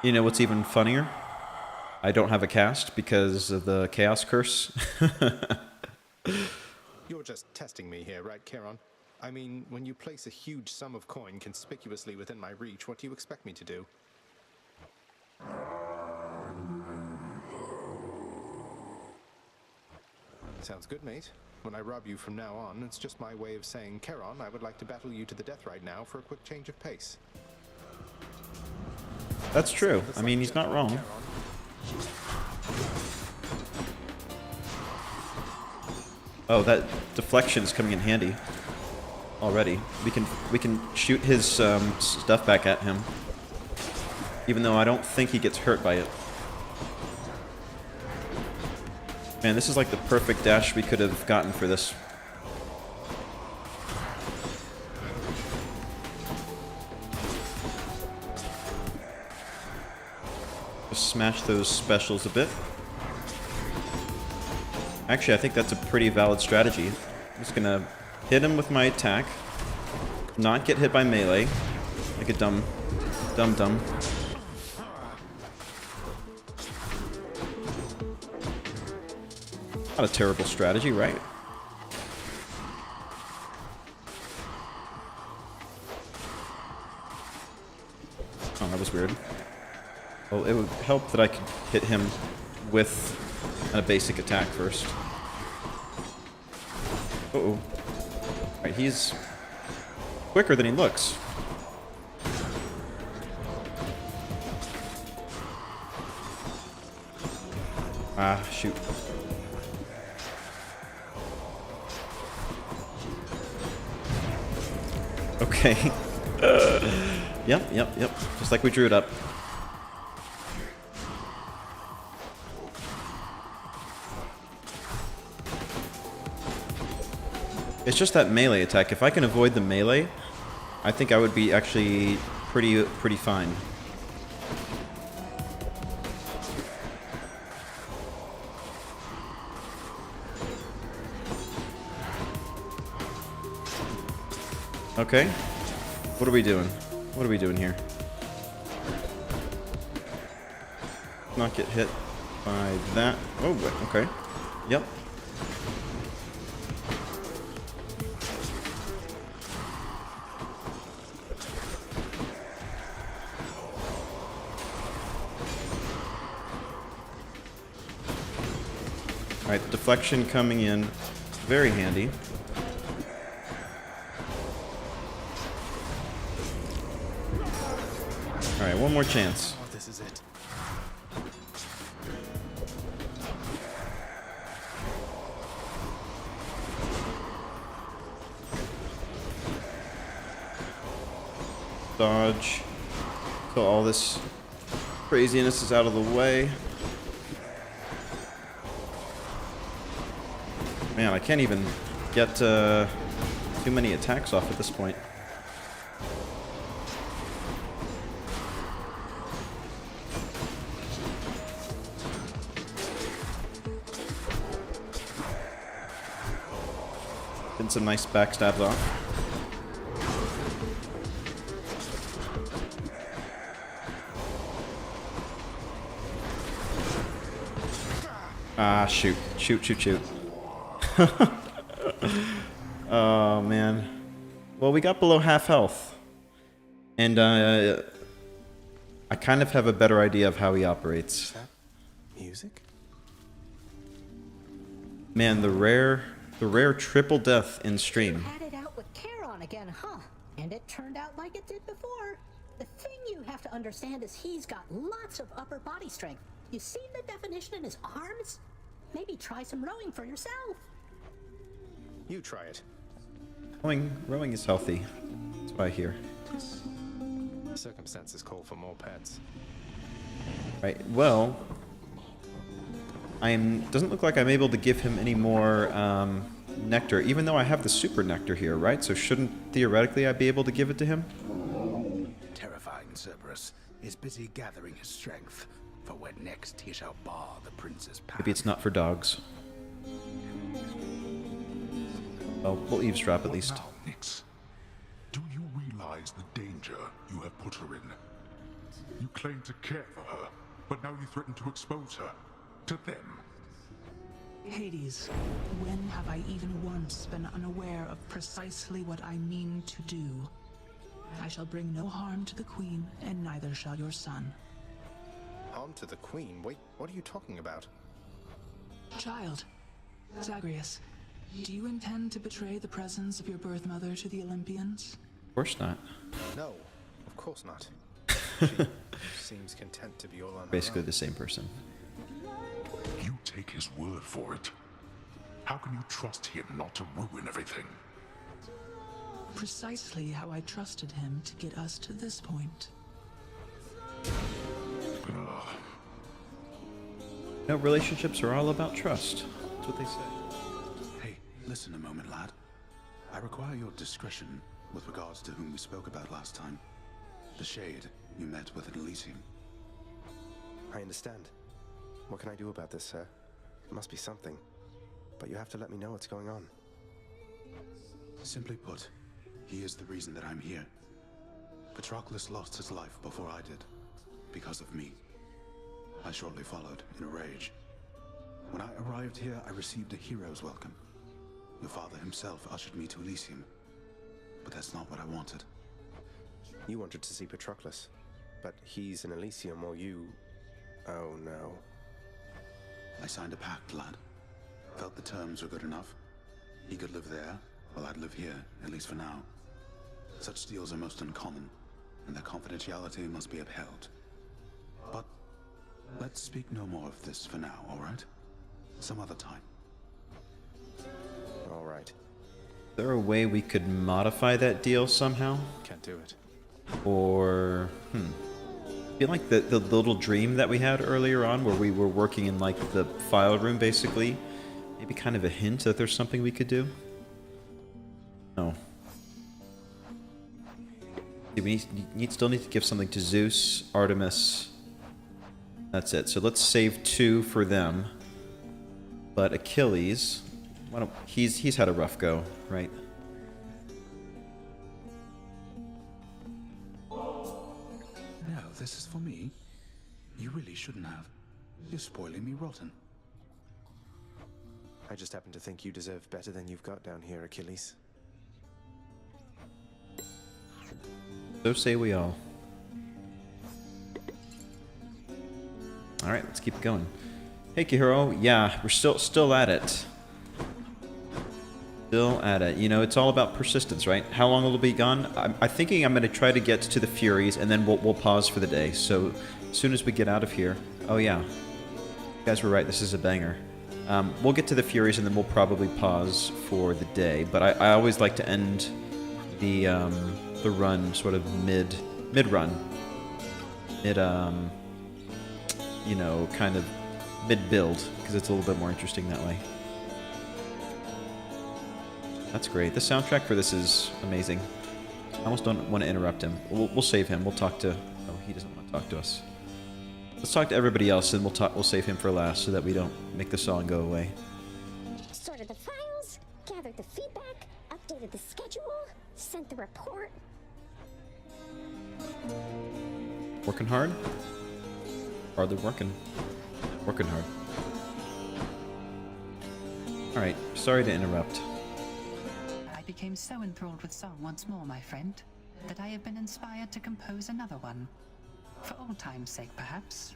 You know what's even funnier? I don't have a cast because of the Chaos Curse. You're just testing me here, right, Charon? I mean, when you place a huge sum of coin conspicuously within my reach, what do you expect me to do? Sounds good, mate. When I rob you from now on, it's just my way of saying, Charon, I would like to battle you to the death right now for a quick change of pace. That's true. I mean, he's not wrong. Oh, that deflection is coming in handy already. We can shoot his stuff back at him, even though I don't think he gets hurt by it. Man, this is like the perfect dash we could have gotten for this. Just smash those specials a bit. Actually, I think that's a pretty valid strategy. I'm just gonna hit him with my attack, not get hit by melee, like a dumb. Not a terrible strategy, right? Oh, that was weird. Well, it would help that I could hit him with a basic attack first. Uh-oh. Alright, he's quicker than he looks. Ah, shoot. Okay. Yep. Just like we drew it up. It's just that melee attack. If I can avoid the melee, I think I would be actually pretty fine. Okay. What are we doing? What are we doing here? Not get hit by that. Oh, okay. Yep. Alright, deflection coming in. Very handy. Alright, one more chance. Oh, this is it. Dodge. So all this craziness is out of the way. Man, I can't even get too many attacks off at this point. Getting some nice backstabs off. Ah, shoot. Shoot. Oh, man. Well, we got below half health. And I kind of have a better idea of how he operates. Is that music? Man, the rare triple death in stream. Had it out with Charon again, huh? And it turned out like it did before. The thing you have to understand is he's got lots of upper body strength. You see the definition in his arms? Maybe try some rowing for yourself. You try it. Rowing is healthy. That's what I hear. Circumstances call for more pets. Right. Well, doesn't look like I'm able to give him any more nectar, even though I have the super nectar here, right? So shouldn't theoretically I be able to give it to him? Terrifying Cerberus is busy gathering his strength for when next he shall bar the prince's path. Maybe it's not for dogs. Well, we'll eavesdrop at least. Now, Nyx, do you realize the danger you have put her in? You claim to care for her, but now you threaten to expose her to them. Hades, when have I even once been unaware of precisely what I mean to do? I shall bring no harm to the queen, and neither shall your son. Harm to the queen? Wait, what are you talking about? Child, Zagreus, do you intend to betray the presence of your birth mother to the Olympians? Of course not. No, of course not. She seems content to be all on her Basically own. the same person. You take his word for it. How can you trust him not to ruin everything? Precisely how I trusted him to get us to this point. No, relationships are all about trust. That's what they say. Hey, listen a moment, lad. I require your discretion with regards to whom we spoke about last time. The Shade you met with in Elysium. I understand. What can I do about this, sir? It must be something. But you have to let me know what's going on. Simply put, he is the reason that I'm here. Patroclus lost his life before I did, because of me. I shortly followed, in a rage. When I arrived here, I received a hero's welcome. Your father himself ushered me to Elysium. But that's not what I wanted. You wanted to see Patroclus, but he's in Elysium while you... Oh no. I signed a pact, lad. Felt the terms were good enough. He could live there, while I'd live here, at least for now. Such deals are most uncommon, and their confidentiality must be upheld. But let's speak no more of this for now, all right? Some other time. All right. Is there a way we could modify that deal somehow? Can't do it. Or, I feel like the little dream that we had earlier on where we were working in like the file room basically, maybe kind of a hint that there's something we could do? No. We still need to give something to Zeus, Artemis. That's it. So let's save 2 for them. But Achilles, he's had a rough go, right? No, this is for me. You really shouldn't have. You're spoiling me rotten. I just happen to think you deserve better than you've got down here, Achilles. So say we all. Alright, let's keep going. Hey, Kihiro. Yeah, we're still at it. Still at it. You know, it's all about persistence, right? How long will it be gone? I'm thinking I'm going to try to get to the Furies, and then we'll pause for the day. So, as soon as we get out of here... Oh, yeah. You guys were right. This is a banger. We'll get to the Furies, and then we'll probably pause for the day. But I always like to end the run sort of mid-run. You know, kind of mid-build, because it's a little bit more interesting that way. That's great. The soundtrack for this is amazing. I almost don't want to interrupt him. We'll save him. We'll talk to... Oh, he doesn't want to talk to us. Let's talk to everybody else, and we'll save him for last so that we don't make the song go away. Sorted the files, gathered the feedback, updated the schedule, sent the report. Working hard? Hardly working. Working hard. Alright, sorry to interrupt. I became so enthralled with song once more, my friend, that I have been inspired to compose another one. For old time's sake, perhaps.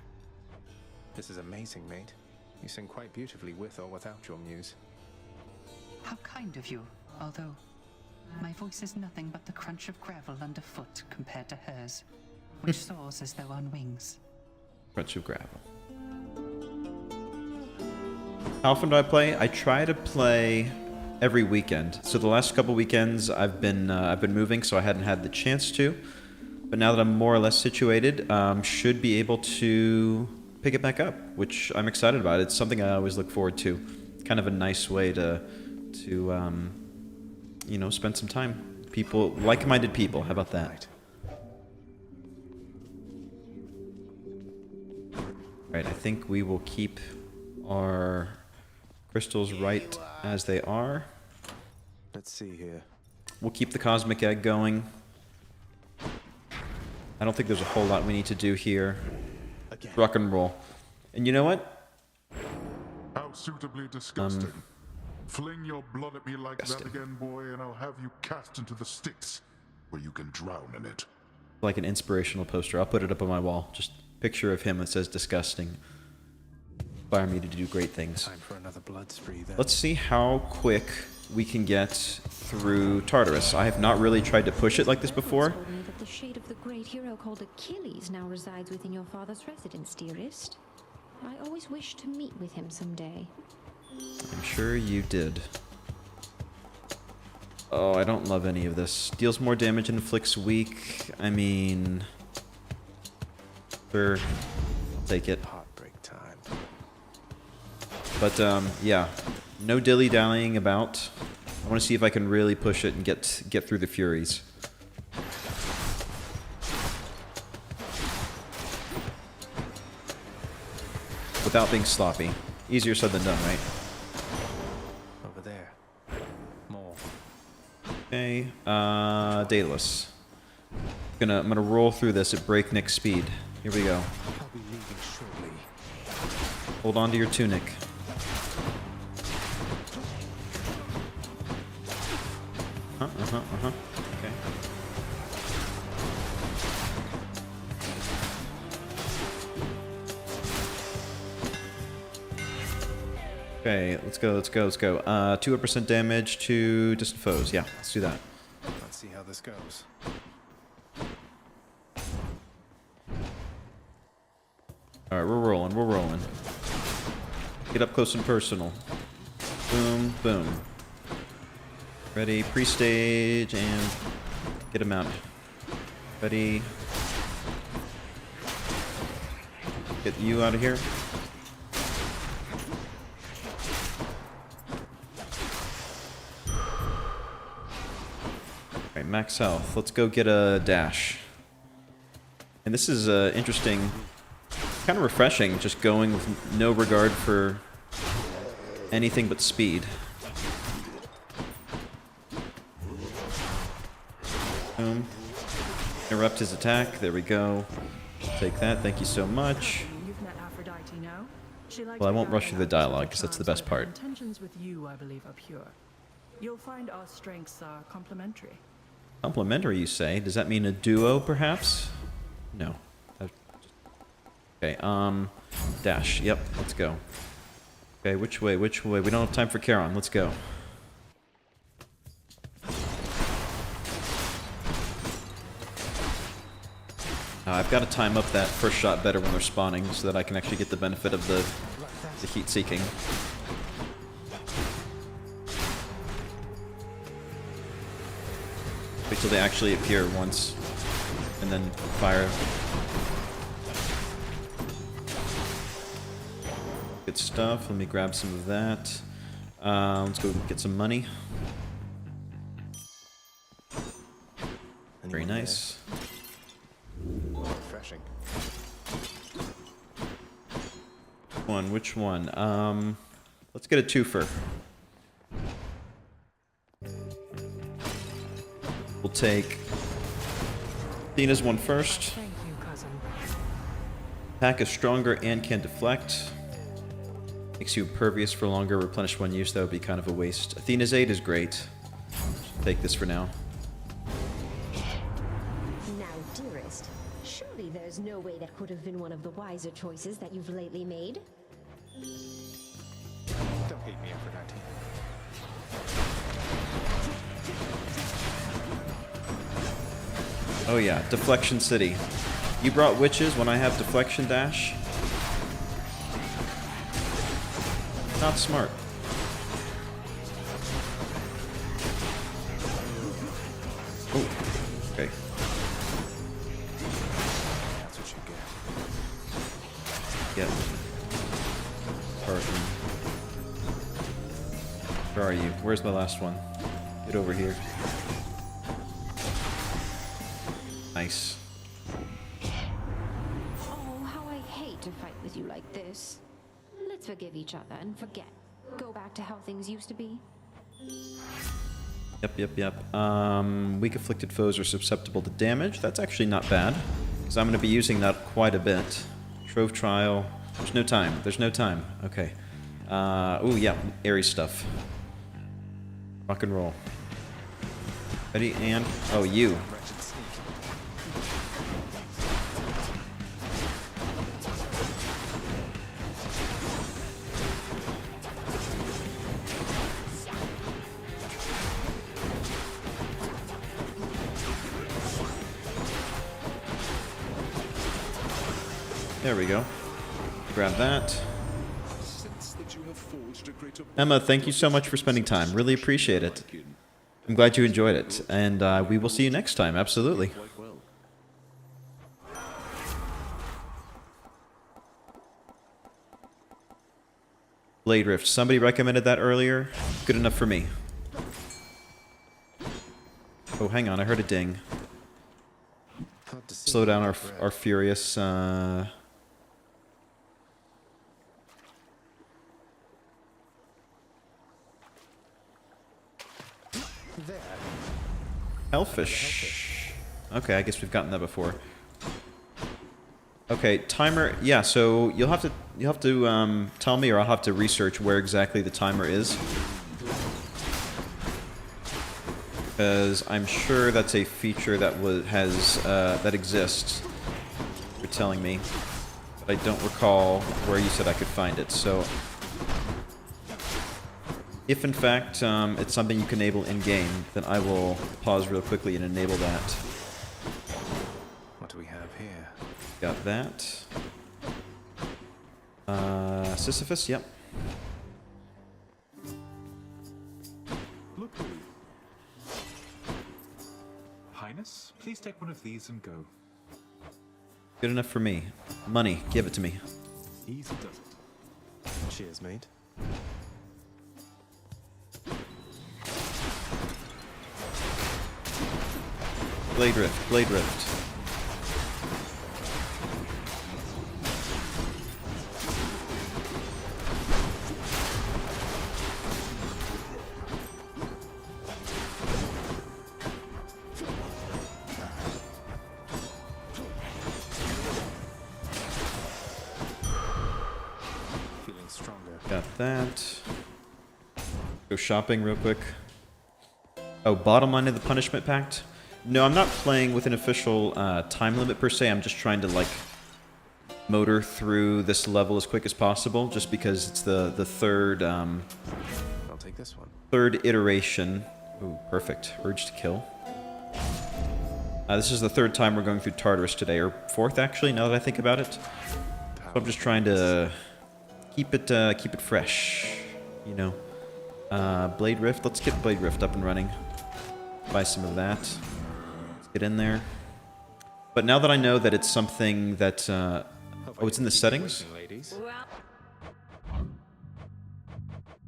This is amazing, mate. You sing quite beautifully with or without your muse. How kind of you, although my voice is nothing but the crunch of gravel underfoot compared to hers, which soars as though on wings. Crunch of gravel. How often do I play? I try to play every weekend. So the last couple weekends I've been moving, so I hadn't had the chance to. But now that I'm more or less situated, should be able to pick it back up, which I'm excited about. It's something I always look forward to. Kind of a nice way to you know, spend some time. People, like-minded people. How about that? Right, I think we will keep our crystals right as they are. Let's see here. We'll keep the cosmic egg going. I don't think there's a whole lot we need to do here. Rock and roll. And you know what? How suitably disgusting. Fling your blood at me like that again, boy, and I'll have you cast into the Styx, where you can drown in it. Like an inspirational poster. I'll put it up on my wall. Just picture of him that says disgusting. Inspire me to do great things. Time for another blood spree then. Let's see how quick we can get through Tartarus. I have not really tried to push it like this before. Told me that the shade of the great hero called Achilles now resides within your father's residence, dearest. I always wished to meet with him someday. I'm Sure you did. Oh, I don't love any of this. Deals more damage and inflicts weak. I mean... Sure. I'll take it. Heartbreak time. But, yeah. No dilly-dallying about. I want to see if I can really push it and get through the Furies. Without being sloppy. Easier said than done, right? Over there. More. Okay, Daedalus. I'm gonna roll through this at breakneck speed. Here we go. I'll be leaving shortly. Hold on to your tunic. Okay. Okay, let's go. 2% damage to distant foes. Yeah, let's do that. Let's see how this goes. Alright, we're rolling. Get up close and personal. Boom, boom. Ready, pre-stage, and get him out. Ready. Get you out of here. Alright, max health. Let's go get a dash. And this is interesting. Kind of refreshing, just going with no regard for anything but speed. Boom. Interrupt his attack. There we go. Take that. Thank you so much. You've met Aphrodite now. She likes Well, I to won't rush gather through the lots of dialogue, because that's the charms, best but part. her intentions with you, I believe, are pure. You'll find our strengths are complementary. Complimentary, you say? Does that mean a duo, perhaps? No. Okay, dash. Yep, let's go. Okay, which way? We don't have time for Charon. Let's go. I've got to time up that first shot better when they're spawning so that I can actually get the benefit of the heat seeking. Wait till they actually appear once and then fire. Good stuff. Let me grab some of that. Let's go get some money. Very nice. Refreshing. Which one? Let's get a twofer. We'll take Athena's one first. Thank you, cousin. Attack is stronger and can deflect. Makes you impervious for longer. Replenish one use. That would be kind of a waste. Athena's aid is great. Take this for now. Now, dearest, surely there's no way that could have been one of the wiser choices that you've lately made. Don't hate me, Aphrodite. Oh yeah, Deflection City. You brought witches when I have Deflection Dash? Not smart. Oh, okay. That's what you get. Get. Tartan. Where are you? Where's my last one? Get over here. Nice. Oh, how I hate to fight with you like this. Let's forgive each other and forget. Go back to how things used to be. Yep. Weak afflicted foes are susceptible to damage. That's actually not bad, because I'm going to be using that quite a bit. Trove Trial. There's no time. Okay. Ooh, yeah. Ares stuff. Rock and roll. Ready, and... Oh, you. There we go. Grab that. Sense that you have forged a great Emma, thank you so much for spending time. Really appreciate it. I'm glad you enjoyed it, and we will see you next time. Absolutely. Blade Rift. Somebody recommended that earlier. Good enough for me. Oh, hang on. I heard a ding. Slow down our Furious. Hellfish. Okay, I guess we've gotten that before. Okay, timer. Yeah, so you'll have to tell me, or I'll have to research where exactly the timer is, because I'm sure that's a feature that that exists. You're telling me, but I don't recall where you said I could find it. So, if in fact it's something you can enable in game, then I will pause real quickly and enable that. What do we have here? Got that. Sisyphus, yep. Look, Highness, please take one of these and go. Good enough for me. Money, give it to me. Easy does it. Cheers, mate. Blade Rift, Blade Rift. Feeling stronger. Got that. Go shopping real quick. Oh, bottom line of the Punishment Pact? No, I'm not playing with an official time limit per se. I'm just trying to, like, motor through this level as quick as possible, just because it's the third I'll take this one. third iteration. Ooh, perfect. Urge to kill. This is the third time we're going through Tartarus today, or fourth actually, now that I think about it. So I'm just trying to keep it fresh, you know. Blade Rift. Let's get Blade Rift up and running. Buy some of that. Get in there. But now that I know that it's something that oh, it's in the settings?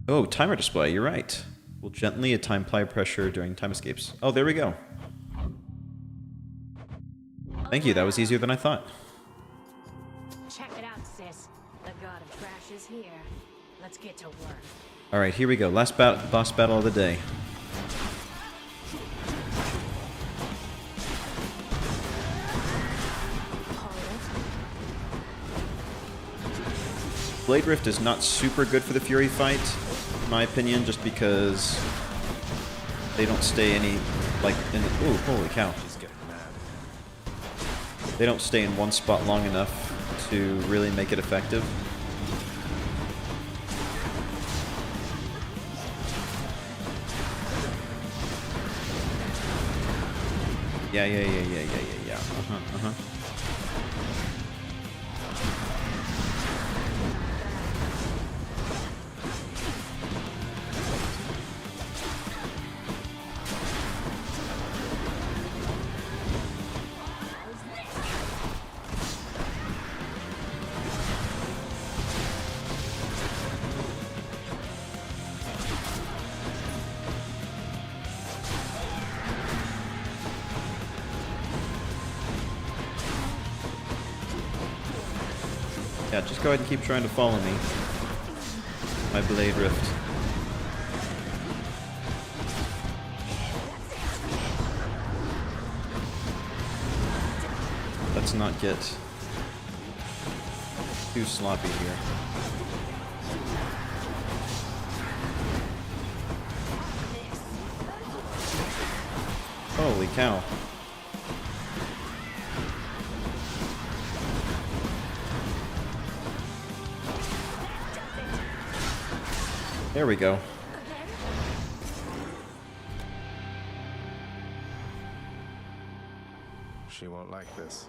Oh, timer display, you're right. Will gently apply pressure during time escapes. Oh, there we go. Thank you, that was easier than I thought. Check it out, sis. The god of trash is here. Let's get to work. Alright, here we go. Last boss battle of the day. Blade Rift is not super good for the Fury fight, in my opinion, just because they don't stay any, like, in the... Ooh, holy cow. They don't stay in one spot long enough to really make it effective. Yeah. Uh-huh. Yeah, just go ahead and keep trying to follow me. My Blade Rift. Let's not get too sloppy here. Holy cow. There we go. She won't like this.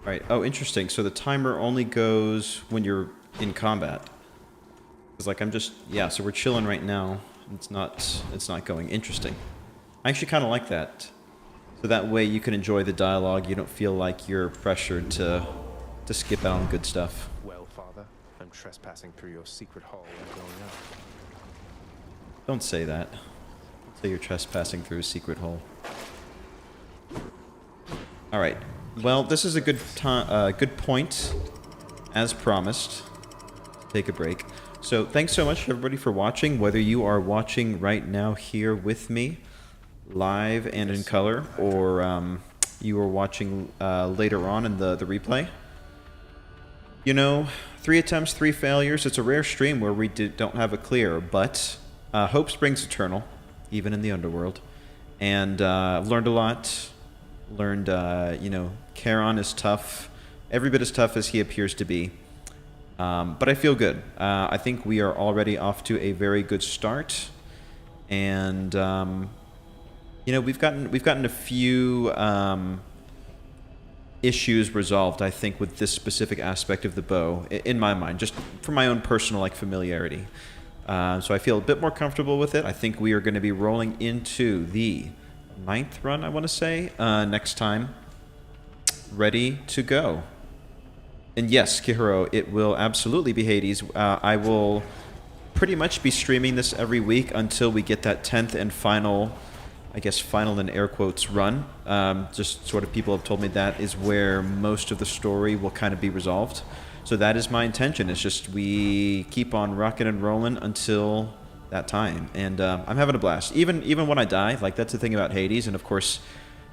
Alright, oh, interesting. So the timer only goes when you're in combat. It's like I'm just, yeah, so we're chilling right now. It's not going. Interesting. I actually kind of like that. So that way you can enjoy the dialogue. You don't feel like you're pressured to skip out on good stuff. Well, Father, I'm trespassing through your secret hall and going up. Don't say that. Don't say you're trespassing through a secret hole. All right. Well, this is a good good point, as promised. Take a break. So thanks so much, everybody, for watching. Whether you are watching right now here with me, live and in color, or you are watching later on in the replay. You know, 3 attempts, 3 failures. It's a rare stream where we don't have a clear, but hope springs eternal, even in the underworld. And I've learned a lot. Learned, you know, Charon is tough. Every bit as tough as he appears to be. But I feel good. I think we are already off to a very good start. And, you know, we've gotten a few issues resolved, I think, with this specific aspect of the bow, in my mind, just for my own personal, like, familiarity. So I feel a bit more comfortable with it. I think we are going to be rolling into the 9th run, I want to say, next time. Ready to go. And yes, Kihiro, it will absolutely be Hades. I will pretty much be streaming this every week until we get that 10th and final, I guess final in air quotes, run. Just sort of people have told me that is where most of the story will kind of be resolved. So that is my intention. It's just we keep on rocking and rolling until that time. And I'm having a blast. Even when I die, like, that's the thing about Hades. And of course,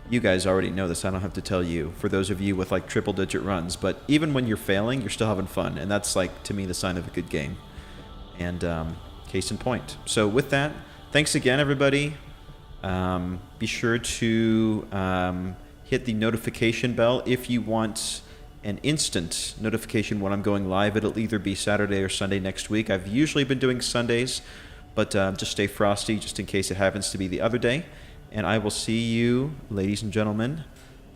you guys already know this. I don't have to tell you, for those of you with like triple-digit runs. But even when you're failing, you're still having fun. And that's, like, to me, the sign of a good game. And case in point. So with that, thanks again, everybody. Be sure to hit the notification bell if you want an instant notification when I'm going live. It'll either be Saturday or Sunday next week. I've usually been doing Sundays, but just stay frosty just in case it happens to be the other day. And I will see you, ladies and gentlemen,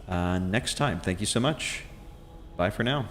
next time. Thank you so much. Bye for now.